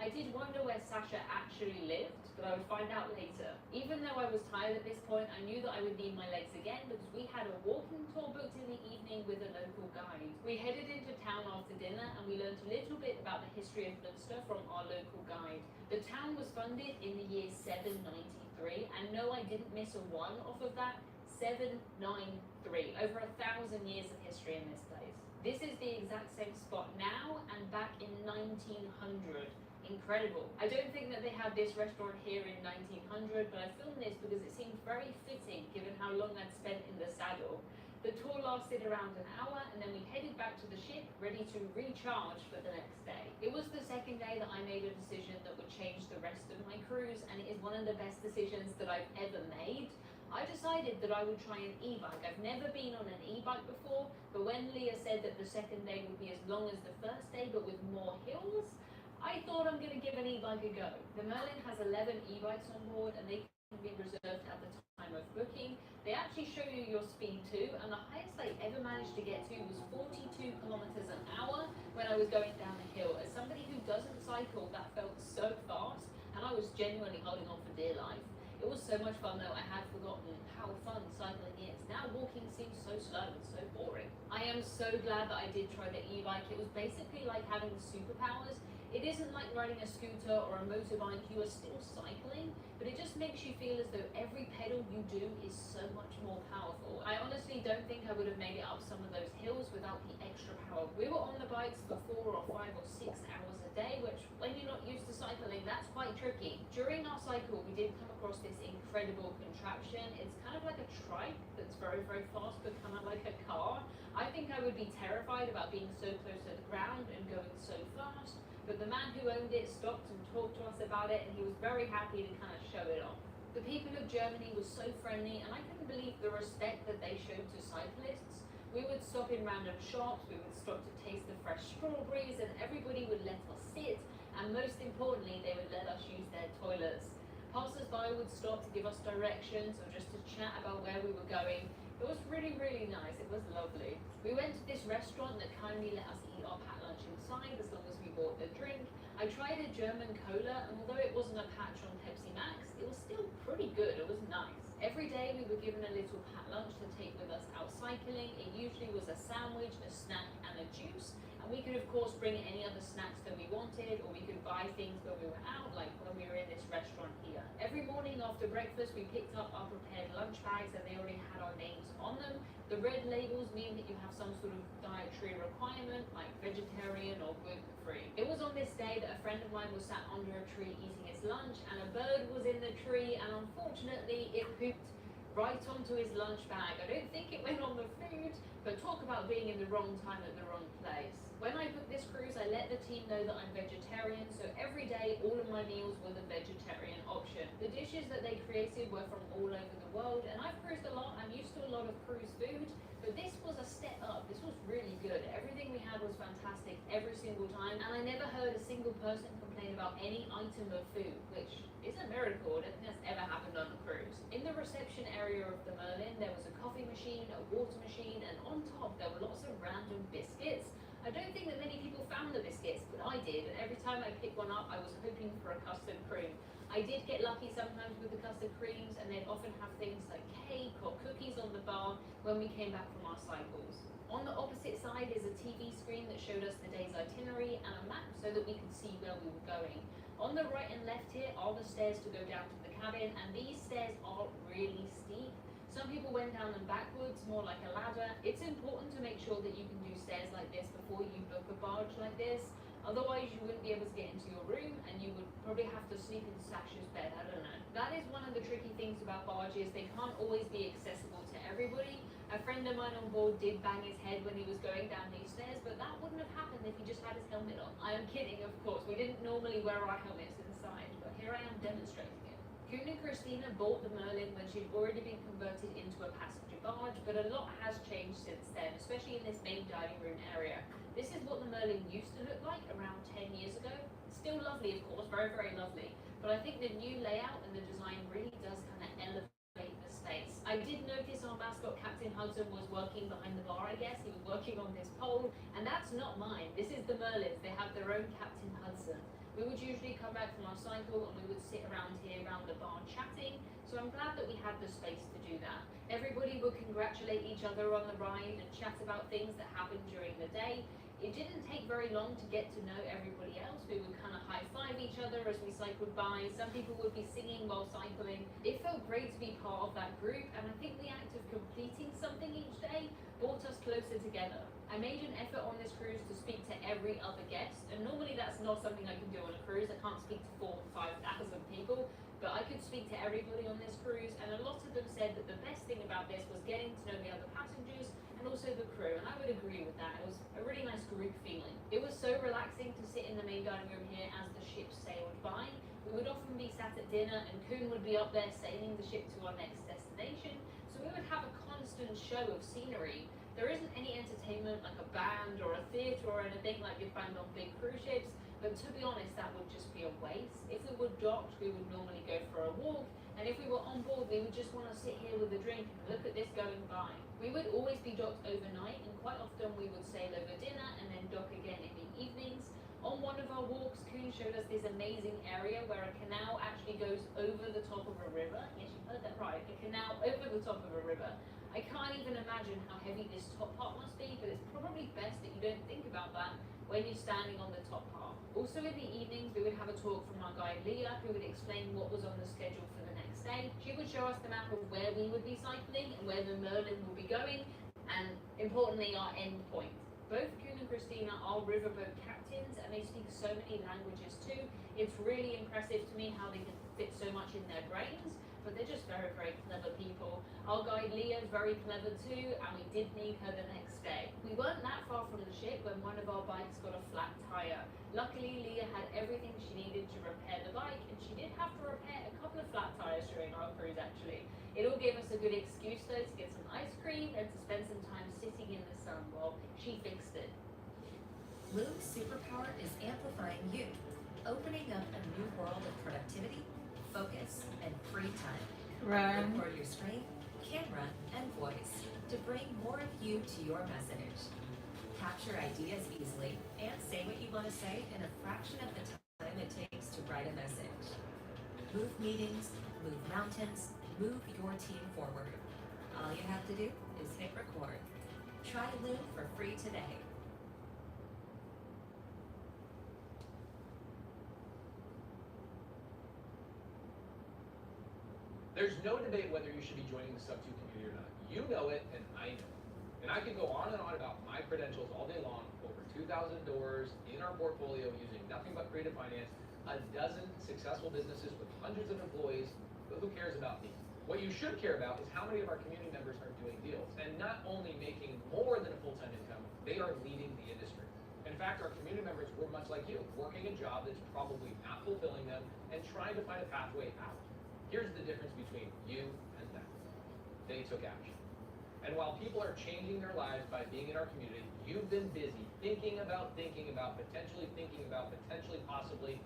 I did wonder where Sasha actually lived, but I would find out later. Even though I was tired at this point, I knew that I would need my legs again because we had a walking tour booked in the evening with a local guide. We headed into town after dinner and we learned a little bit about the history of Münster from our local guide. The town was funded in the year 793, and no, I didn't miss a one off of that. 793, over 1,000 years of history in this place. This is the exact same spot now and back in 1900. Incredible. I don't think that they had this restaurant here in 1900, but I filmed this because it seemed very fitting given how long I'd spent in the saddle. The tour lasted around an hour, and then we headed back to the ship, ready to recharge for the next day. It was the second day that I made a decision that would change the rest of my cruise, and it is one of the best decisions that I've ever made. I decided that I would try an e-bike. I've never been on an e-bike before, but when Leah said that the second day would be as long as the first day, but with more hills, I thought I'm going to give an e-bike a go. The Merlin has 11 e-bikes on board, and they can be reserved at the time of booking. They actually show you your speed too, and the highest I ever managed to get to was 42 kilometers an hour when I was going down a hill. As somebody who doesn't cycle, that felt so fast, and I was genuinely holding on for dear life. It was so much fun though, I had forgotten how fun cycling slow and so boring. I am so glad that I did try the e-bike. It was basically like having superpowers. It isn't like riding a scooter or a motorbike, you are still cycling, but it just makes you feel as though every pedal you do is so much more powerful. I honestly don't think I would have made it up some of those hills without the extra power. We were on the bikes for 4 or 5 or 6 hours a day, which when you're not used to cycling, that's quite tricky. During our cycle, we did come across this incredible contraption. It's kind of like a trike that's very, very fast, but kind of like a car. I think I would be terrified about being so close to the ground and going so fast. But the man who owned it stopped and talked to us about it, and he was very happy to kind of show it off. The people of Germany were so friendly, and I couldn't believe the respect that they showed to cyclists. We would stop in random shops, we would stop to taste the fresh strawberries, and everybody would let us sit, and most importantly, they would let us use their toilets. Passers-by would stop to give us directions or just to chat about where we were going. It was really, really nice. It was lovely. We went to this restaurant that kindly let us eat our packed lunch inside as long as we bought the drink. I tried a German cola, and although it wasn't a patch on Pepsi Max, it was still pretty good. It was nice. Every day we were given a little packed lunch to take with us out cycling. It usually was a sandwich, a snack, and a juice. And we could of course bring any other snacks that we wanted, or we could buy things when we were out, like when we were in this restaurant here. Every morning after breakfast, we picked up our prepared lunch bags, and they already had our names on them. The red labels mean that you have some sort of dietary requirement, like vegetarian or gluten-free. It was on this day that a friend of mine was sat under a tree eating his lunch, and a bird was in the tree, and unfortunately it pooped right onto his lunch bag. I don't think it went on the food, but talk about being in the wrong time at the wrong place. When I booked this cruise, I let the team know that I'm vegetarian, so every day all of my meals were the vegetarian option. The dishes that they created were from all over the world, and I've cruised a lot. I'm used to a lot of cruise food, but this was a step up. This was really good. Everything we had was fantastic every single time, and I never heard a single person complain about any item of food, which is a miracle. I don't think that's ever happened on a cruise. In the reception area of the Merlin, there was a coffee machine, a water machine, and on top there were lots of random biscuits. I don't think that many people found the biscuits, but I did, and every time I picked one up, I was hoping for a custard cream. I did get lucky sometimes with the custard creams, and they'd often have things like cake or cookies on the bar when we came back from our cycles. On the opposite side is a TV screen that showed us the day's itinerary and a map so that we could see where we were going. On the right and left here are the stairs to go down to the cabin, and these stairs are really steep. Some people went down them backwards, more like a ladder. It's important to make sure that you can do stairs like this before you book a barge like this. Otherwise, you wouldn't be able to get into your room, and you would probably have to sleep in Sasha's bed. I don't know. That is one of the tricky things about barges. They can't always be accessible to everybody. A friend of mine on board did bang his head when he was going down these stairs, but that wouldn't have happened if he just had his helmet on. I am kidding, of course. We didn't normally wear our helmets inside, but here I am demonstrating it. Kuhn and Christina bought the Merlin when she'd already been converted into a passenger barge, but a lot has changed since then, especially in this main dining room area. This is what the Merlin used to look like around 10 years ago. Still lovely, of course, very, very lovely. But I think the new layout and the design really does kind of elevate the space. I did notice our mascot, Captain Hudson, was working behind the bar, I guess. He was working on this pole, and that's not mine. This is the Merlin's. They have their own Captain Hudson. We would usually come back from our cycle and we would sit around here around the bar chatting, so I'm glad that we had the space to do that. Everybody would congratulate each other on the ride and chat about things that happened during the day. It didn't take very long to get to know everybody else. We would kind of high-five each other as we cycled by. Some people would be singing while cycling. It felt great to be part of that group, and I think the act of completing something each day brought us closer together. I made an effort on this cruise to speak to every other guest, and normally that's not something I can do on a cruise. I can't speak to 4,000 to 5,000 people, but I could speak to everybody on this cruise, and a lot of them said that the best thing about this was getting to know the other passengers and also the crew, and I would agree with that. It was a really nice group feeling. It was so relaxing to sit in the main dining room here as the ship sailed by. We would often be sat at dinner, and Kuhn would be up there sailing the ship to our next destination, so we would have a constant show of scenery. There isn't any entertainment like a band or a theatre or anything like you find on big cruise ships, but to be honest, that would just be a waste. If we were docked, we would normally go for a walk, and if we were on board, we would just want to sit here with a drink and look at this going by. We would always be docked overnight, and quite often we would sail over dinner and then dock again in the evenings. On one of our walks, Kuhn showed us this amazing area where a canal actually goes over the top of a river. Yes, you heard that right, a canal over the top of a river. I can't even imagine how heavy this top part must be, but it's probably best that you don't think about that when you're standing on the top part. Also in the evenings, we would have a talk from our guide Leah, who would explain what was on the schedule for the next day. She would show us the map of where we would be cycling and where the Merlin will be going, and importantly, our end point. Both Kuhn and Christina are riverboat captains, and they speak so many languages too. It's really impressive to me how they can fit so much in their brains, but they're just very, very clever people. Our guide Leah is very clever too, and we did need her the next day. We weren't that far from the ship when one of our bikes got a flat tire. Luckily, Leah had everything she needed to repair the bike, and she did have to repair a couple of flat tires during our cruise actually. It all gave us a good excuse though to get some ice cream and to spend some time sitting in the sun while she fixed it. Loom's superpower is amplifying you, opening up a new world of productivity, focus, and free time. Run. Record your screen, camera, and voice to bring more of you to your message. Capture ideas easily and say what you want to say in a fraction of the time it takes to write a message. Move meetings, move mountains, move your team forward. All you have to do is hit record. Try Loom for free today. There's no debate whether you should be joining the Sub 2 community or not. You know it, and I know it. And I could go on and on about my credentials all day long, over 2,000 doors in our portfolio using nothing but creative finance, a dozen successful businesses with hundreds of employees, but who cares about me? What you should care about is how many of our community members are doing deals, and not only making more than a full-time income, they are leading the industry. In fact, our community members were much like you, working a job that's probably not fulfilling them and trying to find a pathway out. Here's the difference between you and them. They took action. And while people are changing their lives by being in our community, you've been busy thinking about, potentially possibly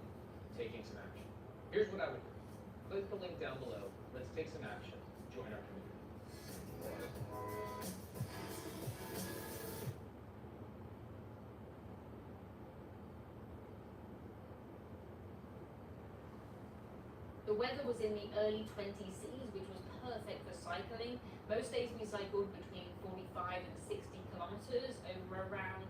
taking some action. Here's what I would do. Click the link down below. Let's take some action. Join our community. The weather was in the early 20 Cs, which was perfect for cycling. Most days we cycled between 45 and 60 kilometers over around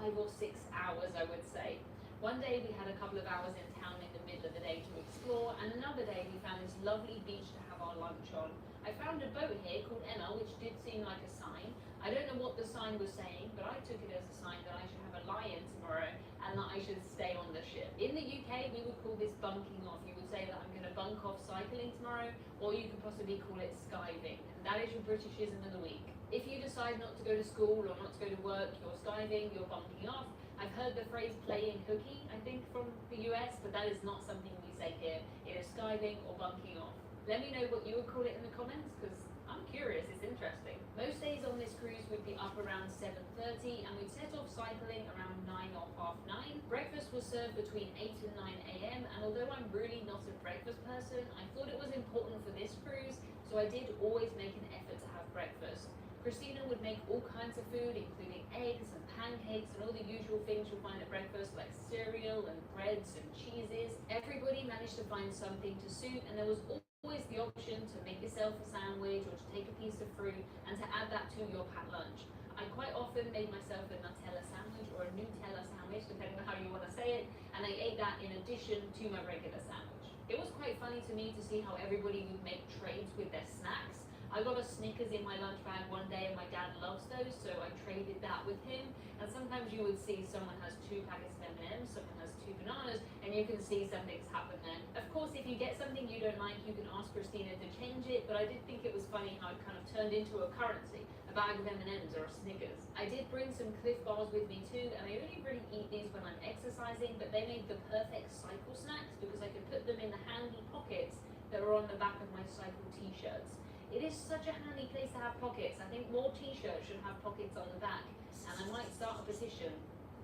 5 or 6 hours, I would say. One day we had a couple of hours in town in the middle of the day to explore, and another day we found this lovely beach to have our lunch on. I found a boat here called Emma, which did seem like a sign. I don't know what the sign was saying, but I took it as a sign that I should have a lie-in tomorrow and that I should stay on the ship. In the UK, we would call this bunking off. You would say that I'm going to bunk off cycling tomorrow, or you could possibly call it skiving. And that is your Britishism of the week. If you decide not to go to school or not to go to work, you're skiving, you're bunking off. I've heard the phrase playing hooky, I think, from the US, but that is not something we say here. It is skiving or bunking off. Let me know what you would call it in the comments, because I'm curious, it's interesting. Most days on this cruise would be up around 7:30, and we'd set off cycling around 9 or half 9. Breakfast was served between 8 and 9 a.m, and although I'm really not a breakfast person, I thought it was important for this cruise, so I did always make an effort to have breakfast. Christina would make all kinds of food, including eggs and pancakes and all the usual things you'll find at breakfast, like cereal and breads and cheeses. Everybody managed to find something to suit, and there was always the option to make yourself a sandwich or to take a piece of fruit and to add that to your packed lunch. I quite often made myself a Nutella sandwich or a Nutella sandwich, depending on how you want to say it, and I ate that in addition to my regular sandwich. It was quite funny to me to see how everybody would make trades with their snacks. I got a Snickers in my lunch bag one day, and my dad loves those, so I traded that with him. And sometimes you would see someone has 2 packets of M&Ms, someone has 2 bananas, and you can see something's happened then. Of course, if you get something you don't like, you can ask Christina to change it, but I did think it was funny how it kind of turned into a currency, a bag of M&Ms or a Snickers. I did bring some Cliff Bars with me too, and I only really eat these when I'm exercising, but they made the perfect cycle snacks because I could put them in the handy pockets that are on the back of my cycle t-shirts. It is such a handy place to have pockets. I think more t-shirts should have pockets on the back, and I might start a petition.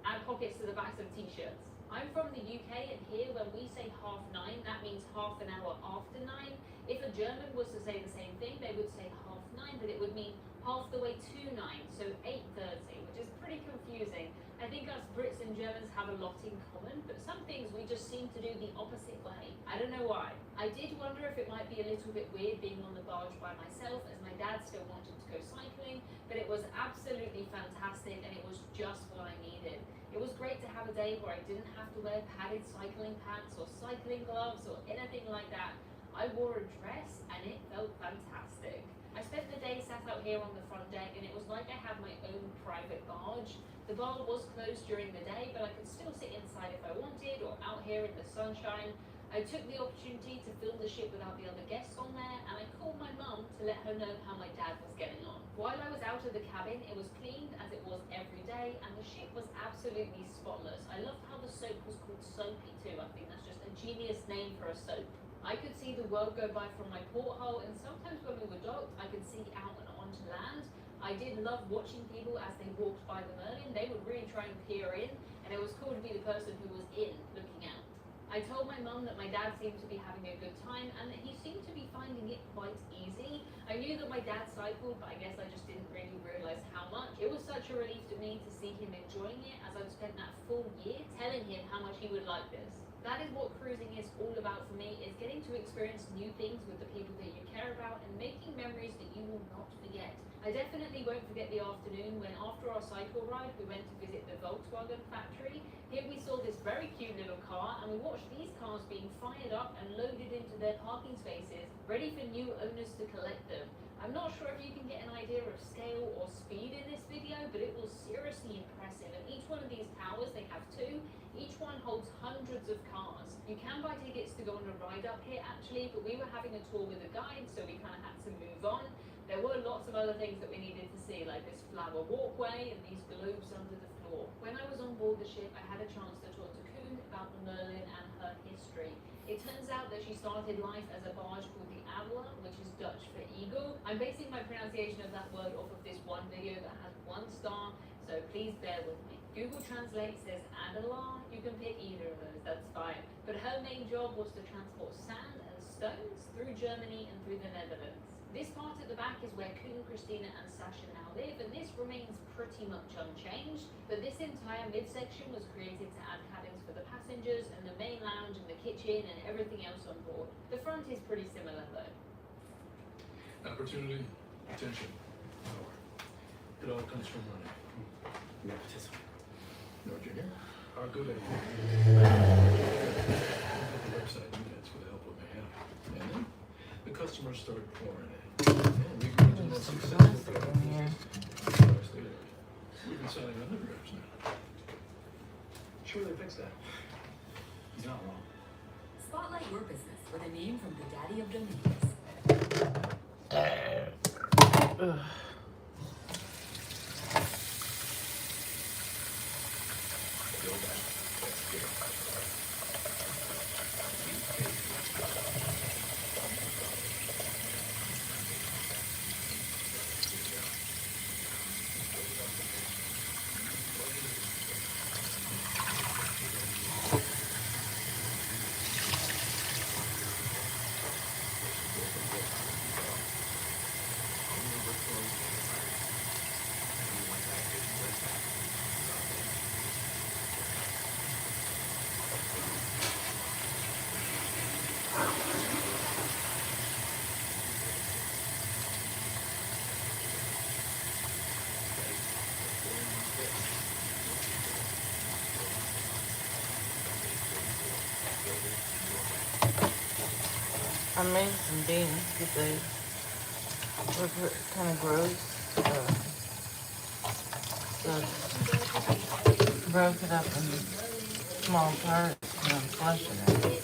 Add pockets to the backs of t-shirts. I'm from the UK, and here when we say 9:30, that means half an hour after 9. If a German was to say the same thing, they would say 9:30, but it would mean half the way to 9, so 8:30, which is pretty confusing. I think us Brits and Germans have a lot in common, but some things we just seem to do the opposite way. I don't know why. I did wonder if it might be a little bit weird being on the barge by myself, as my dad still wanted to go cycling, but it was absolutely fantastic and it was just what I needed. It was great to have a day where I didn't have to wear padded cycling pants or cycling gloves or anything like that. I wore a dress and it felt fantastic. I spent the day sat out here on the front deck and it was like I had my own private barge. The bar was closed during the day, but I could still sit inside if I wanted or out here in the sunshine. I took the opportunity to film the ship without the other guests on there, and I called my mum to let her know how my dad was getting on. While I was out of the cabin, it was cleaned as it was every day, and the ship was absolutely spotless. I loved how the soap was called Soapy too. I think that's just a genius name for a soap. I could see the world go by from my porthole, and sometimes when we were docked, I could see out and onto land. I did love watching people as they walked by the Merlin. They would really try and peer in, and it was cool to be the person who was in, looking out. I told my mum that my dad seemed to be having a good time and that he seemed to be finding it quite easy. I knew that my dad cycled, but I guess I just didn't really realise how much. It was such a relief to me to see him enjoying it, as I'd spent that full year telling him how much he would like this. That is what cruising is all about for me, is getting to experience new things with the people that you care about and making memories that you will not forget. I definitely won't forget the afternoon when, after our cycle ride, we went to visit the Volkswagen factory. Here we saw this very cute little car and we watched these cars being fired up and loaded into their parking spaces, ready for new owners to collect them. I'm not sure if you can get an idea of scale or speed in this video, but it was seriously impressive. And each one of these towers, they have two, each one holds hundreds of cars. You can buy tickets to go on a ride up here actually, but we were having a tour with a guide, so we kind of had to move on. There were lots of other things that we needed to see, like this flower walkway and these globes under the floor. When I was on board the ship, I had a chance to talk to Koen about the Merlin and her history. It turns out that she started life as a barge called the Adela, which is Dutch for eagle. I'm basing my pronunciation of that word off of this one video that has 1 star, so please bear with me. Google Translate says Adela, you can pick either of those, that's fine. But her main job was to transport sand and stones through Germany and through the Netherlands. This part at the back is where Koen, Christina and Sasha now live, and this remains pretty much unchanged, but this entire midsection was created to add cabins for the passengers and the main lounge and the kitchen and everything else on board. The front is pretty similar though. Opportunity, attention, power. It all comes from money. Nepotism. No, Junior? Our good idea. The website units with the help of a hand. And then the customers started pouring in. And we grew into the most successful company. We've been selling other reps now. Sure they fixed that. He's not wrong. Spotlight your business with a name from the daddy of domains. I made some beans, but they were kind of gross. So broke it up in small parts and I'm flushing it.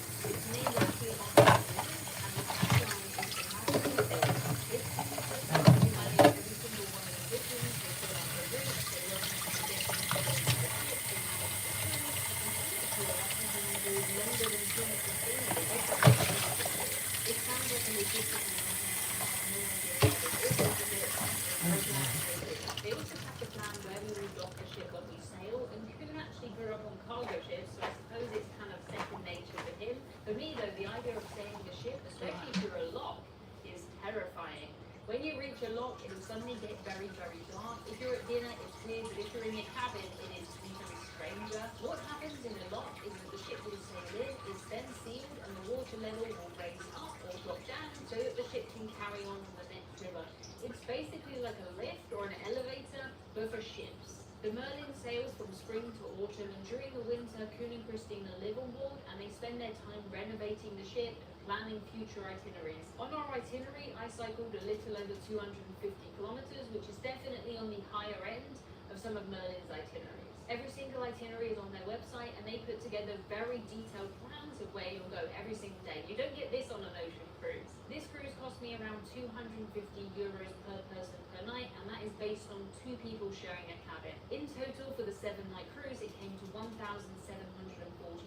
They also have to plan where we would dock the ship when we sail, and Koen actually grew up on cargo ships, so I suppose it's kind of second nature to him. For me though, the idea of sailing the ship, especially through a lock, is terrifying. When you reach a lock, it will suddenly get very, very dark. If you're at dinner, it's clear, but if you're in your cabin, it is even stranger. What happens in a lock is that the ship will sail in, is then sealed, and the water level will raise up or drop down so that the ship can carry on to the next river. It's basically like a lift or an elevator, but for ships. The Merlin sails from spring to autumn, and during the winter, Kuhn and Christina live on board, and they spend their time renovating the ship and planning future itineraries. On our itinerary, I cycled a little over 250 kilometers, which is definitely on the higher end of some of Merlin's itineraries. Every single itinerary is on their website, and they put together very detailed plans of where you'll go every single day. You don't get this on an ocean cruise. This cruise cost me around 250 euros per person per night, and that is based on 2 people sharing a cabin. In total, for the 7-night cruise, it came to 1,740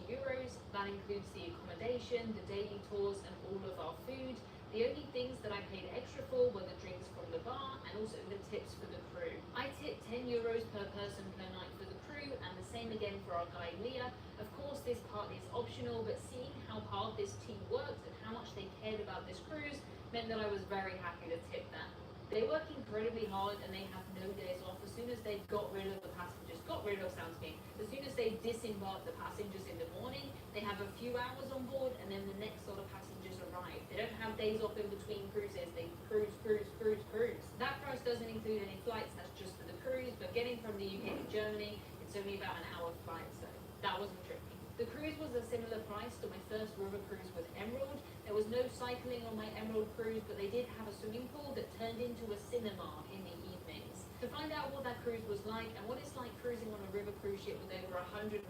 euros. That includes the accommodation, the daily tours, and all of our food. The only things that I paid extra for were the drinks from the bar and also the tips for the crew. I tipped 10 euros per person per night for the crew, and the same again for our guide Leah. Of course, this part is optional, but seeing how hard this team worked and how much they cared about this cruise meant that I was very happy to tip them. They work incredibly hard and they have no days off. As soon as they've got rid of the passengers, as soon as they disembark the passengers in the morning, they have a few hours on board and then the next lot of passengers arrive. They don't have days off in between cruises. They cruise. That price doesn't include any flights, that's just for the cruise, but getting from the UK to Germany, it's only about an hour flight, so that wasn't tricky. The cruise was a similar price to my first river cruise with Emerald. There was no cycling on my Emerald cruise, but they did have a swimming pool that turned into a cinema in the evenings. To find out what that cruise was like and what it's like cruising on a river cruise ship with over 140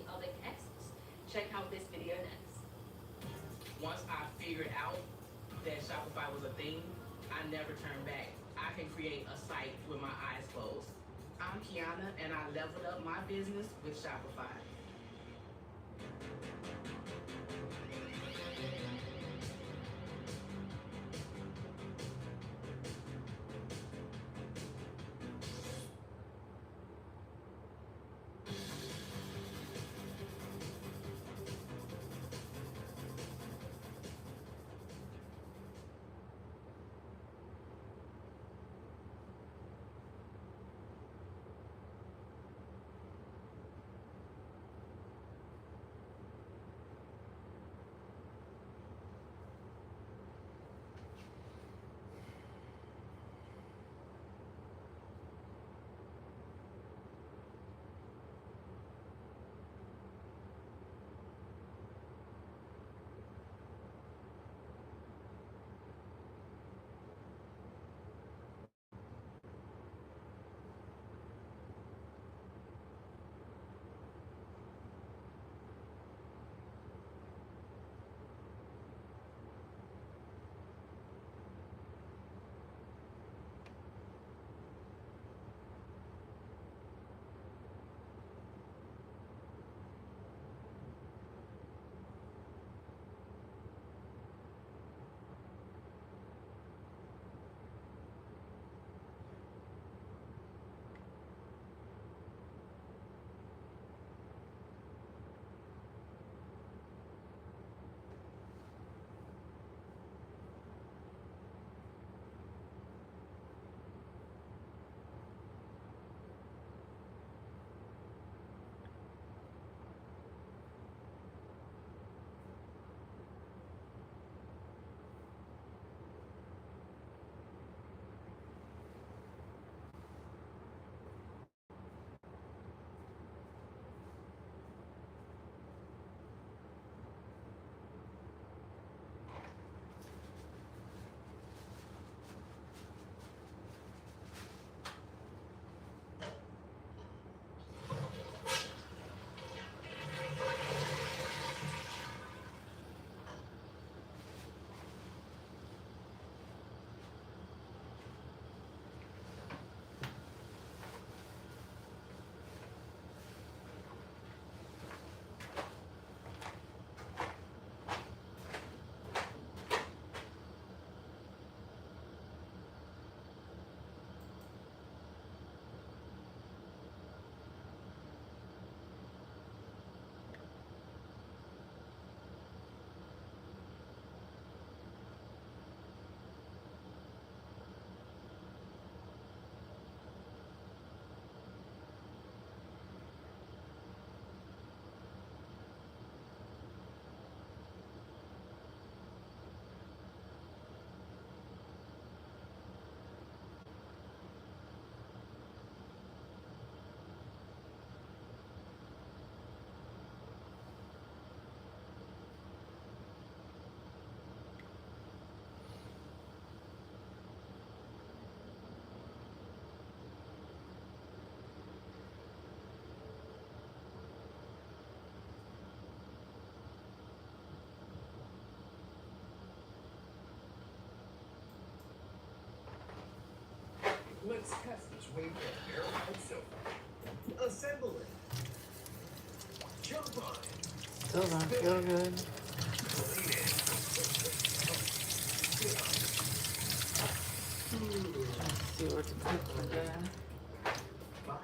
other guests, check out this video next. Once I figured out that Shopify was a thing, I never turned back. I can create a site with my eyes closed. I'm Kiana, and I leveled up my business with Shopify. Let's test this wing airline sofa. Assemble it. Jump on it. Still don't feel good. Let's see what to cook for dinner. Bye.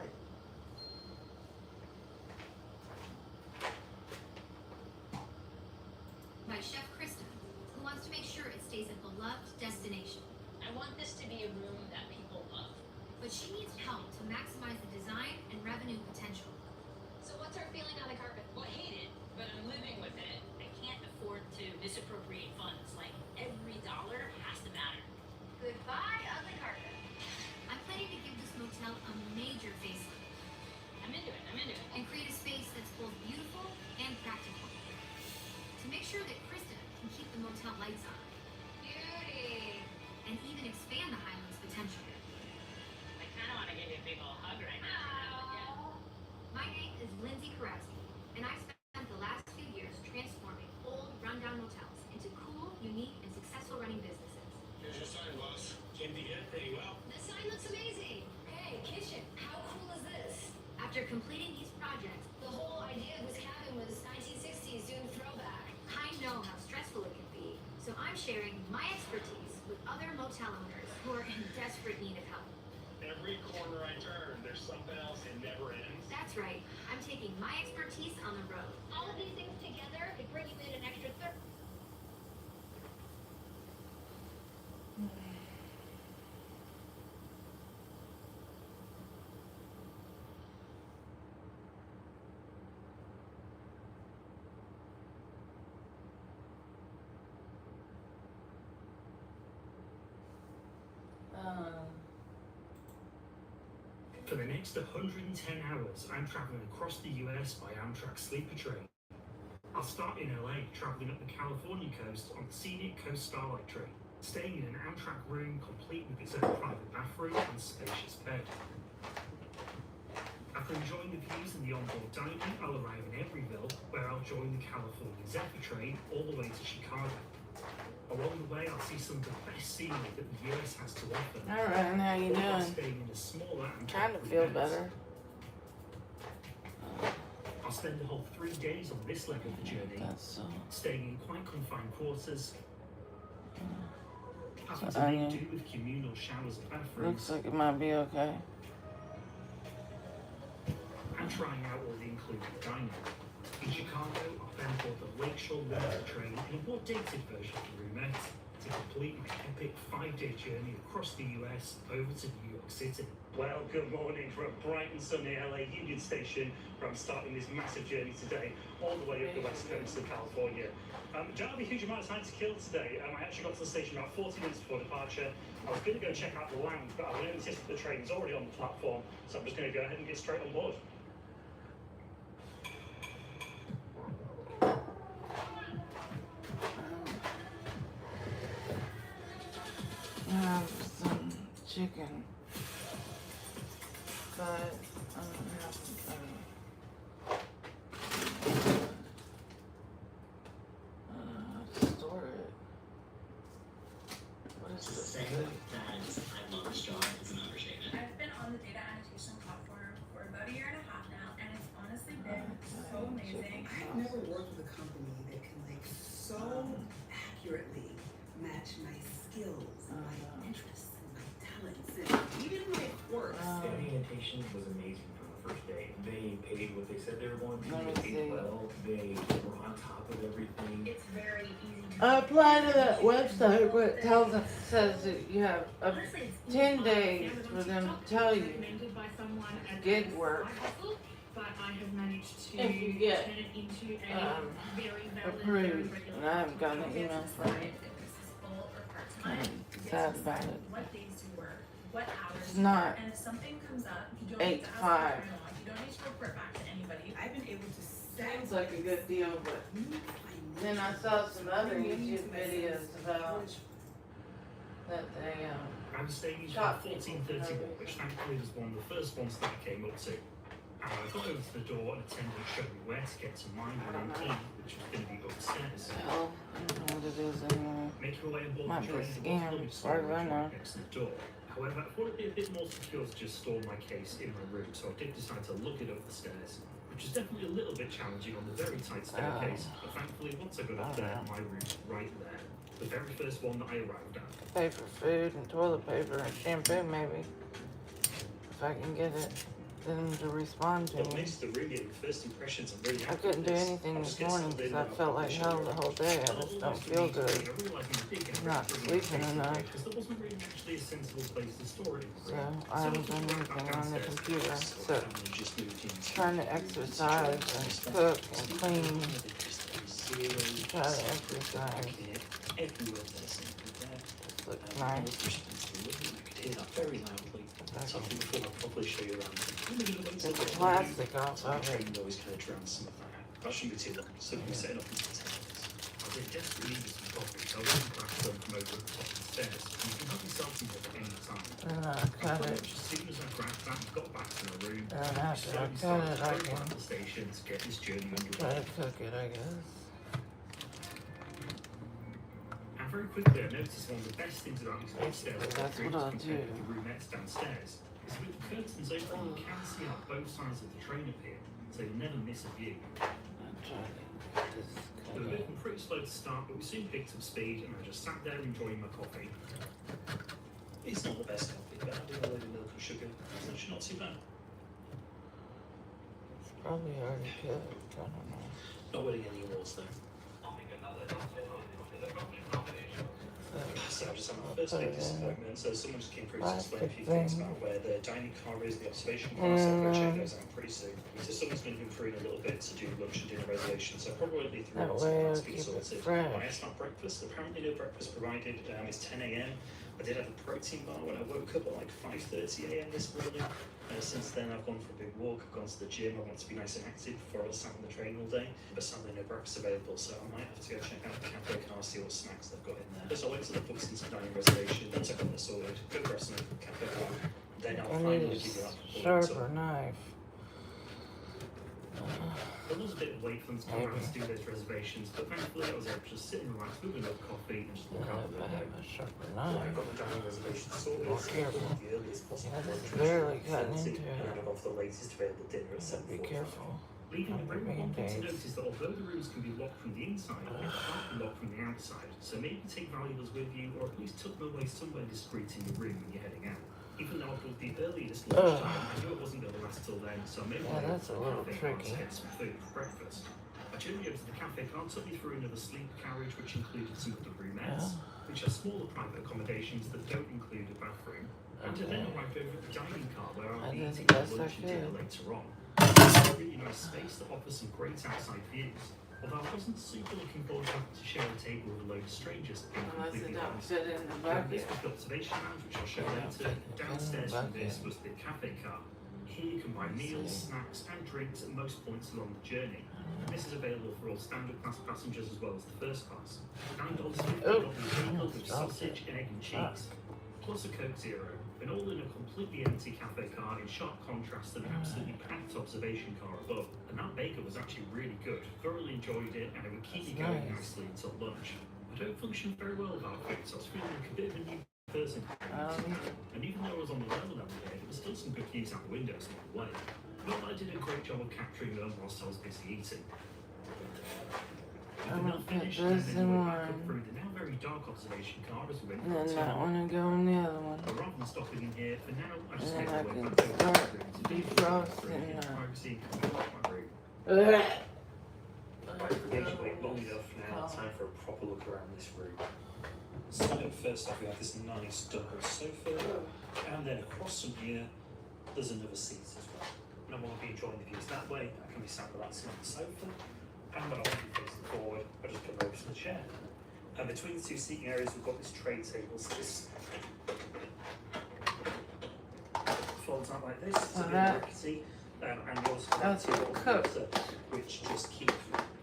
By Chef Krista, who wants to make sure it stays a beloved destination. I want this to be a room that people love. But she needs help to maximize the design and revenue potential. So what's our feeling on the carpet? Well, I hate it, but I'm living with it. I can't afford to misappropriate funds. Like, every dollar has to matter. Goodbye, ugly carpet. I'm planning to give this motel a major facelift. I'm into it. And create a space that's both beautiful and practical. To make sure that Krista can keep the motel lights on. Beauty. And even expand the Highlands potential. I kind of want to give you a big old hug right now. My name is Lindsay Karatsky, and I've spent the last few years transforming old, rundown motels into cool, unique, and successful running businesses. Here's your sign, boss. Came to get pretty well. The sign looks amazing. Hey, kitchen, how cool is this? After completing these projects, the whole idea of this cabin was 1960s doing throwback. I know how stressful it can be, so I'm sharing my expertise with other motel owners who are in desperate need of help. Every corner I turn, there's something else. It never ends. That's right. I'm taking my expertise on the road. All of these things together could bring you in an extra third. For the next 110 hours, I'm traveling across the US by Amtrak sleeper train. I'll start in LA, traveling up the California coast on the scenic Coast Starlight train, staying in an Amtrak room complete with its own private bathroom and spacious bed. After enjoying the views and the onboard dining, I'll arrive in Emeryville, where I'll join the California Zephyr train all the way to Chicago. Along the way, I'll see some of the best scenery that the US has to offer. All right, how you All while doing? staying in a smaller and Trying to feel better. I'll spend the whole 3 days on this leg of the journey, staying in quite confined quarters, having to make do with communal showers and bathrooms, Looks like it might be okay. and trying out all the included dining. In Chicago, I'll then board the Lakeshore Limited train in a more dated version of the roomette to complete my epic 5-day journey across the US over to New York City. Well, good morning from bright and sunny LA Union Station, where I'm starting this massive journey today, all the way up the west coast of California. Don't have a huge amount of time to kill today. I actually got to the station about 40 minutes before departure. I was going to go check out the lounge, but I noticed that the train is already on the platform, so I'm just going to go ahead and get straight on board. I have some chicken, but I don't have to store it. What is To this? say that I love this job is an understatement. I've been on the data annotation platform for about a year and a half now, and it's honestly been so amazing. I've never worked with a company that can so accurately match my skills, my interests, and my talents, and even my quirks. Data annotation was amazing from the first day. They paid what they said they were going to. Let me They paid see. well. They were on top of everything. It's very easy I applied to that website, but it says that you have 10 days for them to tell you gig work. But I have managed to If you get turn it into a very valid, approved, and I haven't gotten an email from you. I'm sad about it. what days to work, what hours It's to not work, and if something comes up, you don't 8 need to to ask 5. for anyone, you don't need to report back to anybody. I've been able to Seems like a good deal, but then I saw some other YouTube videos about that they I was staying in shot 1431, which thankfully was one of the first ones that I came up to. And I got over to the door and attendant showed me where to get to mine and then eat, which was going to be upstairs. Hell, I don't know what it is anymore. Making my way aboard Might the be a train, scam, as far as I know. next to the door. However, I thought it'd be a bit more secure to just store my case in my room, so I did decide to lug it up the stairs, which was definitely a little bit challenging on the very tight staircase, but thankfully once I got up there, my room's right there. The very first one that I arrived at. Pay for food and toilet paper and shampoo, maybe. If I can get it, them to respond to What me. makes the room getting first impressions I'm really I couldn't do anything this morning because I felt like hell the whole day. I just don't feel good. I'm not sleeping enough. Because there wasn't really actually a sensible place to store it. So I haven't done anything on the computer. So trying to exercise and cook and clean. Try to exercise. This looks nice. Very loudly. Something before I properly show you around. Take the plastic off of it. Noise kind of drowns some of that out. That shouldn't be too long. So we set it up in 10 minutes. I did desperately need some coffee, so I went and grabbed some from over the top of the stairs. You can help yourself from here at any time. Cut it. As soon as I grabbed that, got back to my room. After I cut it, I can the station to get this journey try underway. to cook it, I guess. And very quickly, I noticed one of the best things about these upstairs That's what I'll do. compared to the roomettes downstairs is with the curtains open, you can see out both sides of the train up here, so you'll never miss a view. We were moving pretty slow to start, but we soon picked up speed, and I just sat there enjoying my coffee. It's not the best coffee, but I do a load of milk and sugar, so it's not too bad. It's probably already cooked. I don't know. Not winning any awards though. So I just had my first big disappointment. So someone just came through to explain a few things about where the dining car is, the observation car, so I'm going to check those out pretty soon. So someone's going to come through in a little bit to do lunch and dinner reservations, so probably won't be through That once way that's I'll been keep it sorted. fresh. I asked about breakfast. Apparently no breakfast provided. It's 10 a.m. I did have a protein bar when I woke up at like 5:30 a.m. this morning. Since then I've gone for a big walk, I've gone to the gym, I want to be nice and active before I was sat on the train all day. But sadly no breakfast available, so I might have to go check out the cafe car, see what snacks they've got in there. So I went to the Buxton's dining reservation, once I got this sorted, go grab some cafe car, then I'll I finally need give you that a sharper knife. There was a bit of wait for them to come around to do those reservations, but thankfully I was able to just sit and relax with enough coffee and just look out the window. I've got the dining reservation sorted, More careful. the earliest possible That's lunch, barely cutting into and it. I've gone for the latest available dinner at 7:45. Be careful. Leaving the room, one thing to Band-Aids. notice that although the rooms can be locked from the inside, they can't be locked from the outside. So maybe take valuables with you, or at least tuck them away somewhere discreet in your room when you're heading out. Even though I thought the earliest lunchtime, I knew it wasn't going to last till then, so maybe Yeah, that's a little cafe tricky. to get some food for breakfast. I journeyed over to the cafe car, took me through another sleep carriage, which included some of the roomettes, which are smaller private accommodations that don't include a bathroom. And I then arrived over at the dining car where I'll be eating my lunch and dinner later on. It's a really nice space that offers some great outside views. Although I wasn't super looking forward to having to share a table with a load of strangers. To be Unless it completely don't honest. fit in the This bucket. was the observation lounge, which I'll show later. Downstairs from this was the cafe car. Here you can buy meals, snacks, and drinks at most points along the journey. This is available for all standard class passengers as well as the first class. $9.50 with sausage, egg, and cheese, plus a Coke Zero. And all in a completely empty cafe car in sharp contrast to the absolutely packed observation car above. And that bagel was actually really good. Thoroughly enjoyed it, and it would keep me going nicely until lunch. I don't function very well without food, so I was feeling like a bit of a new person. And even though I was on the level every day, there was still some good views out the windows along the way. But I did a great job of capturing them whilst I was busy eating. I'm gonna put this in one. Through the now very dark observation car as we went And then that one and go in the other one. But rather than stopping in here, for now, I just And made then I my way can back over start to the room to defrosting privacy and my room. Wait long enough now, time for a proper look around this room. So first off, we have this nice double sofa, and then across from here, there's another seat as well. And I want to be enjoying the views that way. I can be sat relaxing on the sofa, and when I want to be facing forward, I just come over to the chair. And between the two seating areas, we've got this tray table. So this folds out like this. It's a bit rickety, and you also have two little cups, which just keep.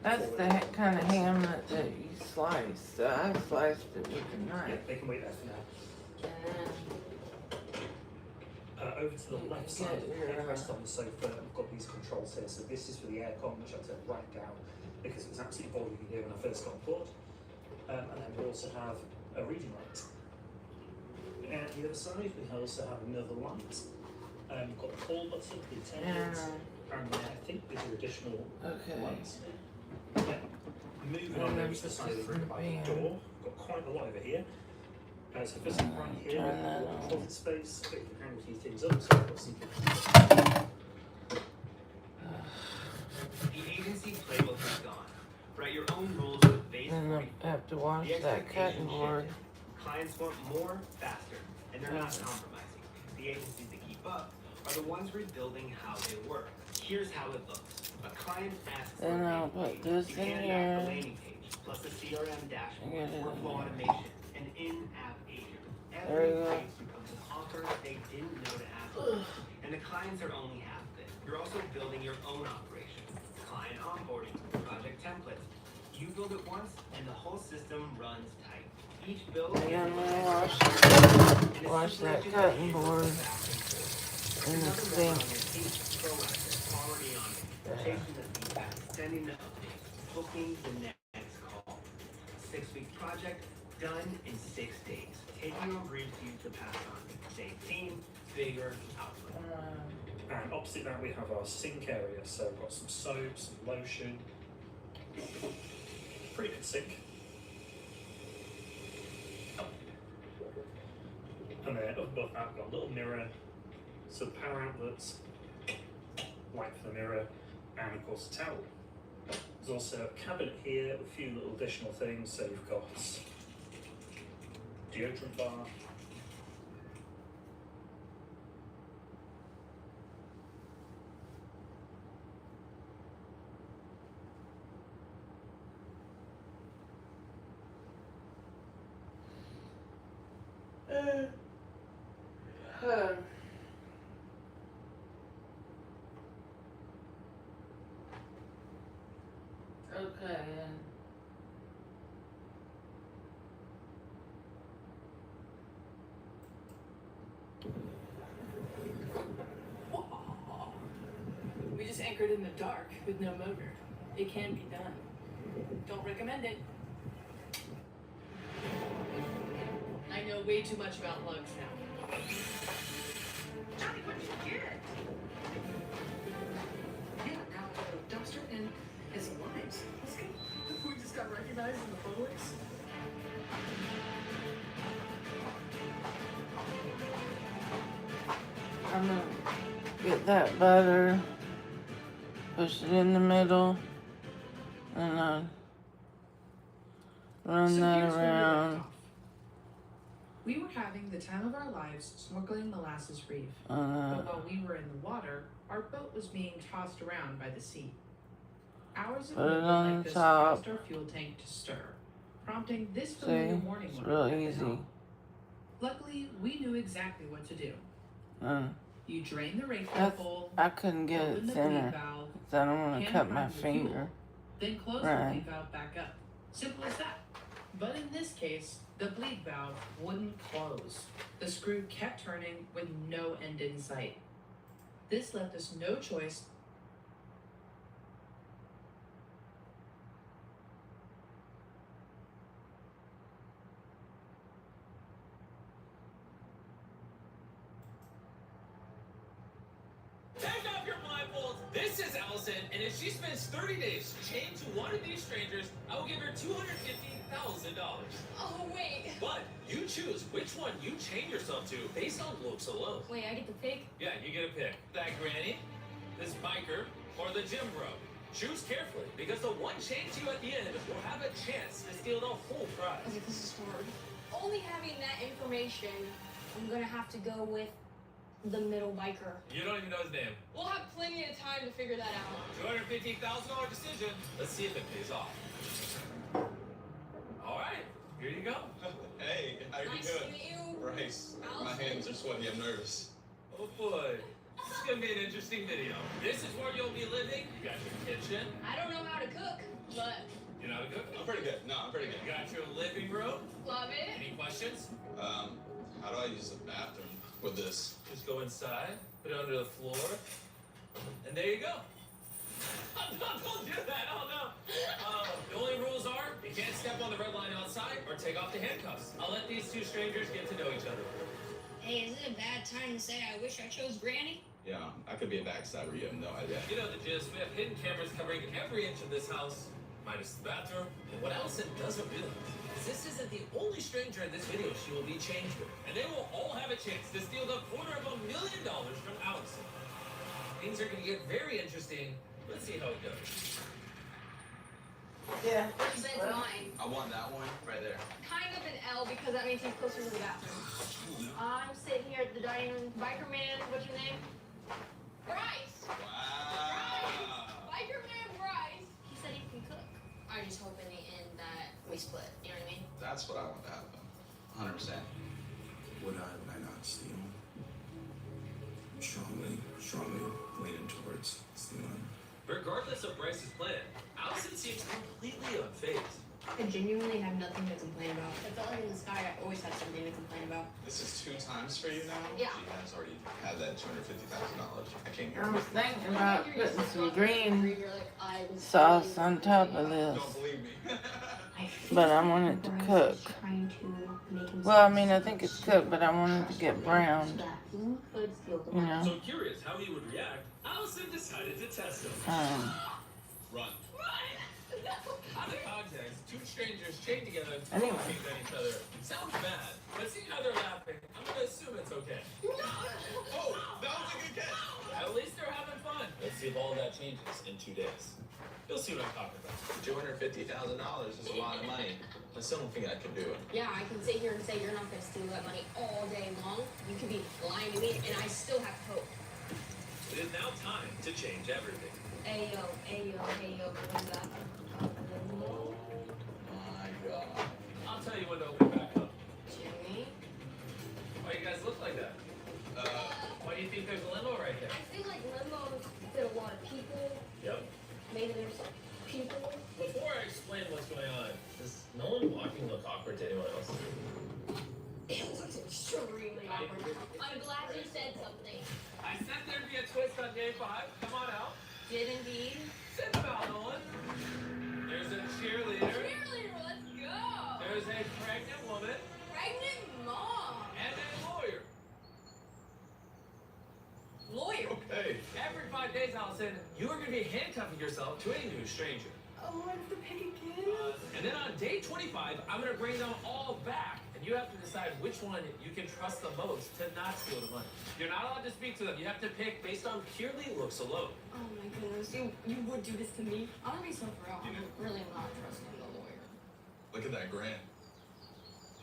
That's the kind of ham that you slice. So I sliced it with a knife. Yeah, they can wait there for now. Over to the left side of the headrest on the sofa, we've got these controls here. So this is for the aircon, which I turned right down because it was absolutely boiling in here when I first got on board. And then we also have a reading light. At the other side, we also have another light. We've got the call button, the attendant, and then I think these are additional lights. Yeah. Moving on over to the side of the room by the door. Got quite a lot over here. So first right here, we've got the closet space, but you can hang a few things up, so I've got some The agency playbook is gone. Write your own rules with base Then I have to wash that cutting board. Clients want more, faster, and they're not compromising. The agencies that keep up are the ones rebuilding how they work. Here's how it looks. A client asks for Then a I'll landing put page. this You in hand back here. the landing page, plus a CRM dashboard, Get it in workflow there. automation, and in-app agent. There you Every go. page becomes an offer they didn't know to ask for. And the clients are only half of it. You're also building your own operation. Client onboarding, project templates. You build it once, and the whole system runs tight. Each build And then I'm gonna wash that cutting board in the sink. Chasing the feedback, sending the updates, booking the next call. 6-week project done in 6 days. Taking your brief to you to pass on. Same team, bigger output. And opposite that we have our sink area, so we've got some soap, some lotion. Pretty good sink. And then up above that we've got a little mirror, some power outlets, light for the mirror, and of course a towel. There's also a cabinet here with a few little additional things, so you've got deodorant bar, Okay. We just anchored in the dark with no motor. It can be done. Don't recommend it. I know way too much about lugs now. Johnny, what did you get? Yeah, got a dumpster and some limes. Let's go. We just got recognized in the Publix. I'm gonna get that butter, push it in the middle, and run that here's where we left around. off. We were having the time of our lives snorkeling Molasses Reef. But while we were in the water, our boat was being tossed around by the sea. Hours of Put it movement on like this top. caused our fuel tank to stir, prompting this See, familiar warning it's light real at the easy. helm. Luckily, we knew exactly what to do. You drain the rake hole, I couldn't get open it the thinner, bleed valve, 'cause I don't want to hand cut my prime the fuel, finger. then close the Right. bleed valve back up. Simple as that. But in this case, the bleed valve wouldn't close. The screw kept turning with no end in sight. This left us no choice Take off your blindfolds. This is Allison, and if she spends 30 days chained to one of these strangers, I will give her $250,000. Oh, wait. But you choose which one you chain yourself to based on looks alone. Wait, I get to pick? Yeah, you get a pick. That granny, this biker, or the gym bro. Choose carefully, because the one chained to you at the end will have a chance to steal the whole prize. Okay, this is hard. Only having that information, I'm gonna have to go with the middle biker. You don't even know his name. We'll have plenty of time to figure that out. $250,000 decision. Let's see if it pays off. All right, here you go. Hey, how you Nice doing? to meet you. Bryce. My hands are sweaty. I'm nervous. Oh boy, this is gonna be an interesting video. This is where you'll be living. You got your kitchen. I don't know how to cook, but You know how to cook? I'm pretty good. No, I'm pretty good. You got your living room. love it. Any questions? How do I use the bathroom with this? Just go inside, put it under the floor, and there you go. Don't do that. Oh no. The only rules are you can't step on the red line outside or take off the handcuffs. I'll let these two strangers get to know each other. Hey, is it a bad time to say I wish I chose Granny? Yeah, I could be a backstabber. You have no idea. You know the gist. We have hidden cameras covering every inch of this house, minus the bathroom. And what Allison doesn't realize is this isn't the only stranger in this video she will be changed with. And they will all have a chance to steal the $250,000 from Allison. Things are going to get very interesting. Let's see how it goes. Yeah. Which bed's mine? I want that one right there. Kind of an L because that means he's closer to the bathroom. I'm sitting here at the dining room. Biker Man, what's your name? Bryce! Wow. Biker Man Bryce! He said he can cook. I just hope in the end that we split, you know what I mean? That's what I want to happen. 100%. Would I not steal? Strongly leaning towards stealing. Regardless of Bryce's plan, Allison seems completely unfazed. I genuinely have nothing to complain about. I felt like in the sky I always had something to complain about. This is 2 times for you now? Yeah. She has already had that $250,000. I came here. I was thinking about putting some green You're like, I was sauce on top of this, Don't believe me. but I want it to cook. trying to make him Well, I mean, I think it's cooked, but I want it to get browned, he could steal the you know? So curious how he would react, Allison decided to test him. Run. Out of context, two strangers chained together Anyway. talking at each other. Sounds bad, but seeing how they're laughing, I'm gonna assume it's okay. Oh, that was a good catch. At least they're having fun. Let's see if all of that changes in 2 days. You'll see what I'm talking about. $250,000 is a lot of money. I still don't think I could do it. Yeah, I can sit here and say you're not going to steal that money all day long. You could be lying to me, and I still have hope. It is now time to change everything. Ayo, what is that? My God. I'll tell you when to open back up. Jimmy? Why you guys look like that? Why do you think there's a limo right there? I feel like limos fit a lot of people. Yep. Maybe there's people. Before I explain what's going on, does no one walking look awkward to anyone else? It looks extremely awkward. I'm glad you said something. I said there'd be a twist on day 5. Come on out. Did indeed. Sit down, Nolan. There's a cheerleader. Cheerleader, let's go. There's a pregnant woman. Pregnant mom. And a lawyer. Lawyer. Okay. Every 5 days, Allison, you are going to be handcuffing yourself to a new stranger. Oh, I have to pick again. And then on day 25, I'm going to bring them all back. And you have to decide which one you can trust the most to not steal the money. You're not allowed to speak to them. You have to pick based on purely looks alone. Oh my goodness, you would do this to me? I'm gonna be so proud. I'm really not trusting the lawyer. Look at that grant.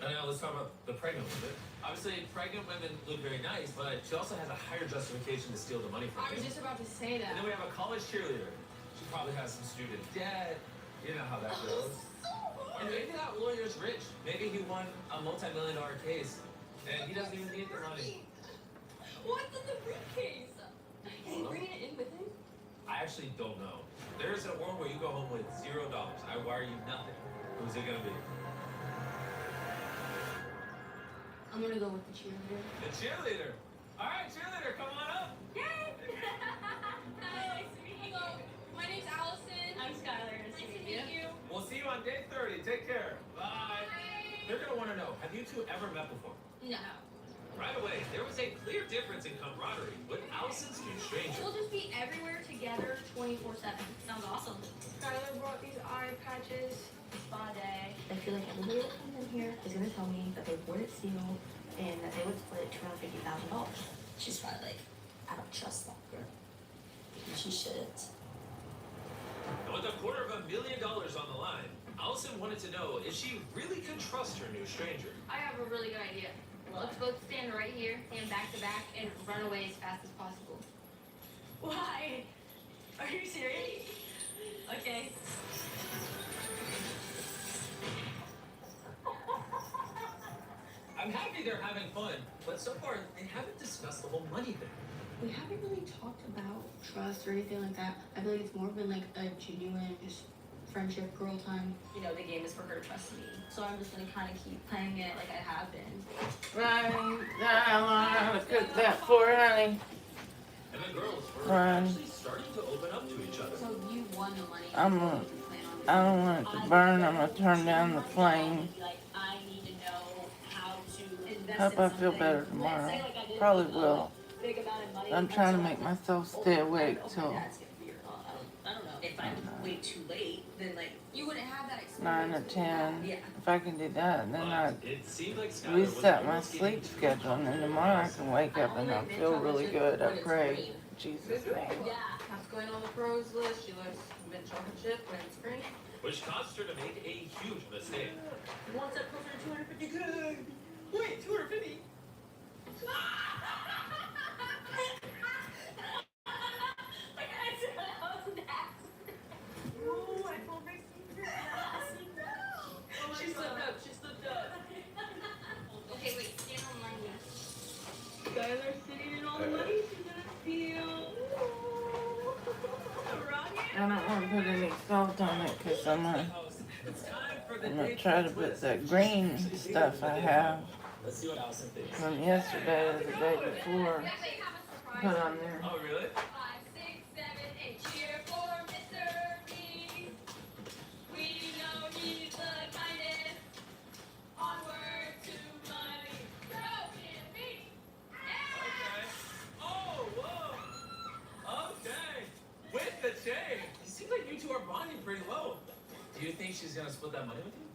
And now let's talk about the pregnant woman. Obviously, pregnant women look very nice, but she also has a higher justification to steal the money from I was you. just about to say that. And then we have a college cheerleader. She probably has some student debt. You know how that goes. And maybe that lawyer's rich. Maybe he won a multi-million-dollar case, and he doesn't even need the money. What's in the briefcase? Is he bringing it in with him? I actually don't know. There's a world where you go home with $0. I wire you nothing. Who's it gonna be? I'm gonna go with the cheerleader. The cheerleader. All right, cheerleader, come on up. Yay! Hi, nice to meet you. Hello, my name's Allison. I'm Skylar. Nice to meet you. We'll see you on day 30. Take care. Bye. They're gonna want to know: have you two ever met before? No. Right away, there was a clear difference in camaraderie with Allison's new stranger. We'll just be everywhere together 24/7. Sounds awesome. Skylar brought these eye patches. Spa day. I feel like everybody that comes in here is gonna tell me that they wouldn't steal and that they would split $250,000. She's probably like, I don't trust that girl. And she shouldn't. And with $250,000 on the line, Allison wanted to know if she really could trust her new stranger. I have a really good idea. Let's both stand right here, stand back to back, and run away as fast as possible. Why? Are you serious? Okay. I'm happy they're having fun, but so far they haven't discussed the whole money thing. We haven't really talked about trust or anything like that. I feel like it's more been like a genuine just friendship, girl time. You know, the game is for her to trust me. So I'm just gonna kind of keep playing it like I have been. Right, I learned how to cook that for honey. And the girls were Run. actually starting to open up to each other. So you won the money. I don't want it to burn. I'm gonna turn down the flame. Like, I need to know how to invest Hope in I feel something. better Let's tomorrow. say, like I did Probably with, will. big amount of money. I'm trying to make myself stay awake till I don't know. If I wait too late, then like you wouldn't have that experience. 9 or 10. Yeah. If I can do that, then I It seemed like Skylar was reset my almost getting sleep schedule, and then tomorrow I can wake up and I'll feel really good. I pray. In Jesus' name. Yeah. That's going on the pros list. She loves mint chocolate chip when it's green. which caused her to make a huge mistake. He wants that closer to 250. Good. Wait, 250? She slipped up. She slipped up. Okay, wait. Stand on my knee. Skylar's sitting in all the money. She's gonna feel. I don't want to put any salt on it because I'm gonna try to put that green stuff I have Let's see what Allison thinks. from yesterday or the day before put on there. Oh, really? 5, 6, 7, 8. Cheer for Mr. B. We know he's the kindest. Onward to money. Broken beat. Okay. Oh, whoa. Okay. With the chain. It seems like you two are bonding pretty well. Do you think she's gonna split that money with you?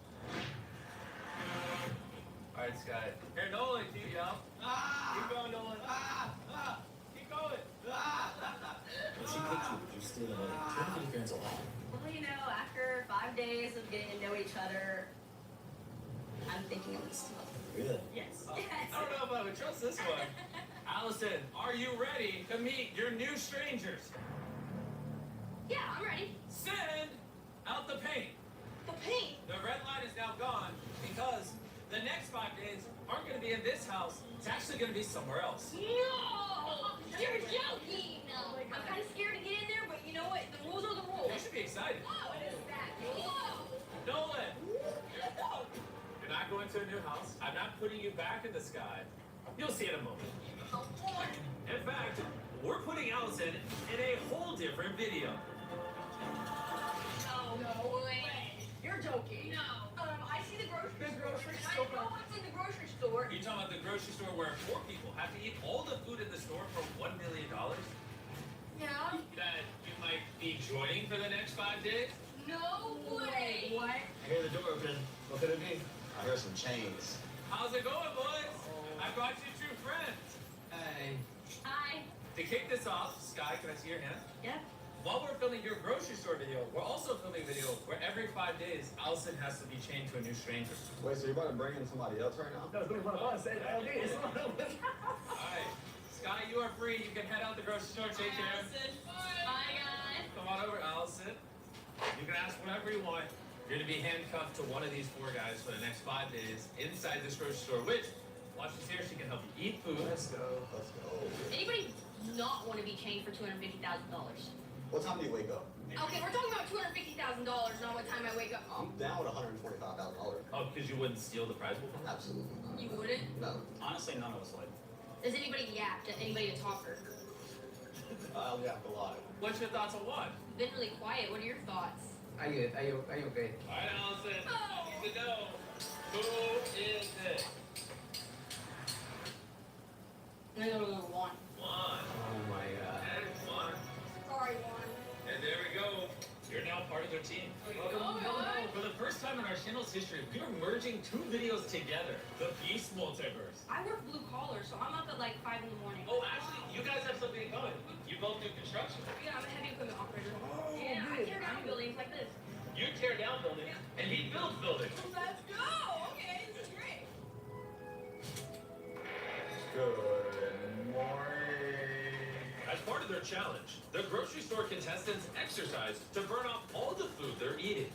All right, Sky. Here, Nolan, keep yell. Keep going, Nolan. Keep going. What's he picked you? You steal the money. 250 grand's a lot. Well, you know, after 5 days of getting to know each other, I'm thinking I'm gonna steal. Really? Yes. I don't know if I would trust this one. Allison, are you ready to meet your new strangers? Yeah, I'm ready. Send out the paint. The paint. The red line is now gone because the next 5 days aren't going to be in this house. It's actually going to be somewhere else. No! You're joking! No. I'm kind of scared to get in there, but you know what? The rules are the rules. You should be excited. What is that? Whoa! Nolan, you're not going to a new house. I'm not putting you back in the sky. You'll see in a moment. In fact, we're putting Allison in a whole different video. No way. You're joking. No. I see the grocery store. I know what's in the grocery store. You're talking about the grocery store where 4 people have to eat all the food in the store for $1 million? Yeah. That you might be joining for the next 5 days? No way. What? I hear the door open. What could it be? I heard some chains. How's it going, boys? I brought you 2 friends. Hey. Hi. To kick this off, Sky, can I see your hand? Yeah. While we're filming your grocery store video, we're also filming a video where every 5 days, Allison has to be chained to a new stranger. Wait, so you're about to bring in somebody else right now? No, it's one of us. It's one of us. Alright, Sky, you are free. You can head out the grocery store. Take care. Bye, guys. Come on over, Allison. You can ask whatever you want. You're going to be handcuffed to one of these 4 guys for the next 5 days inside this grocery store, which, watch this here, she can help you eat food. Let's go. Let's go. Anybody not want to be chained for $250,000? What time do you wake up? Okay, we're talking about $250,000, not what time I wake up. I'm down with $145,000. Oh, because you wouldn't steal the prize pool? Absolutely not. You wouldn't? No. Honestly, none of us would. Does anybody yap? Does anybody a talker? We have a lot. What's your thoughts on one? Been really quiet. What are your thoughts? Are you okay? Alright, Allison. I need to know. Who is it? I'm gonna go to one. Juan. Oh my god. And Juan. Sorry, one. And there we go. You're now part of their team. For the first time in our channel's history, we are merging 2 videos together. The Beast Multiverse. I work blue collar, so I'm up at like 5 in the morning. Oh, actually, you guys have something in common. You both do construction. Yeah, I'm a heavy equipment operator. Yeah, I tear down buildings like this. You tear down buildings, and he builds buildings. Let's go! Okay, this is great. Good morning. As part of their challenge, the grocery store contestants exercise to burn off all the food they're eating.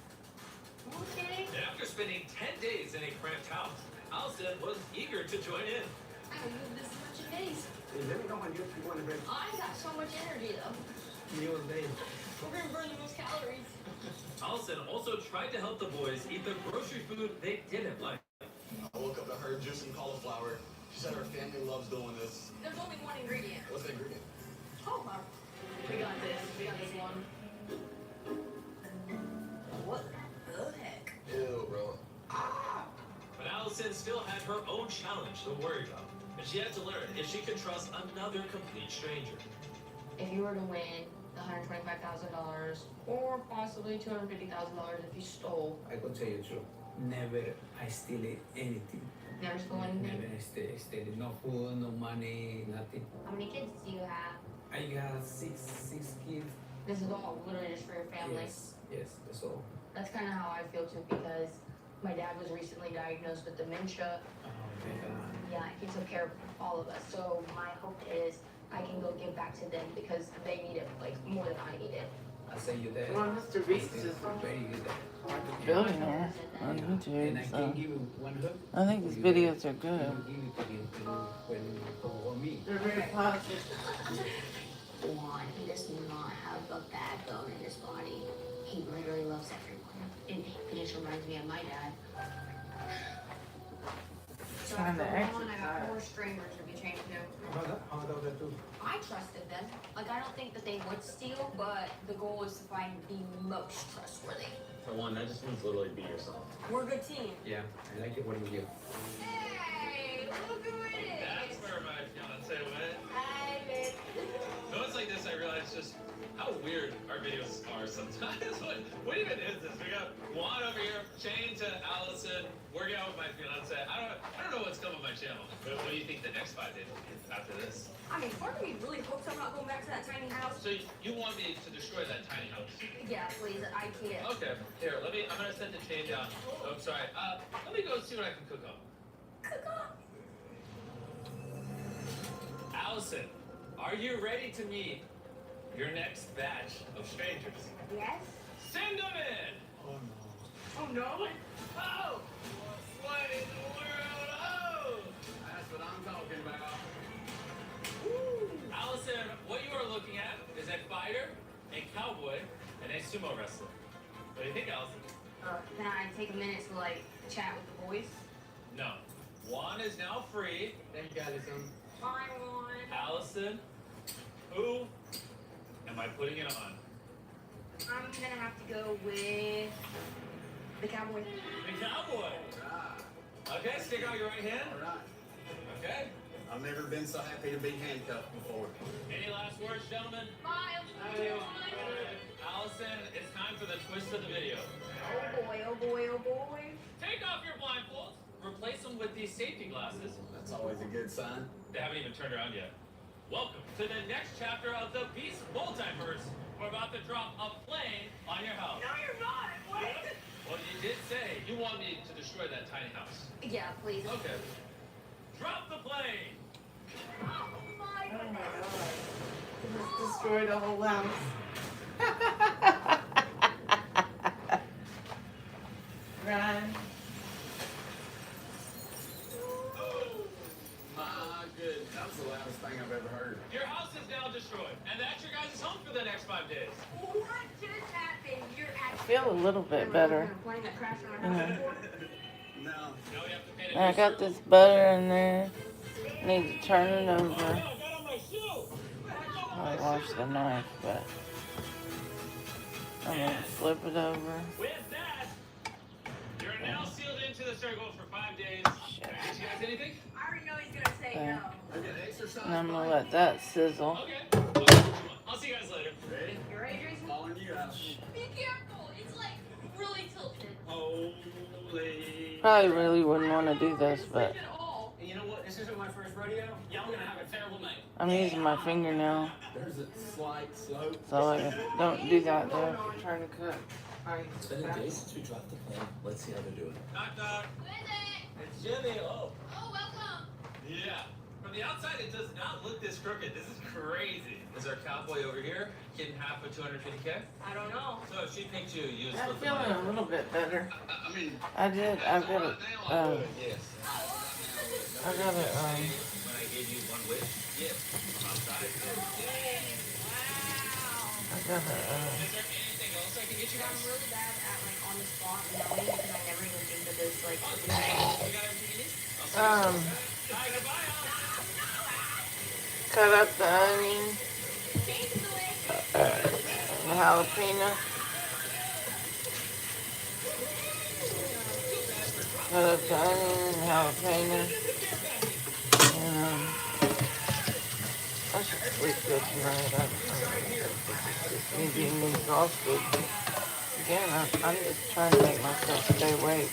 Okay. And after spending 10 days in a cramped house, Allison was eager to join in. I haven't moved this much in days. Let me know when you want to break. I got so much energy though. You and babe. We're gonna burn the most calories. Allison also tried to help the boys eat the grocery food they didn't like. I woke up to her juicing cauliflower. She said her family loves doing this. There's only one ingredient. What's the ingredient? Oh, her own challenge to worry about. And she had to learn if she could trust another complete stranger. If you were to win the $125,000 or possibly $250,000 if you stole, I could tell you the truth. Never I steal anything. never stole anything? Never I steal no food, no money, nothing. How many kids do you have? I got six kids. This is all literally just for your family. Yes, that's all. That's kind of how I feel too because my dad was recently diagnosed with dementia. Yeah, he took care of all of us. So my hope is I can go give back to them because they need it like more than I need it. I say you that. Well, Mr. Beast is very good. a billionaire on YouTube, And I so can give you one hug. I think his videos are good. I'll give it to you for me. They're very positive. Juan, he does not have a bad bone in his body. He literally loves everyone. And he just reminds me of my dad. So Trying to after Juan, I got exercise. 4 strangers to be changed to. How about that too? I trusted them. Like, I don't think that they would steal, but the goal is to find the most trustworthy. For one, that just means literally be yourself. We're a good team. Yeah, I like it when you give. Hey, look who it is. That's where my fiance went. Hi, babe. Moments like this, I realize just how weird our videos are sometimes. What even is this? We got Juan over here, chained to Allison, working out with my fiance. I don't know what's coming on my channel. But what do you think the next 5 days will be after this? I mean, part of me really hopes I'm not going back to that tiny house. So you want me to destroy that tiny house? Yeah, please, I can't. Okay, here, I'm gonna set the chain down. Oh, sorry. Let me go see what I can cook up. Cook up? Allison, are you ready to meet your next batch of strangers? Yes? Send them in! Oh, no? Oh! What in the world? Oh! That's what I'm talking about. Allison, what you are looking at is a fighter, a cowboy, and a sumo wrestler. What do you think, Allison? Can I take a minute to, like, chat with the boys? No. Juan is now free. Thank you, Allison. Bye, Juan. Allison, who am I putting it on? I'm gonna have to go with the cowboy. The cowboy. Okay, stick out your right hand. All right. Okay. I've never been so happy to be handcuffed before. Any last words, gentlemen? Bye. Allison, it's time for the twist of the video. Oh boy, oh boy, oh boy. Take off your blindfolds. Replace them with these safety glasses. That's always a good sign. They haven't even turned around yet. Welcome to the next chapter of the Beast Multiverse. We're about to drop a plane on your house. No, you're not. What? Well, you did say you want me to destroy that tiny house. Yeah, please. Okay. Drop the plane. Oh my Oh goodness. my god. He just destroyed a whole house. Run. My goodness, that was the loudest thing I've ever heard. Your house is now destroyed, and that's your guys' home for the next 5 days. What just happened? You're I at feel a little bit better. plane that crashed on You our know. house before? No. Now we have to pay I got this butter in there. Need to turn it over. I washed the knife, but I'm gonna flip it over. With that, you're now sealed into the circle for 5 days. Shit. Did you guys anything? I already know he's gonna say Okay. no. I got exercise. And I'm gonna let that sizzle. Okay. I'll see you guys later. Ready? You ready, Jason? Following you out. Be careful. It's like really tilted. Holy. Probably really wouldn't want to do this, but At all. You know what? This isn't my first rodeo. Y'all gonna have a terrible night. I'm using my finger now, There's a slight slope. so I don't do that though. If you're trying to cook. It's been a day since we dropped the plane. Let's see how they're doing. Knock, knock. Who is it? It's Jimmy. Oh. Oh, welcome. Yeah. From the outside, it does not look this crooked. This is crazy. Is our cowboy over here getting half of 250K? I don't know. So if she picked you, you would I'm split the feeling money. a little bit better. I mean, I've got it. yes. I got it. When I gave you one wish, yes. From outside. I got it. Is there anything else I can get you I'm guys? really bad at like on the spot knowing because I never even think of this like. You got everything you need? I'll see you soon. Bye, goodbye, Allison. Cut up the onion, the jalapeno. cut up the onion and jalapeno. And I should sleep good tonight. I'm just me being exhausted. Again, I'm just trying to make myself stay awake.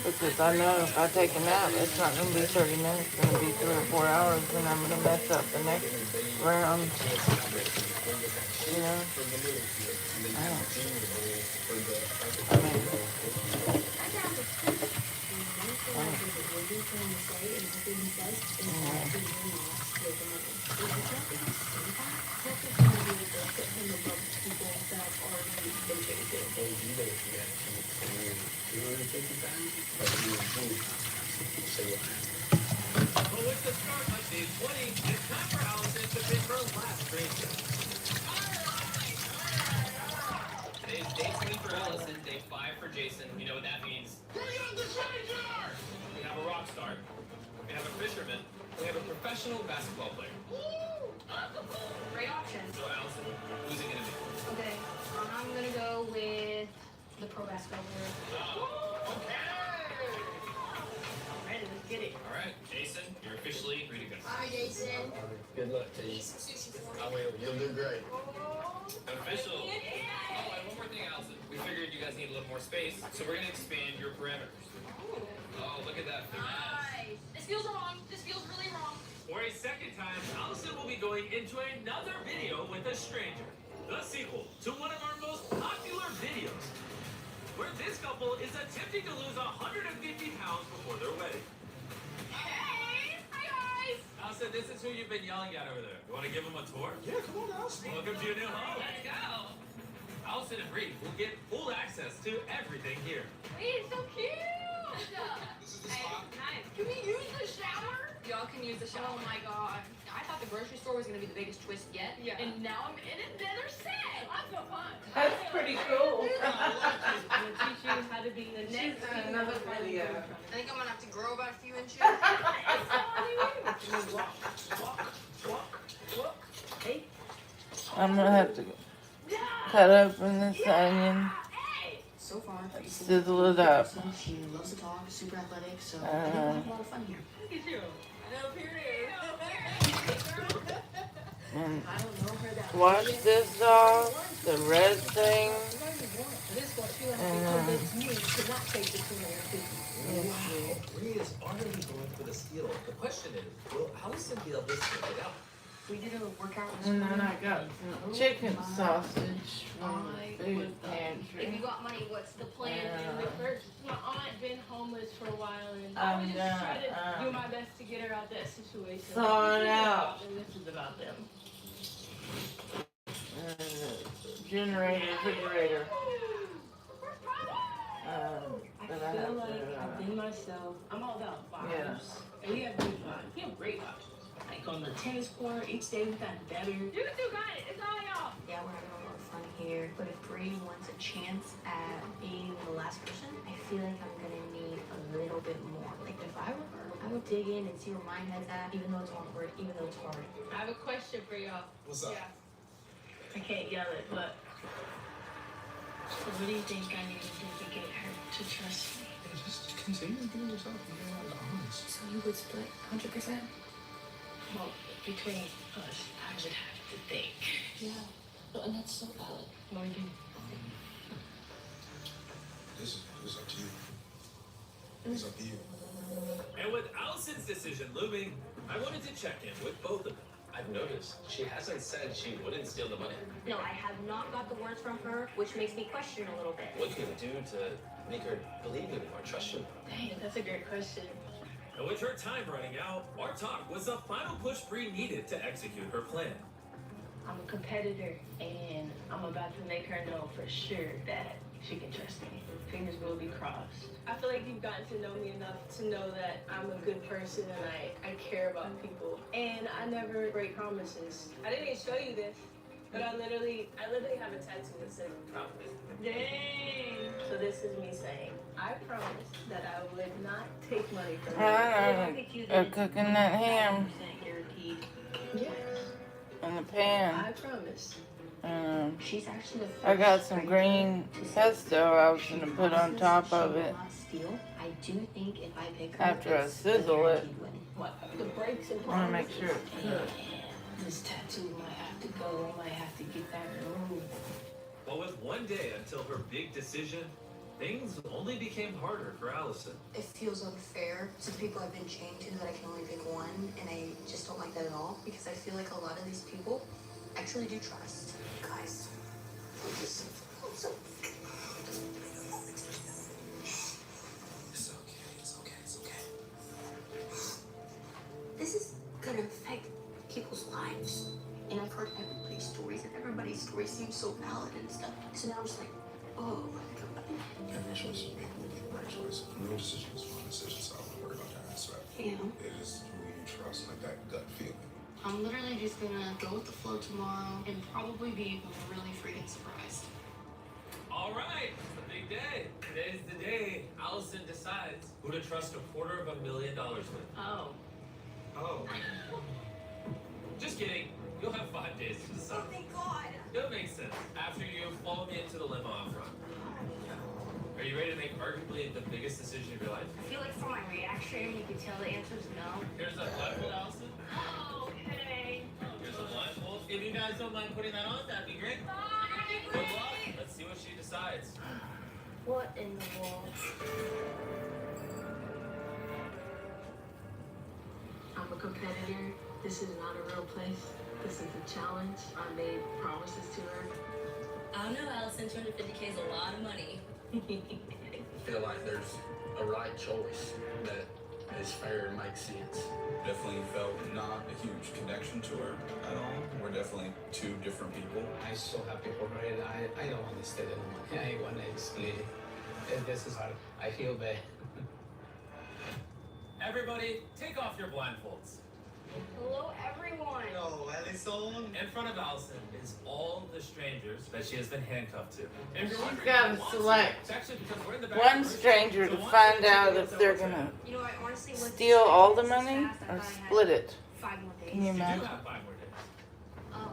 Because I know if I take a nap, it's not going to be 30 minutes. It's going to be 3 or 4 hours, and I'm going to mess up the next round. You know? Well, with the start of day 20, it's time for Allison to pick her last stranger. Today's day 20 for Allison, day 5 for Jason. You know what that means. Bring on the stranger! We have a rock star. We have a fisherman. We have a professional basketball player. Great option. So Allison, who's it gonna be? Okay, I'm gonna go with the pro basketball player. Alright, let's get it. Alright, Jason, you're officially free to go. Hi, Jason. Good luck to you. I will. You'll do great. Official. Oh, and one more thing, Allison. We figured you guys need a little more space, so we're gonna expand your parameters. Oh, look at that. Nice. This feels wrong. This feels really wrong. For a second time, Allison will be going into another video with a stranger. The sequel to one of our most popular videos, where this couple is attempting to lose 150 pounds before their wedding. Hey! Hi, guys! Allison, this is who you've been yelling at over there. You want to give them a tour? Yeah, come on, Allison. Welcome to your new home. Let's go. Allison and Bree will get full access to everything here. Wait, it's so cute! This is the spot. Nice. Can we use the shower? Y'all can use the shower. Oh my god. I thought the grocery store was gonna be the biggest twist yet. Yeah. And now I'm in another set. I feel fun. That's pretty cool. I'm gonna teach you how to be the next Another video. I think I'm gonna have to grow about a few inches. Hey. I'm going to have to cut open this onion. So far, Sizzle it up. she loves to talk, super athletic, so I think we'll have a lot of fun here. Look at you. No, period. And I don't know her that wash this off, the red thing. This one, she And, convinced me to not take the 250. Wow, Bree is already going for the steal. The question is, will Allison be able to stick it out? We did a workout. and then I got some chicken sausage from the food If pantry. you got money, what's the plan? My aunt been homeless for a while, and I'm I was just trying done. to do my best to get her out that situation. Saw it out. And this is about them. Generator, refrigerator. I But I feel have like to, I've been myself. I'm all about vibes. Yeah. And we have good vibes. We have great vibes. Like on the tennis court, each day we've gotten better. You two got it. It's all y'all. Yeah, we're having a lot of fun here. But if Bree wants a chance at being the last person, I feel like I'm gonna need a little bit more. Like if I were her, I would dig in and see where my head's at, even though it's awkward, even though it's hard. I have a question for y'all. What's up? Yeah. I can't yell it, but. So what do you think I need to do to get her to trust me? Just continue doing yourself. You're not honest. So you would split 100%? Well, between us, I would have to think. Yeah. And that's so valid. What do you do? This is up to you. It's up to you. And with Allison's decision looming, I wanted to check in with both of them. I've noticed she hasn't said she wouldn't steal the money. No, I have not got the words from her, which makes me question a little bit. What can you do to make her believe you or trust you? Dang, that's a great question. And with her time running out, our talk was the final push Bree needed to execute her plan. I'm a competitor, and I'm about to make her know for sure that she can trust me. Fingers will be crossed. I feel like you've gotten to know me enough to know that I'm a good person and I care about people. And I never break promises. I didn't even show you this, but I literally have a tattoo that says promise. Dang. So this is me saying, I promise that I would not take money from you. I'm cooking that ham Guaranteed. Yes. in the pan. I promise. She's actually the I got some green pesto I was gonna put on top of it. steal, I do think if I pick her, After I it's a sizzle it, guaranteed win. What? The brakes and I want to make sure it's good. This tattoo might have to go. I might have to get that removed. But with one day until her big decision, things only became harder for Allison. It feels unfair to the people I've been chained to that I can only pick one, and I just don't like that at all because I feel like a lot of these people I truly do trust. Guys, I'm just so. It's okay. This is gonna affect people's lives. And I've heard everybody's stories, and everybody's stories seem so valid and stuff. So now I'm just like, oh my god. Every choice you make, make the right choice. No decision is one decision, so I wouldn't worry about that. So Yeah. it is who you trust, like that gut feeling. I'm literally just gonna go with the flow tomorrow and probably be really freaking surprised. All right, it's a big day. Today's the day Allison decides who to trust $250,000 with. Oh. Oh. Just kidding. You'll have 5 days to decide. Thank God. It'll make sense after you follow me into the limo out front. Are you ready to make arguably the biggest decision of your life? I feel like from my reaction, you can tell the answer is no. Here's a blindfold, Allison. Oh, hey. Here's a blindfold. If you guys don't mind putting that on, that'd be great. Good luck. Let's see what she decides. What in the world? I'm a competitor. This is not a real place. This is a challenge. I made promises to her. I don't know, Allison. 250K is a lot of money. I feel like there's a right choice that is fair and makes sense. Definitely felt not a huge connection to her at all. We're definitely two different people. I'm so happy for her, and I don't understand anymore. I want to explain it. And this is hard. I feel bad. Everybody, take off your blindfolds. Hello, everyone. Oh, Allison. In front of Allison is all the strangers that she has been handcuffed to. And if you're She's wondering got who to wants select it, it's actually because we're in the back one of the stranger so to once find they out figure if out they're what's gonna happening. You know, I honestly went steal all the this money fast, I or thought I had split it. 5 more days. Can you You do imagine? have 5 more days Oh.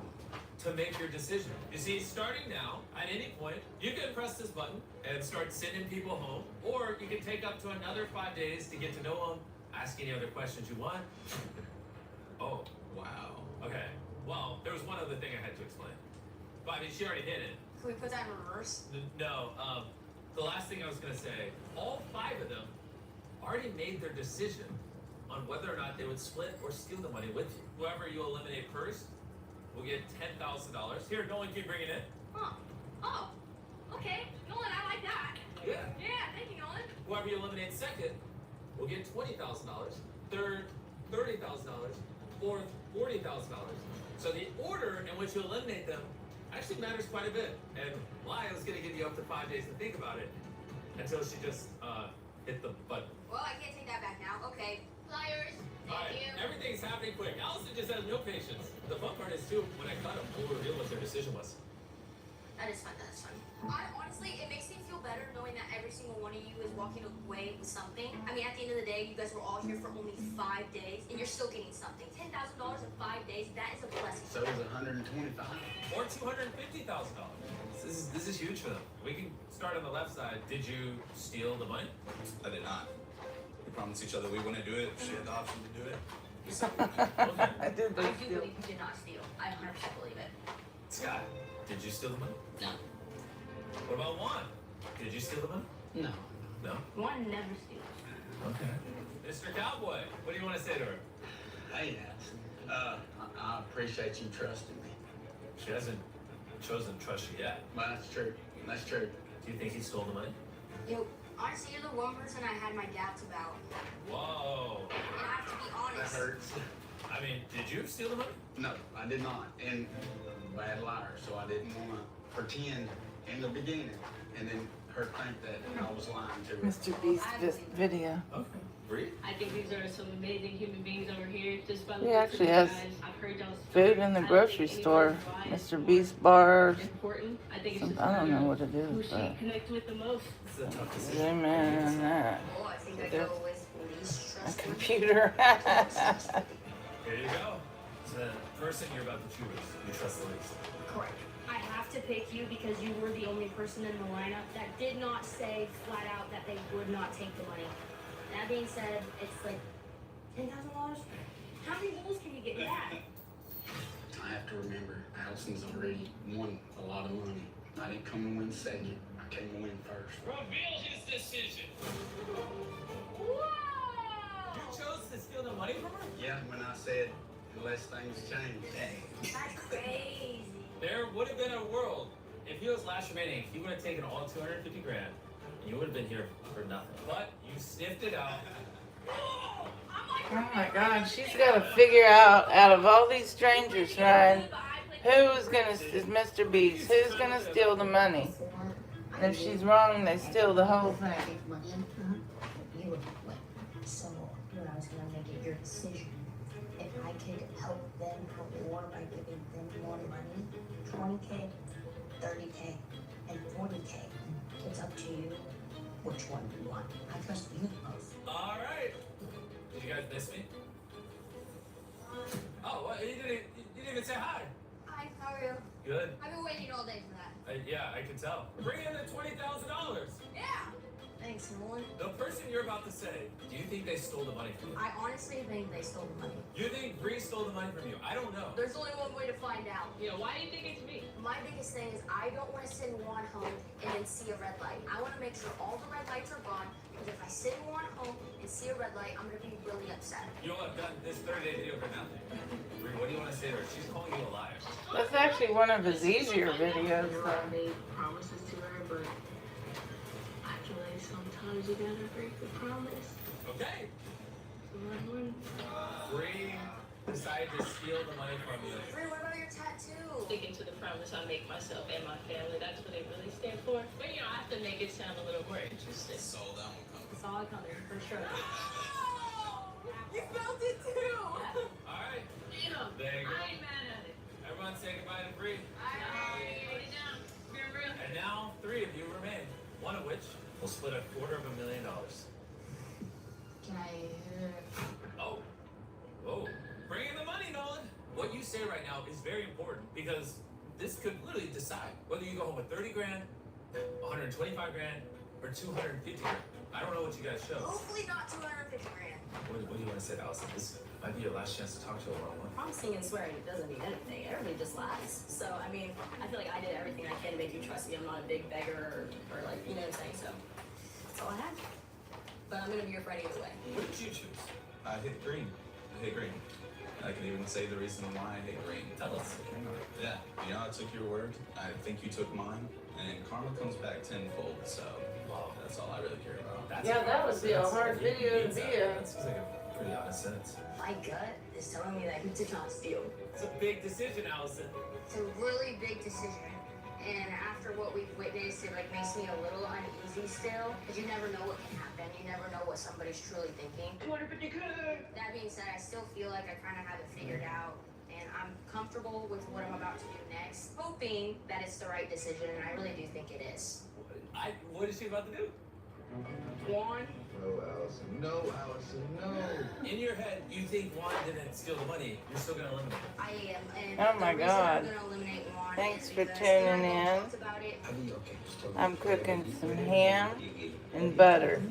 to make your decision. You see, starting now, at any point, you can press this button and start sending people home, or you can take up to another 5 days to get to know them, ask any other questions you want. Oh, Wow. okay. Well, there was one other thing I had to explain. But I mean, she already hit it. Can we put that in reverse? No, the last thing I was gonna say, all 5 of them already made their decision on whether or not they would split or steal the money with you. Whoever you eliminate first will get $10,000. Here, Nolan, keep bringing it. Huh. Oh. Okay. Nolan, I like that. Yeah. Yeah, thank you, Nolan. Whoever you eliminate second will get $20,000. Third, $30,000. Fourth, $40,000. So the order in which you eliminate them actually matters quite a bit. And Lila's gonna give you up to 5 days to think about it until she just hit the button. Well, I can't take that back now. Okay. Flyers. All right, everything's happening quick. Allison just has no patience. The fun part is too, when I cut them, we'll reveal what their decision was. That is fun. That's fun. Honestly, it makes me feel better knowing that every single one of you is walking away with something. I mean, at the end of the day, you guys were all here for only 5 days, and you're still getting something. $10,000 in 5 days, that is a blessing. So it was 125. Or $250,000. This is huge for them. We can start on the left side. Did you steal the money? I did not. We promised each other we wouldn't do it. She had the option to do it. We said I did I do believe you did not steal. I 100% believe it. Scott, did you steal the money? No. What about Juan? Did you steal the money? No. No? One never steals. Okay. Mr. Cowboy, what do you want to say to her? Hey, Allison. I appreciate you trusting me. She hasn't chosen to trust you yet. Well, that's true. That's true. Do you think he stole the money? Yo, honestly, you're the one person I had my doubts about. Whoa. And I have to be That honest. hurts. I mean, did you steal the money? No, I did not. And bad liar, so I didn't want to pretend in the beginning and then her think that I was lying to her. Mr. Beast video. Okay. Bree? I think these are some amazing human beings over here. Just by the He looks of actually you has guys. I've heard y'all's food stories. in the I don't grocery think store. anybody's Mr. lives Beast bars. are important. I think it's Some, just I don't know what it who is, she but connects with the most. This is a tough decision. amen and that. Oh, I think I There's go with least a trustworthy. computer. Here you go. So the person you're about to choose, you trust the least. Correct. I have have to pick you because you were the only person in the lineup that did not say flat out that they would not take the money. That being said, it's like $10,000. How many bowls can you get back? I have to remember, Allison's already won a lot of money. I didn't come and win second. I came to win first. Reveal his decision. Whoa! You chose to steal the money from her? Yeah, when I said, unless things change. That's crazy. There would have been a world if he was last remaining. He would have taken all 250 grand, and you would have been here for nothing. But you sniffed it out. Oh my God, she's got to figure out of all these strangers, Ryan, who's gonna is Mr. Beast? Who's gonna steal the money? And if she's wrong, they steal the whole thing. You would win. So, when I was gonna make it your decision, if I could help them perform by giving them more money, 20K, 30K, and 40K, it's up to you which one you want. I trust you both. All right. Did you guys miss me? Oh, what? You didn't even say hi. Hi, how are you? Good. I've been waiting all day for that. Yeah, I can tell. Bring in the $20,000. Yeah. Thanks, Nolan. The person you're about to say, do you think they stole the money from you? I honestly think they stole the money. You think Bree stole the money from you? I don't know. There's only one way to find out. Yeah, why do you think it's me? My biggest thing is I don't want to send Juan home and then see a red light. I want to make sure all the red lights are gone, because if I send Juan home and see a red light, I'm going to be really upset. You'll have done this 30-day video for nothing. Bree, what do you want to say to her? She's calling you a liar. That's actually one of his easier videos. I made promises to her, but I feel like sometimes you gotta break the promise. Okay. So I won. Bree decided to steal the money from you. Bree, what about your tattoo? Sticking to the promise I make myself and my family, that's what they really stand for. But you know, I have to make it sound a little more interesting. So that one comes. It's all coming, for sure. You felt it too! All right. Yeah. There you go. I ain't mad at it. Everyone say goodbye to Bree. Put it down. We're real. And now 3 of you remain, one of which will split $250,000. Can I Oh. Whoa. Bring in the money, Nolan. What you say right now is very important because this could literally decide whether you go home with 30 grand, 125 grand, or 250 grand. I don't know what you guys chose. Hopefully not 250 grand. What do you want to say, Allison? This might be your last chance to talk to her one-on-one. Promising and swearing doesn't mean anything. Everybody just lies. So, I mean, I feel like I did everything I can to make you trust me. I'm not a big beggar or like, you know what I'm saying? So, that's all I have. But I'm going to be your friend either way. What did you choose? I hate green. I hate green. I can even say the reason why I hate green. Tell us. Yeah, you know, I took your word. I think you took mine. And karma comes back tenfold, so that's all I really care about. Yeah, that would be a hard video to be in. That seems like a pretty honest sentence. My gut is telling me that he did not steal. It's a big decision, Allison. It's a really big decision. And after what we've witnessed, it like makes me a little uneasy still. Because you never know what can happen. You never know what somebody's truly thinking. 250 good. That being said, I still feel like I kind of have it figured out. And I'm comfortable with what I'm about to do next. Hoping that it's the right decision. And I really do think it is. What is she about to do? Juan? No, Allison. No, Allison. No. In your head, you think Juan didn't steal the money. You're still going to eliminate him. I am. And Oh my the reason God. I'm going to eliminate Juan Thanks is for because tuning we in. talked about it. I'll be okay. Just tell me. I'm cooking some ham and butter.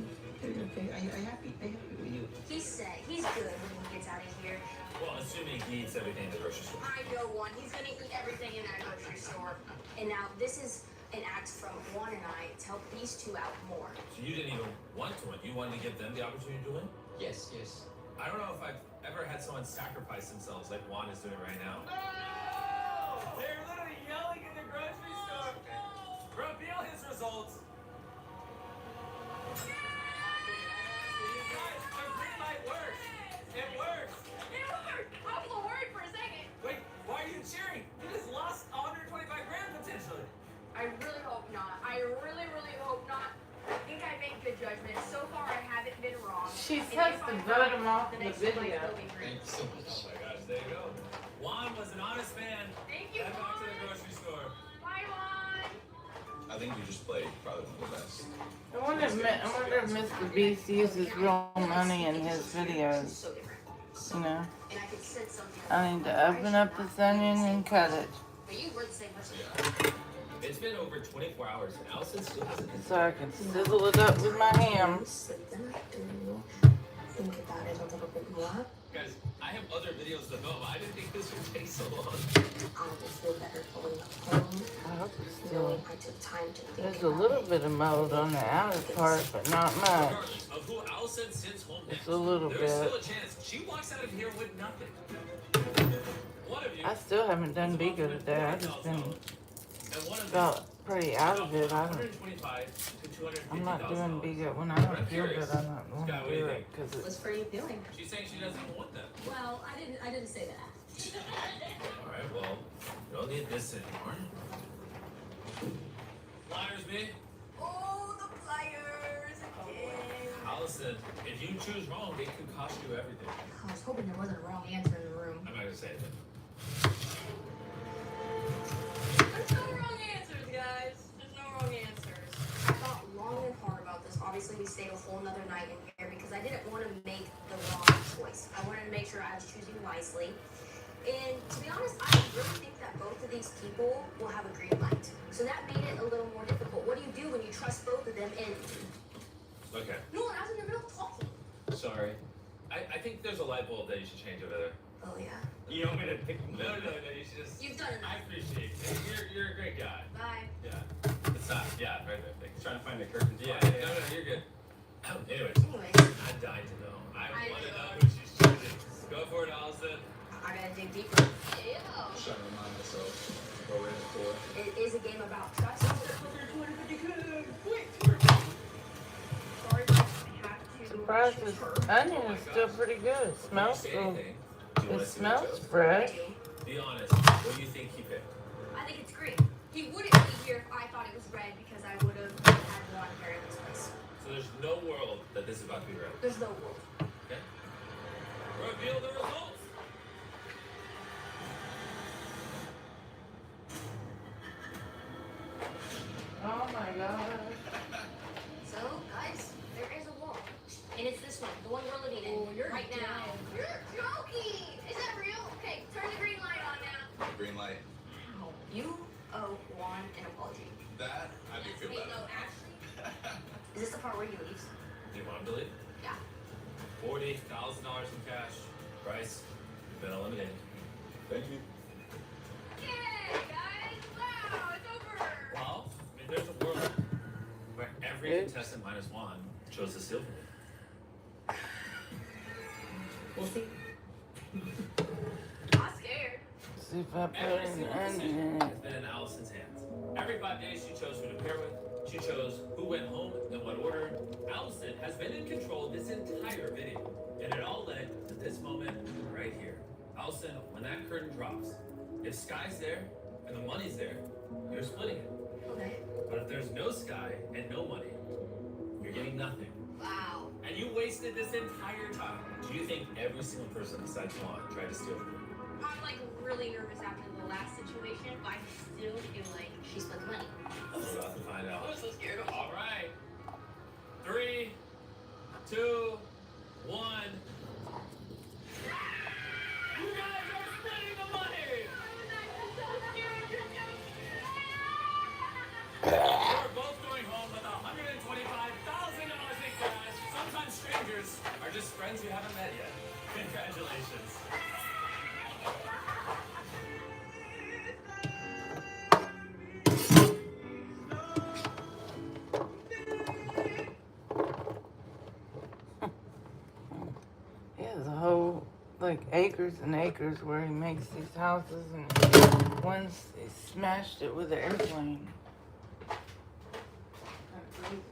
Okay, I happy with you. He's good when he gets out of here. Well, assuming he eats everything in the grocery store. I know Juan. He's gonna eat everything in that grocery store. And now this is an act from Juan and I to help these two out more. So you didn't even want to win. You wanted to give them the opportunity to win? Yes, yes. I don't know if I've ever had someone sacrifice themselves like Juan is doing right now. No! They're literally yelling in the grocery store. Reveal his results. Guys, the green light works. It works. It worked! I was worried for a second. Wait, why are you cheering? You just lost 125 grand potentially. I really hope not. I really, really hope not. I think I made good judgment. So far, I haven't been wrong. She And says if to I'm vote right, him off the the next one might video. still be green. Thank you so much. Oh my gosh, there you go. Juan was an honest man. Thank you, Head back to the Juan. grocery store. Bye, Juan. I think you just played probably one of the best. I wonder if Mr. Beast uses real money in his videos. So different. You know, And I could sense something. I need to open up this onion and cut it. But you were the same person. Yeah. It's been over 24 hours and Allison still hasn't been. So I can sizzle it up with my ham. Sleep the night, do you think about it a little bit more? Guys, I have other videos to film. I didn't think this would take so long. I will feel better going home. I hope it's Knowing still. I took time to think There's a about little it. bit of mold on the outer part, but not much. Regardless of who Allison sends home next, Just a little there's bit. still a chance she walks out of here with nothing. One of you, I still haven't done Bigo today. I just been and one of felt pretty out of it. I don't. 125 to 250. I'm not doing Bigo when I don't feel good. I'm not going to do it because What's it's. for you feeling? She's saying she doesn't even want that. Well, I didn't say that. All right, well, you don't need this anymore. Flyers, me. Oh, the pliers again. Allison, if you choose wrong, it could cost you everything. I was hoping there wasn't a wrong answer in the room. I'm not gonna say it. There's no wrong answers, guys. There's no wrong answers. I thought long and hard about this. Obviously, we stayed a whole nother night in here because I didn't want to make the wrong choice. I wanted to make sure I was choosing wisely. And to be honest, I really think that both of these people will have a green light. So that made it a little more difficult. What do you do when you trust both of them? And Okay, no, I was in the middle of talking. sorry. I think there's a light bulb that you should change over there. Oh yeah. You want me to pick? No, you should just. You've done enough. I appreciate it. You're a great guy. Bye. Yeah. It's not. Yeah, right there. Thanks. Trying to find the curtains. Yeah, no, you're good. Anyways, Anyways, I'm dying to know. I want to know who she's choosing. Go for it, Allison. I gotta dig deeper. Ew. Trying to remind myself. Go in for it. It is a game about trust. Surprised this onion is still pretty good. It smells good. It smells fresh. Be honest. What do you think he picked? I think it's green. He wouldn't be here if I thought it was red because I would have had one hair in this place. So there's no world that this is about to be red. There's no world. Okay. Reveal the results. Oh my god. So, guys, there is a wall. And it's this one, the one we're living in right now. You're joking! Is that real? Okay, turn the green light on now. Green light. Wow. You owe Juan an apology. That I do feel Wait, better. no, actually. Is this the part where he leaves? Do you want him to leave? Yeah. $40,000 in cash. Price, you've been eliminated. Thank you. Yay, guys! Wow, it's over! Well, I mean, there's a world where every contestant minus one chose to steal from you. We'll see. I'm scared. See if I put Every an single onion decision in has it. been in Allison's hands. Every 5 days, she chose who to pair with. She chose who went home in what order. Allison has been in control this entire video. And it all led to this moment right here. Allison, when that curtain drops, if Sky's there and the money's there, you're splitting it. Okay. But if there's no Sky and no money, you're getting nothing. Wow. And you wasted this entire time. Do you think every single person besides Juan tried to steal from you? I'm like really nervous after the last situation, but I still feel like she split the money. We're about to find out. I'm so scared. All right. 3, 2, 1. You guys are splitting the money! You're both going home with $125,000 in cash. Sometimes strangers are just friends you haven't met yet. Congratulations. He has a whole, like, acres and acres where he makes these houses, and once he smashed it with an airplane. Crazy.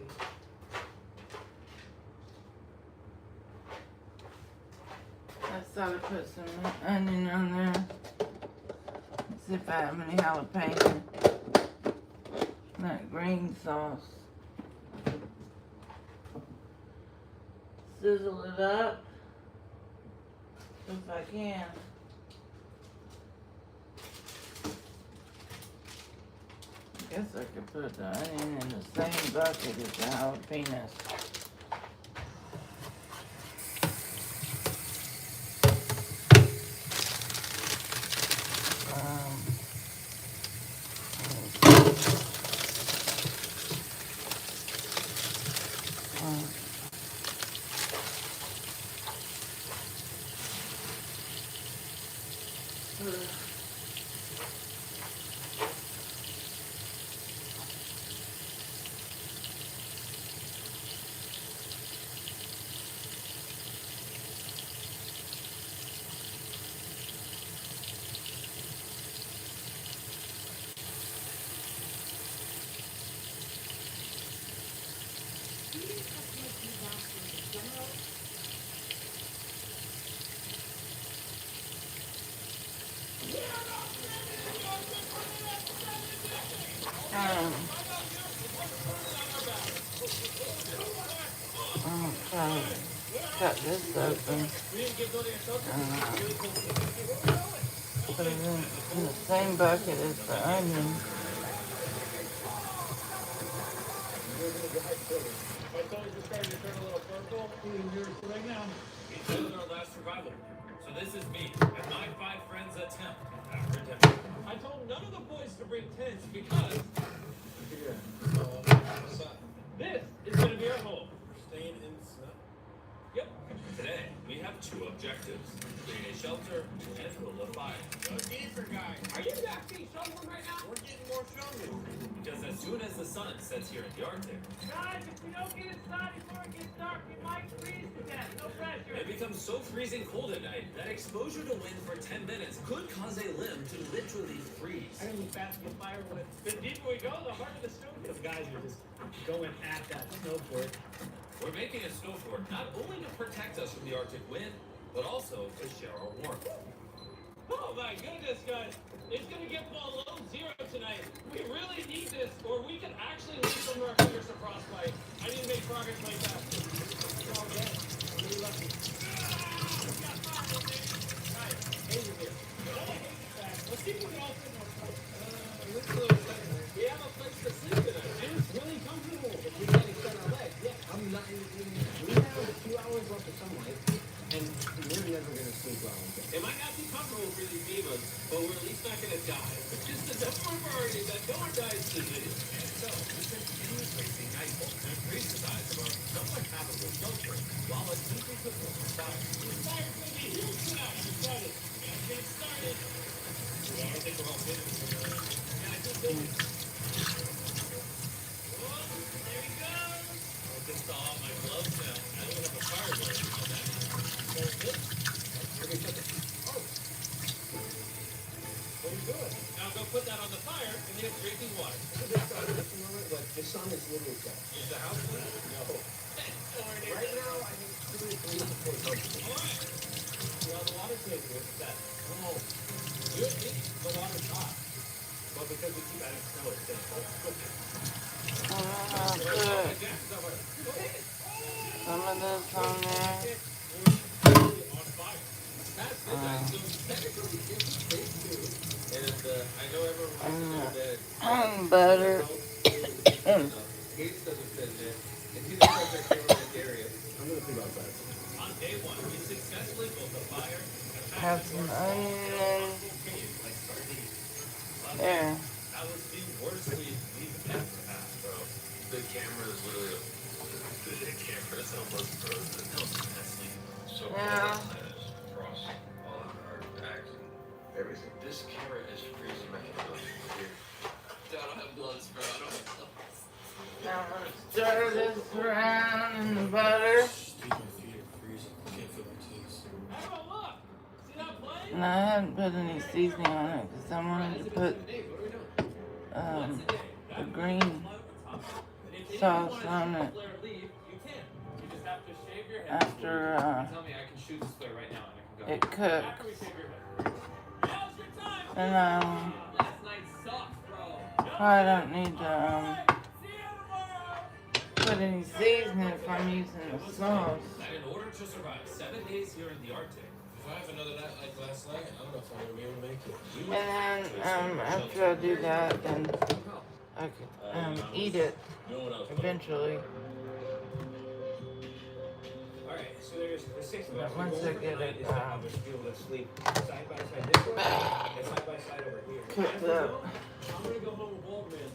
I thought I'd put some onion on there. See if I have any jalapeno. That green sauce. Sizzle it up if I can. I guess I could put the onion in the same bucket as the jalapenos. Let me see. I'm trying to cut this open. Put it in the same bucket as the onion. My toes are starting to turn a little purple. Right now. It's our last survival. So this is me and my 5 friends' attempt after dinner. I told none of the boys to bring tents because this is going to be our home. We're staying in the snow. Yep. Today we have 2 objectives: create a shelter and build a fire. Go deeper, guys. Are you actually shoveling right now? We're getting more shoveling. Because as soon as the sun sets here in the Arctic, Guys, if we don't get inside before it gets dark, we might freeze to death. No pressure. it becomes so freezing cold at night that exposure to wind for 10 minutes could cause a limb to literally freeze. I gotta move fast to get firewood. The deeper we go, the harder the snow gets. Guys are just going at that snow fort. We're making a snow fort not only to protect us from the Arctic wind, but also to share our warmth. Oh my goodness, guys. It's gonna get below 0 tonight. We really need this, or we could actually lose some of our fingers to frostbite. I need to make progress way faster. We're all dead. I'm really lucky. Guys, Hazel's here. Let's see if we can all fit in our place. We have a place to sleep tonight. And it's really comfortable. If we can extend our legs, yeah. I'm not even. We have a few hours left of sunlight, and we're never gonna sleep well. It might not be comfortable for these divas, but we're at least not going to die. It's just the number of priorities that no one dies in this video. And so, we continue tracing nightfall and increase the size of our somewhat habitable shelter while a deeply prepared fire. The fire's gonna be huge tonight. I'm excited. Let's get started. Well, I think we're all finished. Yeah, I just did it. Oh, there he goes. I can saw off my gloves now. I don't have a fire glove, you know that. So this. Okay, check it. Oh. What are you doing? Now go put that on the fire and then it's drinking water. The sun is literally set. Is the house clean? No. Right now, I need 2 to 3 to 4 comfortable. All right. Well, the water tank is set. Oh, Good thing the water's hot. But because we keep adding snow, it's going to hold quicker. Put some of this on there. I know everyone And butter. Gates doesn't fit in there. It's either project or in area. I'm going to think about that. On day 1, we successfully built a fire. Have some onions. There. That was the worst we've ever had, bro. The camera is literally the camera is almost frozen. That was messy. So Yeah. across all of our packs and everything. This camera is freezing my hands here. I don't have gloves, bro. I don't have gloves. Now I'm gonna stir this around in the butter. Dude, my feet are freezing. I can't feel my toes. Everyone, look! See that plane? And I hadn't put any seasoning on it because I wanted to put the green sauce on it after Tell me I can shoot this flare right now and I can go. it cooked. And Last night sucked, bro. probably don't need to put any seasoning if I'm using the sauce. And in order to survive 7 days here in the Arctic, If I have another night like last night, I don't know if I'm gonna be able to make it. And then after I do that, then I could eat it eventually. Alright, so there's 6 of us. But once I get it Is to have us be able to sleep side by side this way and side by side over here. cooked As we up. go, I'm gonna go home with Waldman.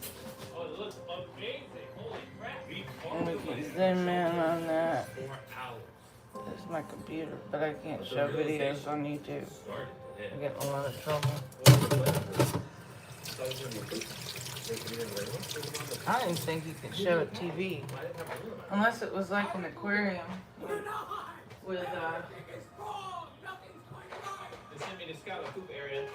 Oh, it looks amazing. Holy crap. And we can zoom in on that. 4 hours. This is my computer, but I can't show videos on YouTube. Started to hit. I get in a lot of trouble. I didn't think you could show a TV unless it was like an aquarium with They sent me to scout a poop area.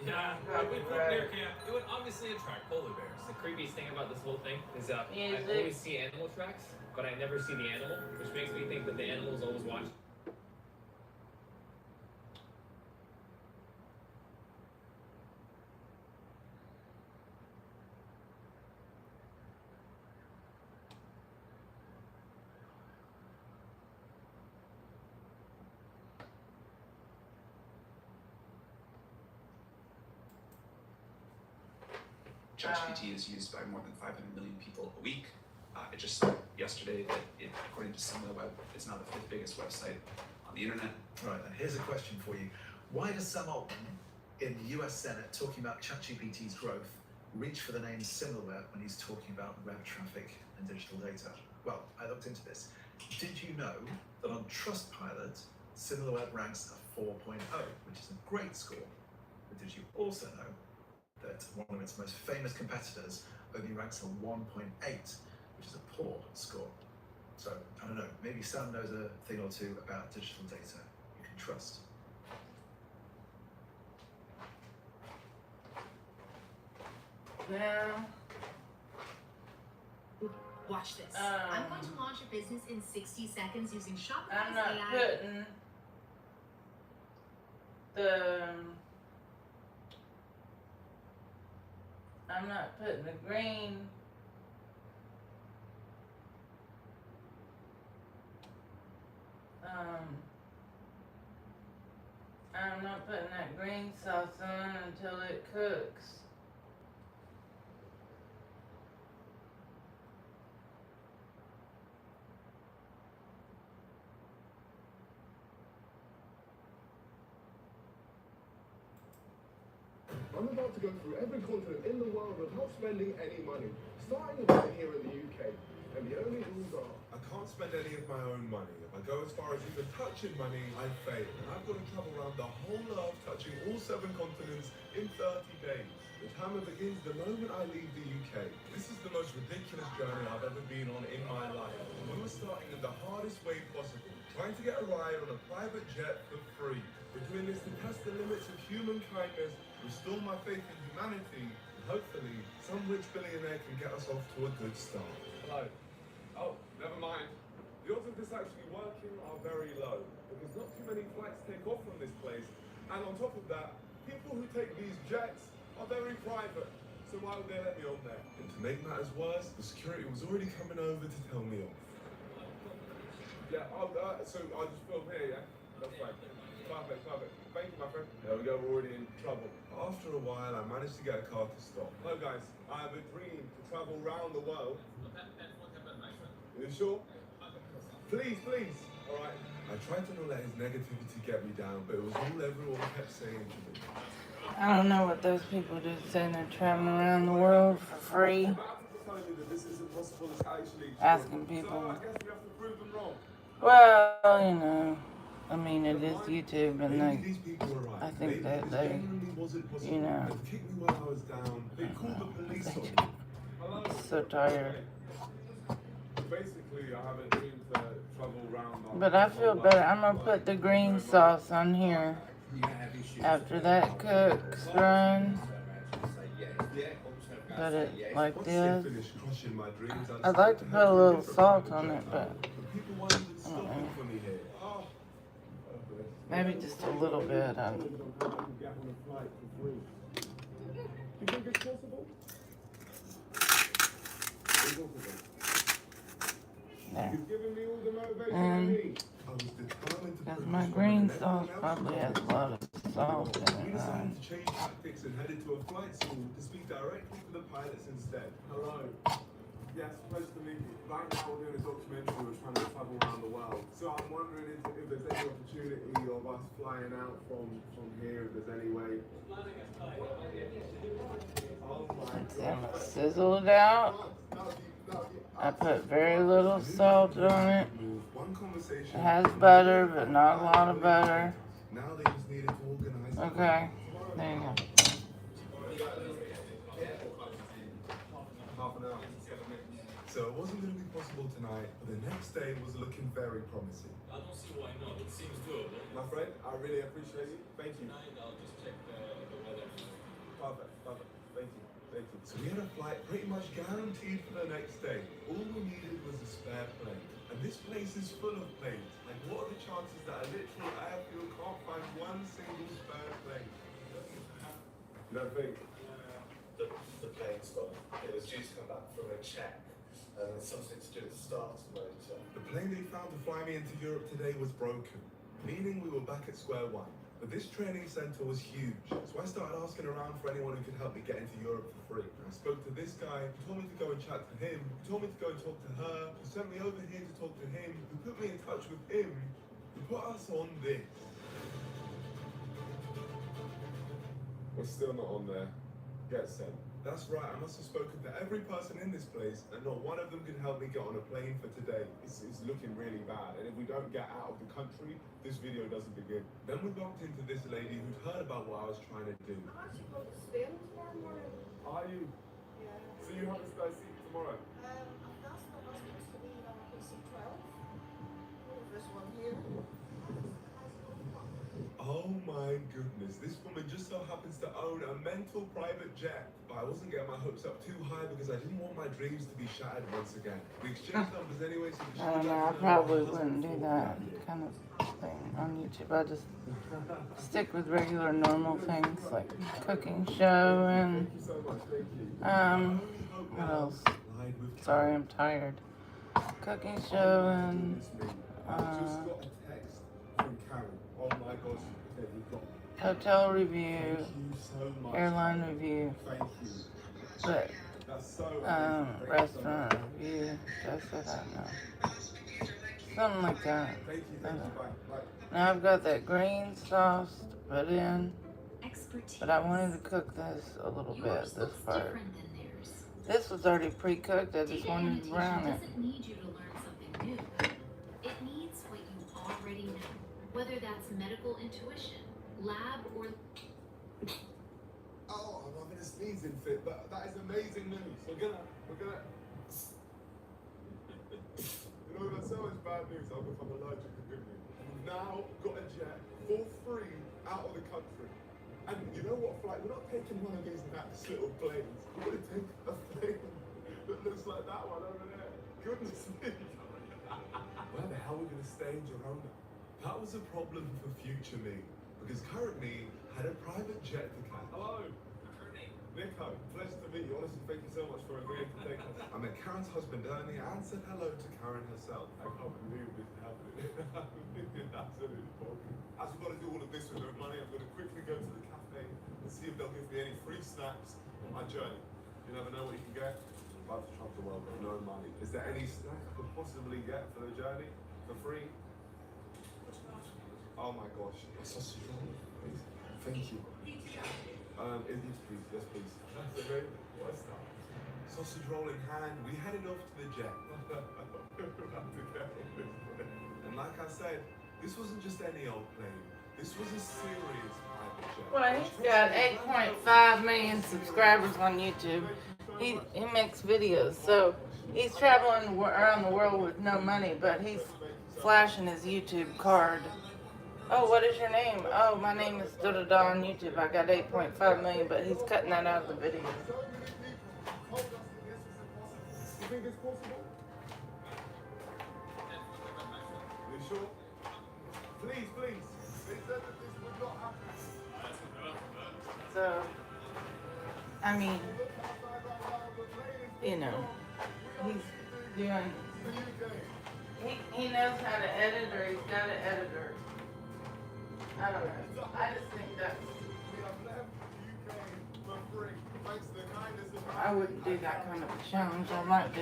Yeah, if we poop near camp, it would obviously attract polar bears. The creepiest thing about this whole thing is I Music. always see animal tracks, but I never see the animal, which makes me think that the animal's always watching. ChatGPT is used by more than 500 million people a week. It just saw yesterday that, according to SimilarWeb, it's now the 5th biggest website on the internet. Right, and here's a question for you. Why does Sam Altman in the US Senate talking about ChatGPT's growth reach for the name SimilarWeb when he's talking about web traffic and digital data? Well, I looked into this. Did you know that on Trustpilot, SimilarWeb ranks a 4.0, which is a great score? But did you also know that one of its most famous competitors only ranks a 1.8, which is a poor score? So, I don't know, maybe Sam knows a thing or two about digital data you can trust. Now, Watch this. I'm going to launch a business in 60 seconds using Shopify's I'm not AI. putting the green I'm not putting that green sauce on until it cooks. I'm about to go through every continent in the world without spending any money, starting with here in the UK. And the only rules are, I can't spend any of my own money. If I go as far as even touching money, I fail. And I've got to travel around the whole earth, touching all 7 continents in 30 days. The timer begins the moment I leave the UK. This is the most ridiculous journey I've ever been on in my life. We were starting in the hardest way possible, trying to get a ride on a private jet for free. We're doing this to test the limits of human kindness, restore my faith in humanity, and hopefully some rich billionaire can get us off to a good start. Hello. Oh, never mind. The odds of this actually working are very low, because not too many flights take off from this place, and on top of that, people who take these jets are very private, so why would they let me on there? And to make matters worse, the security was already coming over to tell me off. Yeah, so I'll just film here, yeah? That's right. Perfect. Thank you, my friend. There we go, we're already in trouble. After a while, I managed to get a car to stop. Hello, guys. I have a dream to travel around the world. You sure? Please. All right. I tried to not let his negativity get me down, but it was all everyone kept saying to me. I don't know what those people do saying they're traveling around the world for free. Asking people. So I guess we have to prove them wrong. Well, you know, I mean, it is YouTube, and I think that they, you know, I'm so tired. Basically, I have a dream to travel around. But I feel better. I'm gonna put the green sauce on here after that cooks run. Put it like this. I'd like to put a little salt on it, but I don't know. Maybe just a little bit. You think it's possible? There. You've given me all the motivation I need. I was determined to because my green sauce probably has a lot of salt in We it. decided to change tactics and headed to a flight school to speak directly to the pilots instead. Hello. Yes, pleasure to meet you. Right now we're doing a documentary. We're trying to travel around the world. So I'm wondering if there's any opportunity of us flying out from here, if there's any way. Oh my God. Sizzle it out. I put very little salt on it. It has butter, but not a lot of butter. Okay, there you go. Half an hour. So it wasn't going to be possible tonight, but the next day was looking very promising. I don't see why not. It seems doable. My friend, I really appreciate you. Thank you. Tonight, I'll just check the weather. Perfect. Thank you. So we had a flight pretty much guaranteed for the next day. All we needed was a spare plane. And this place is full of planes. Like, what are the chances that a literal airfield can't find one single spare plane? You don't think? The plane's gone. It was due to come back from a check. And something to do with the starter motor. The plane they found to fly me into Europe today was broken, meaning we were back at square one. But this training center was huge, so I started asking around for anyone who could help me get into Europe for free. I spoke to this guy, who told me to go and chat to him, who told me to go and talk to her, who sent me over here to talk to him, who put me in touch with him, who put us on this. We're still not on there. Get sent. That's right, I must have spoken to every person in this place, and not one of them can help me get on a plane for today. It's looking really bad, and if we don't get out of the country, this video doesn't begin. Then we bumped into this lady who'd heard about what I was trying to do. I'm actually going to Spain tomorrow morning. Are you? Yeah. So you have a sky seat tomorrow? That's the bus supposed to be on PC 12. This one here. Oh my goodness, this woman just so happens to own a mental private jet. But I wasn't getting my hopes up too high because I didn't want my dreams to be shattered once again. We exchanged numbers anyway, so I don't know, I probably wouldn't do that kind of thing on YouTube. I just stick with regular normal things like cooking show and what else? Sorry, I'm tired. Cooking show and oh my gosh, hotel review, airline review, but restaurant review, that's what I know. Something like that. Now I've got that green sauce to put in, but I wanted to cook this a little bit, this part. This was already pre-cooked, I just wanted to brown it. Doesn't need you to learn something new. It needs what you already know. Whether that's medical intuition, lab, or... Oh, I'm having a sneezing fit, but that is amazing news. We're gonna... You know, that's so much bad news, I'll become allergic to good news. We've now got a jet for free out of the country. And you know what flight? We're not taking one of these nice little planes. We're gonna take a plane that looks like that one over there. Goodness me. Where the hell are we gonna stay in Girona? That was a problem for future me, because current me had a private jet to catch. Hello. Nico, pleasure to meet you. Honestly, thank you so much for agreeing to take us. I met Karen's husband Ernie and said hello to Karen herself. I can't believe this is happening. Absolutely bonkers. As we've got to do all of this with no money, I'm going to quickly go to the cafe and see if they'll give me any free snacks on my journey. You never know what you can get. I'm about to travel the world with no money. Is there any snack I could possibly get for the journey for free? Oh my gosh, a sausage roll, please. Thank you. Please, yes please. That's okay. What's that? Sausage roll in hand, we headed off to the jet. And like I said, this wasn't just any old plane. This was a serious private jet. Well, he's got 8.5 million subscribers on YouTube. He makes videos, so he's traveling around the world with no money, but he's flashing his YouTube card. Oh, what is your name? Oh, my name is da-da-da on YouTube. I got 8.5 million, but he's cutting that out of the video. You think it's possible? You sure? Please, please. They said that this would not happen. So, I mean, you know, he's doing, he knows how to edit, or he's got an editor. I don't know. I just think that's... I wouldn't do that kind of a challenge. I might do,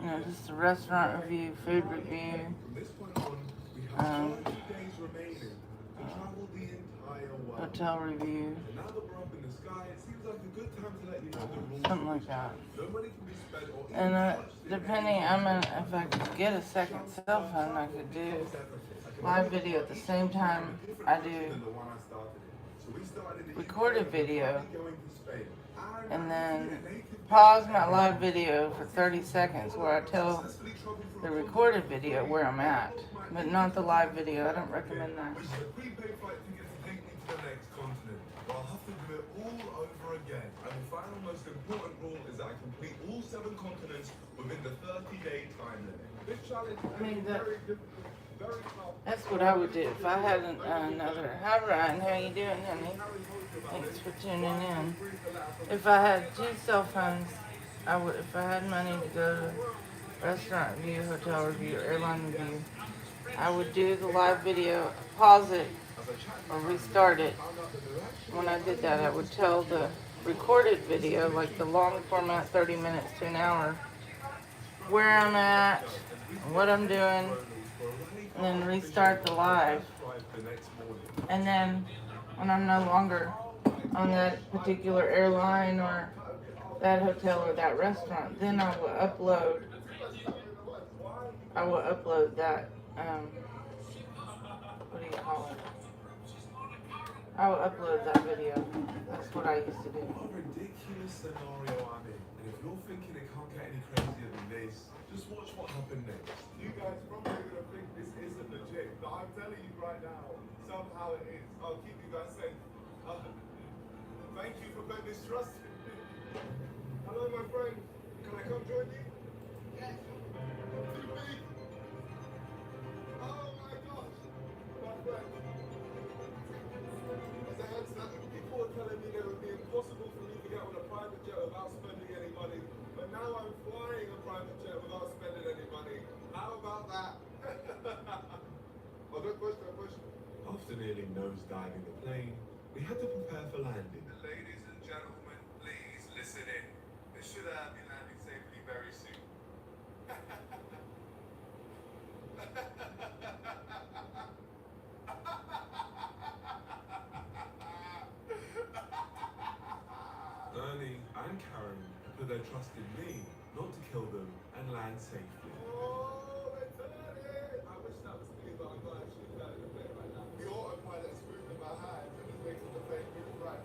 you know, just a restaurant review, food review, hotel review, something like that. And depending, if I could get a second cell phone, I could do live video at the same time I do recorded video, and then pause my live video for 30 seconds where I tell the recorded video where I'm at, but not the live video. I don't recommend that. I'll have to do it all over again. And the final most important rule is that I complete all 7 continents within the 30-day time limit. This challenge is very difficult. That's what I would do if I had another. Hi Ryan, how you doing, honey? Thanks for tuning in. If I had 2 cell phones, I would. If I had money to go to restaurant review, hotel review, airline review, I would do the live video, pause it, or restart it. When I did that, I would tell the recorded video, like the long format, 30 minutes to an hour, where I'm at, what I'm doing, and then restart the live. And then when I'm no longer on that particular airline or that hotel or that restaurant, then I will upload that, what do you call it? I will upload that video. That's what I used to do. What a ridiculous scenario I'm in. And if you're thinking it can't get any crazier than this, just watch what happened next. You guys probably gonna think this isn't legit, but I'm telling you right now, somehow it is. I'll keep you guys safe. Thank you for putting this trust in me. Hello, my friend. Can I come join you? Yes. Oh my gosh. My friend. As a heads up, people were telling me that it would be impossible for me to get on a private jet without spending any money. But now I'm flying a private jet without spending any money. How about that? Oh, don't push, don't push. After nearly nosediving the plane, we had to prepare for landing. Ladies and gentlemen, please listen in. This should be landing safely very soon. Ernie and Karen put their trust in me not to kill them and land safely. Oh, it's Ernie! I wish that was me, but I'm not actually learning a bit right now. The autopilot's moving my hands and it's making the plane move right.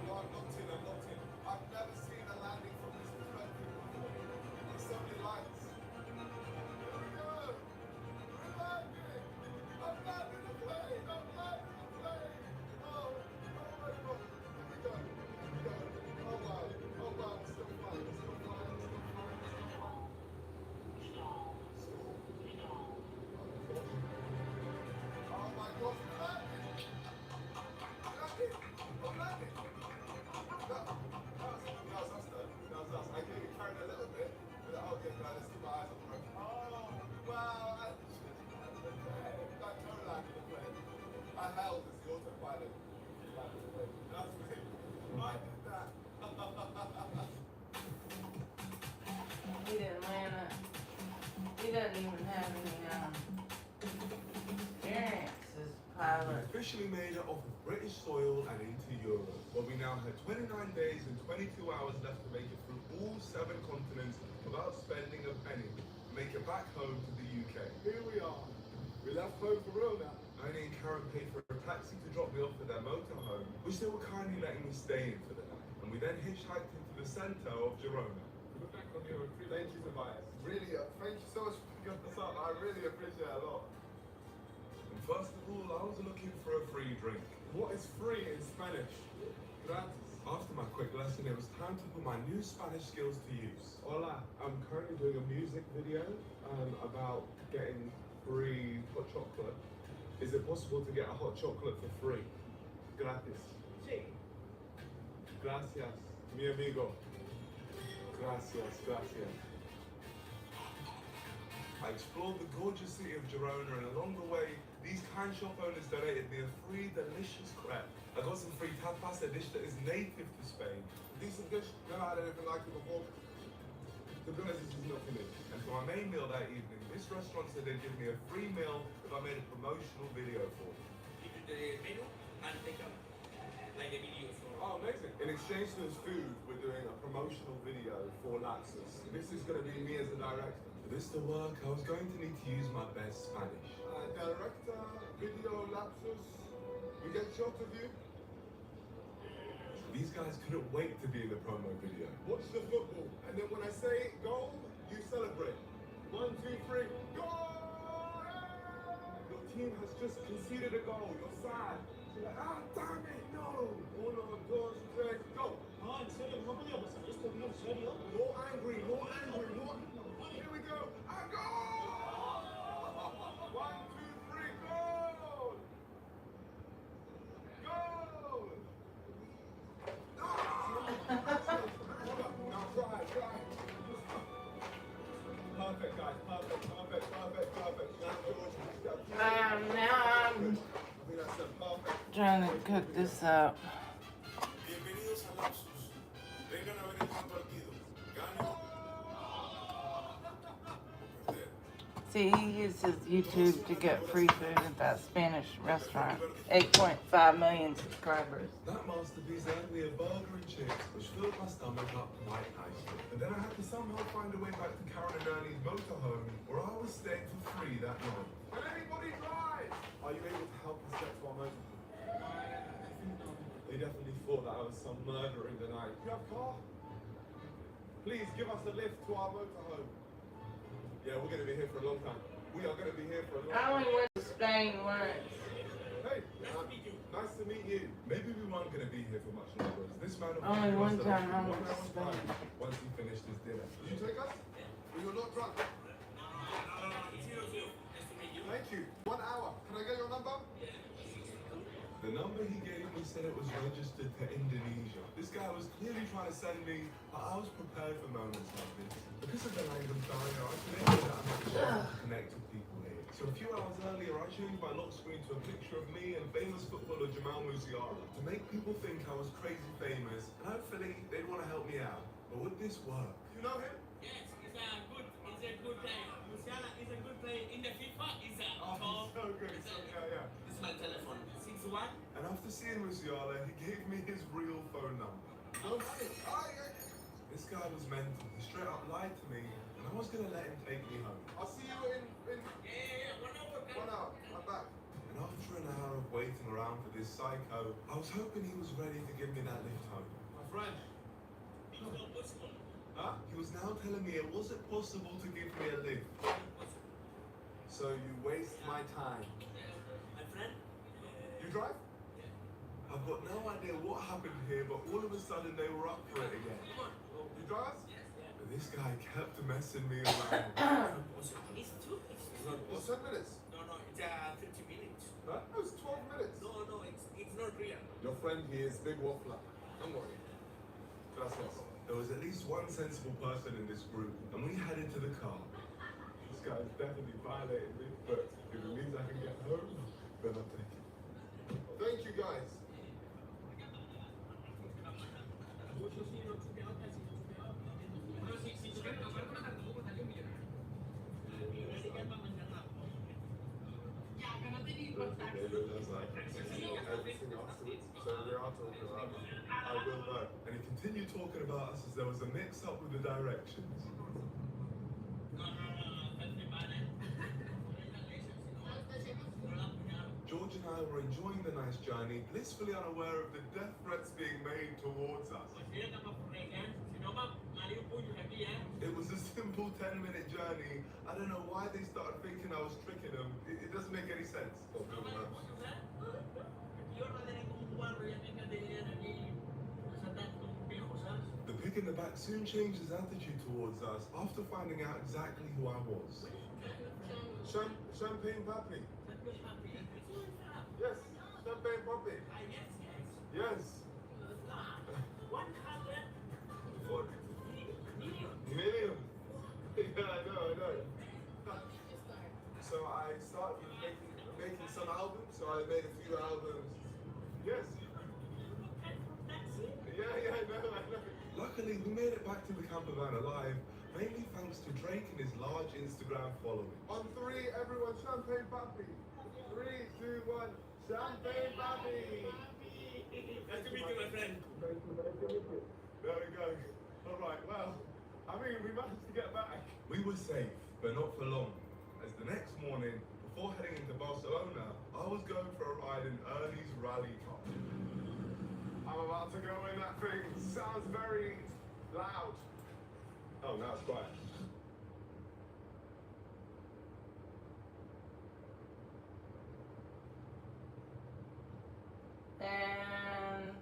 No, I'm locked in. I've never seen a landing from this perspective before. There's so many lights. Here we go! We're landing! I'm landing the plane! I'm landing the plane! Oh my God! Here we go! Oh wow! It's still flying! Oh my gosh! We're landing! I'm landing! That was us. I get carried a little bit, but okay, guys, let's keep my eyes on the road. Oh, wow! That toe landed the plane. I held as the autopilot landed the plane. That's me. I did that. He didn't land it. He doesn't even have any experience as a pilot. We officially made it off of British soil and into Europe, where we now had 29 days and 22 hours left to make it through all 7 continents without spending a penny. Make it back home to the UK. Here we are. We left home for real now. Ernie and Karen paid for a taxi to drop me off at their motorhome, which they were kindly letting me stay in for the night. And we then hitchhiked into the centre of Girona. Look back on your retreat. Thank you, Tobias. Really, thank you so much for picking us up. I really appreciate it a lot. And first of all, I was looking for a free drink. What is free in Spanish? Gratis. After my quick lesson, it was time to put my new Spanish skills to use. Hola, I'm currently doing a music video about getting free hot chocolate. Is it possible to get a hot chocolate for free? Gratis. Sí. Gracias, mi amigo. Gracias. I explored the gorgeous city of Girona, and along the way, these kind shop owners donated me a free delicious crepe. I got some free tapas, a dish that is native to Spain. A decent dish, never had anything like it before. To be honest, this is not for me. And for my main meal that evening, this restaurant said they'd give me a free meal if I made a promotional video for them. Oh, amazing. In exchange for this food, we're doing a promotional video for Lapsus. This is going to be me as the director. For this to work, I was going to need to use my best Spanish. Director, video, Lapsus. We get shots of you. These guys couldn't wait to be in the promo video. Watch the football, and then when I say goal, you celebrate. 1, 2, 3, goal! Your team has just conceded a goal. You're sad. You're like, damn it, no! 1, 2, 3, go! En serio, no podía pasar esto, tío, en serio. More angry. Here we go. And goal! 1, 2, 3, goal! Goal! Now try. Perfect, guys. Perfect. trying to cook this up. Bienvenidos a Lapsus. Vengan a ver el gran partido. Gane o perder. See, he uses YouTube to get free food at that Spanish restaurant. 8.5 million subscribers. That masterpiece earned me a burger and chips, which filled my stomach up quite nicely. And then I had to somehow find a way back to Karen and Ernie's motorhome, where I was staying for free that night. Can anybody drive? Are you able to help us get to our motorhome? They definitely thought that I was some murderer in the night. You have a car? Please give us a lift to our motorhome. Yeah, we're going to be here for a long time. We are going to be here for a long time. I only went to Spain once. Hey, nice to meet you. Maybe we weren't going to be here for much longer. This man Only one time I went to Spain. Once he finished his dinner. Did you take us? We were not drunk. Thank you. 1 hour. Can I get your number? The number he gave me said it was registered to Indonesia. This guy was clearly trying to send me, but I was prepared for moments like this. Because of the language barrier, I could able to connect with people here. So a few hours earlier, I changed my lock screen to a picture of me and famous footballer Jamal Musiala to make people think I was crazy famous, and hopefully they'd want to help me out. But would this work? You know him? Yes, he's a good player. Musiala is a good player in the FIFA. He's a so good. Yeah. This is my telephone. 61. And after seeing Musiala, he gave me his real phone number. No money. This guy was mental. He straight up lied to me, and I was gonna let him take me home. I'll see you in 1 hour. I'm back. And after an hour of waiting around for this psycho, I was hoping he was ready to give me that lift home. My friend. It's not possible. Huh? He was now telling me it wasn't possible to give me a lift. So you waste my time. My friend? You drive? I've got no idea what happened here, but all of a sudden they were up for it again. You drive us? But this guy kept messing me around. It's 2 minutes. It's 10 minutes. No, it's 30 minutes. Huh? It was 12 minutes. No, it's not real. Your friend here is big waffler. Don't worry. That's us. There was at least one sensible person in this group, and we headed to the car. This guy's definitely violated me, but if it means I can get home, then I'll take it. Thank you, guys. Everything afterwards, so we are talking about it. I will know. And he continued talking about us as there was a mix-up with the directions. George and I were enjoying the nice journey, blissfully unaware of the death threats being made towards us. It was a simple 10-minute journey. I don't know why they started thinking I was tricking them. It doesn't make any sense. The pig in the back soon changed his attitude towards us after finding out exactly who I was. Champagne Papi. Yes, Champagne Papi. Yes. 100 million. Yeah, I know. So I started making some albums. So I made a few albums. Yes. Yeah, I know. Luckily, we made it back to the camper van alive, mainly thanks to Drake and his large Instagram following. On 3, everyone, Champagne Papi. 3, 2, 1, Champagne Papi. Nice to meet you, my friend. There we go. All right, well, I mean, we managed to get back. We were safe, but not for long. As the next morning, before heading into Barcelona, I was going for a ride in Ernie's rally car. I'm about to go in that thing. Sounds very loud. Oh, now it's quiet. And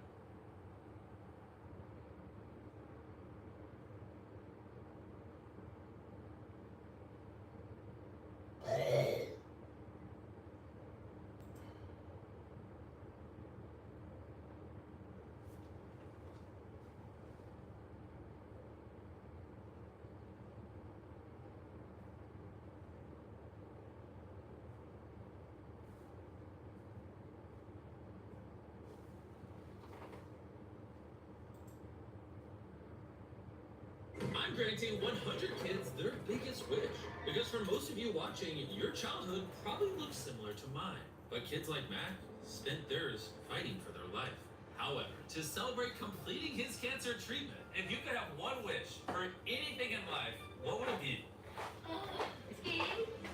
I'm granting 100 kids their biggest wish. Because for most of you watching, your childhood probably looks similar to mine. But kids like Mac spent theirs fighting for their life. However, to celebrate completing his cancer treatment, if you could have one wish for anything in life, what would it be?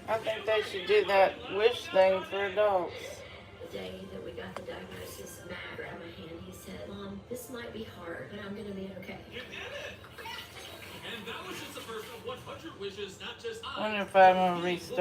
I think they should do that wish thing for adults. The day that we got the diagnosis, Matt grabbed my hand. He said, Mom, this might be hard, but I'm going to be okay. You did it! And that was just the first of 100 wishes, not just I wonder if I'm gonna restart.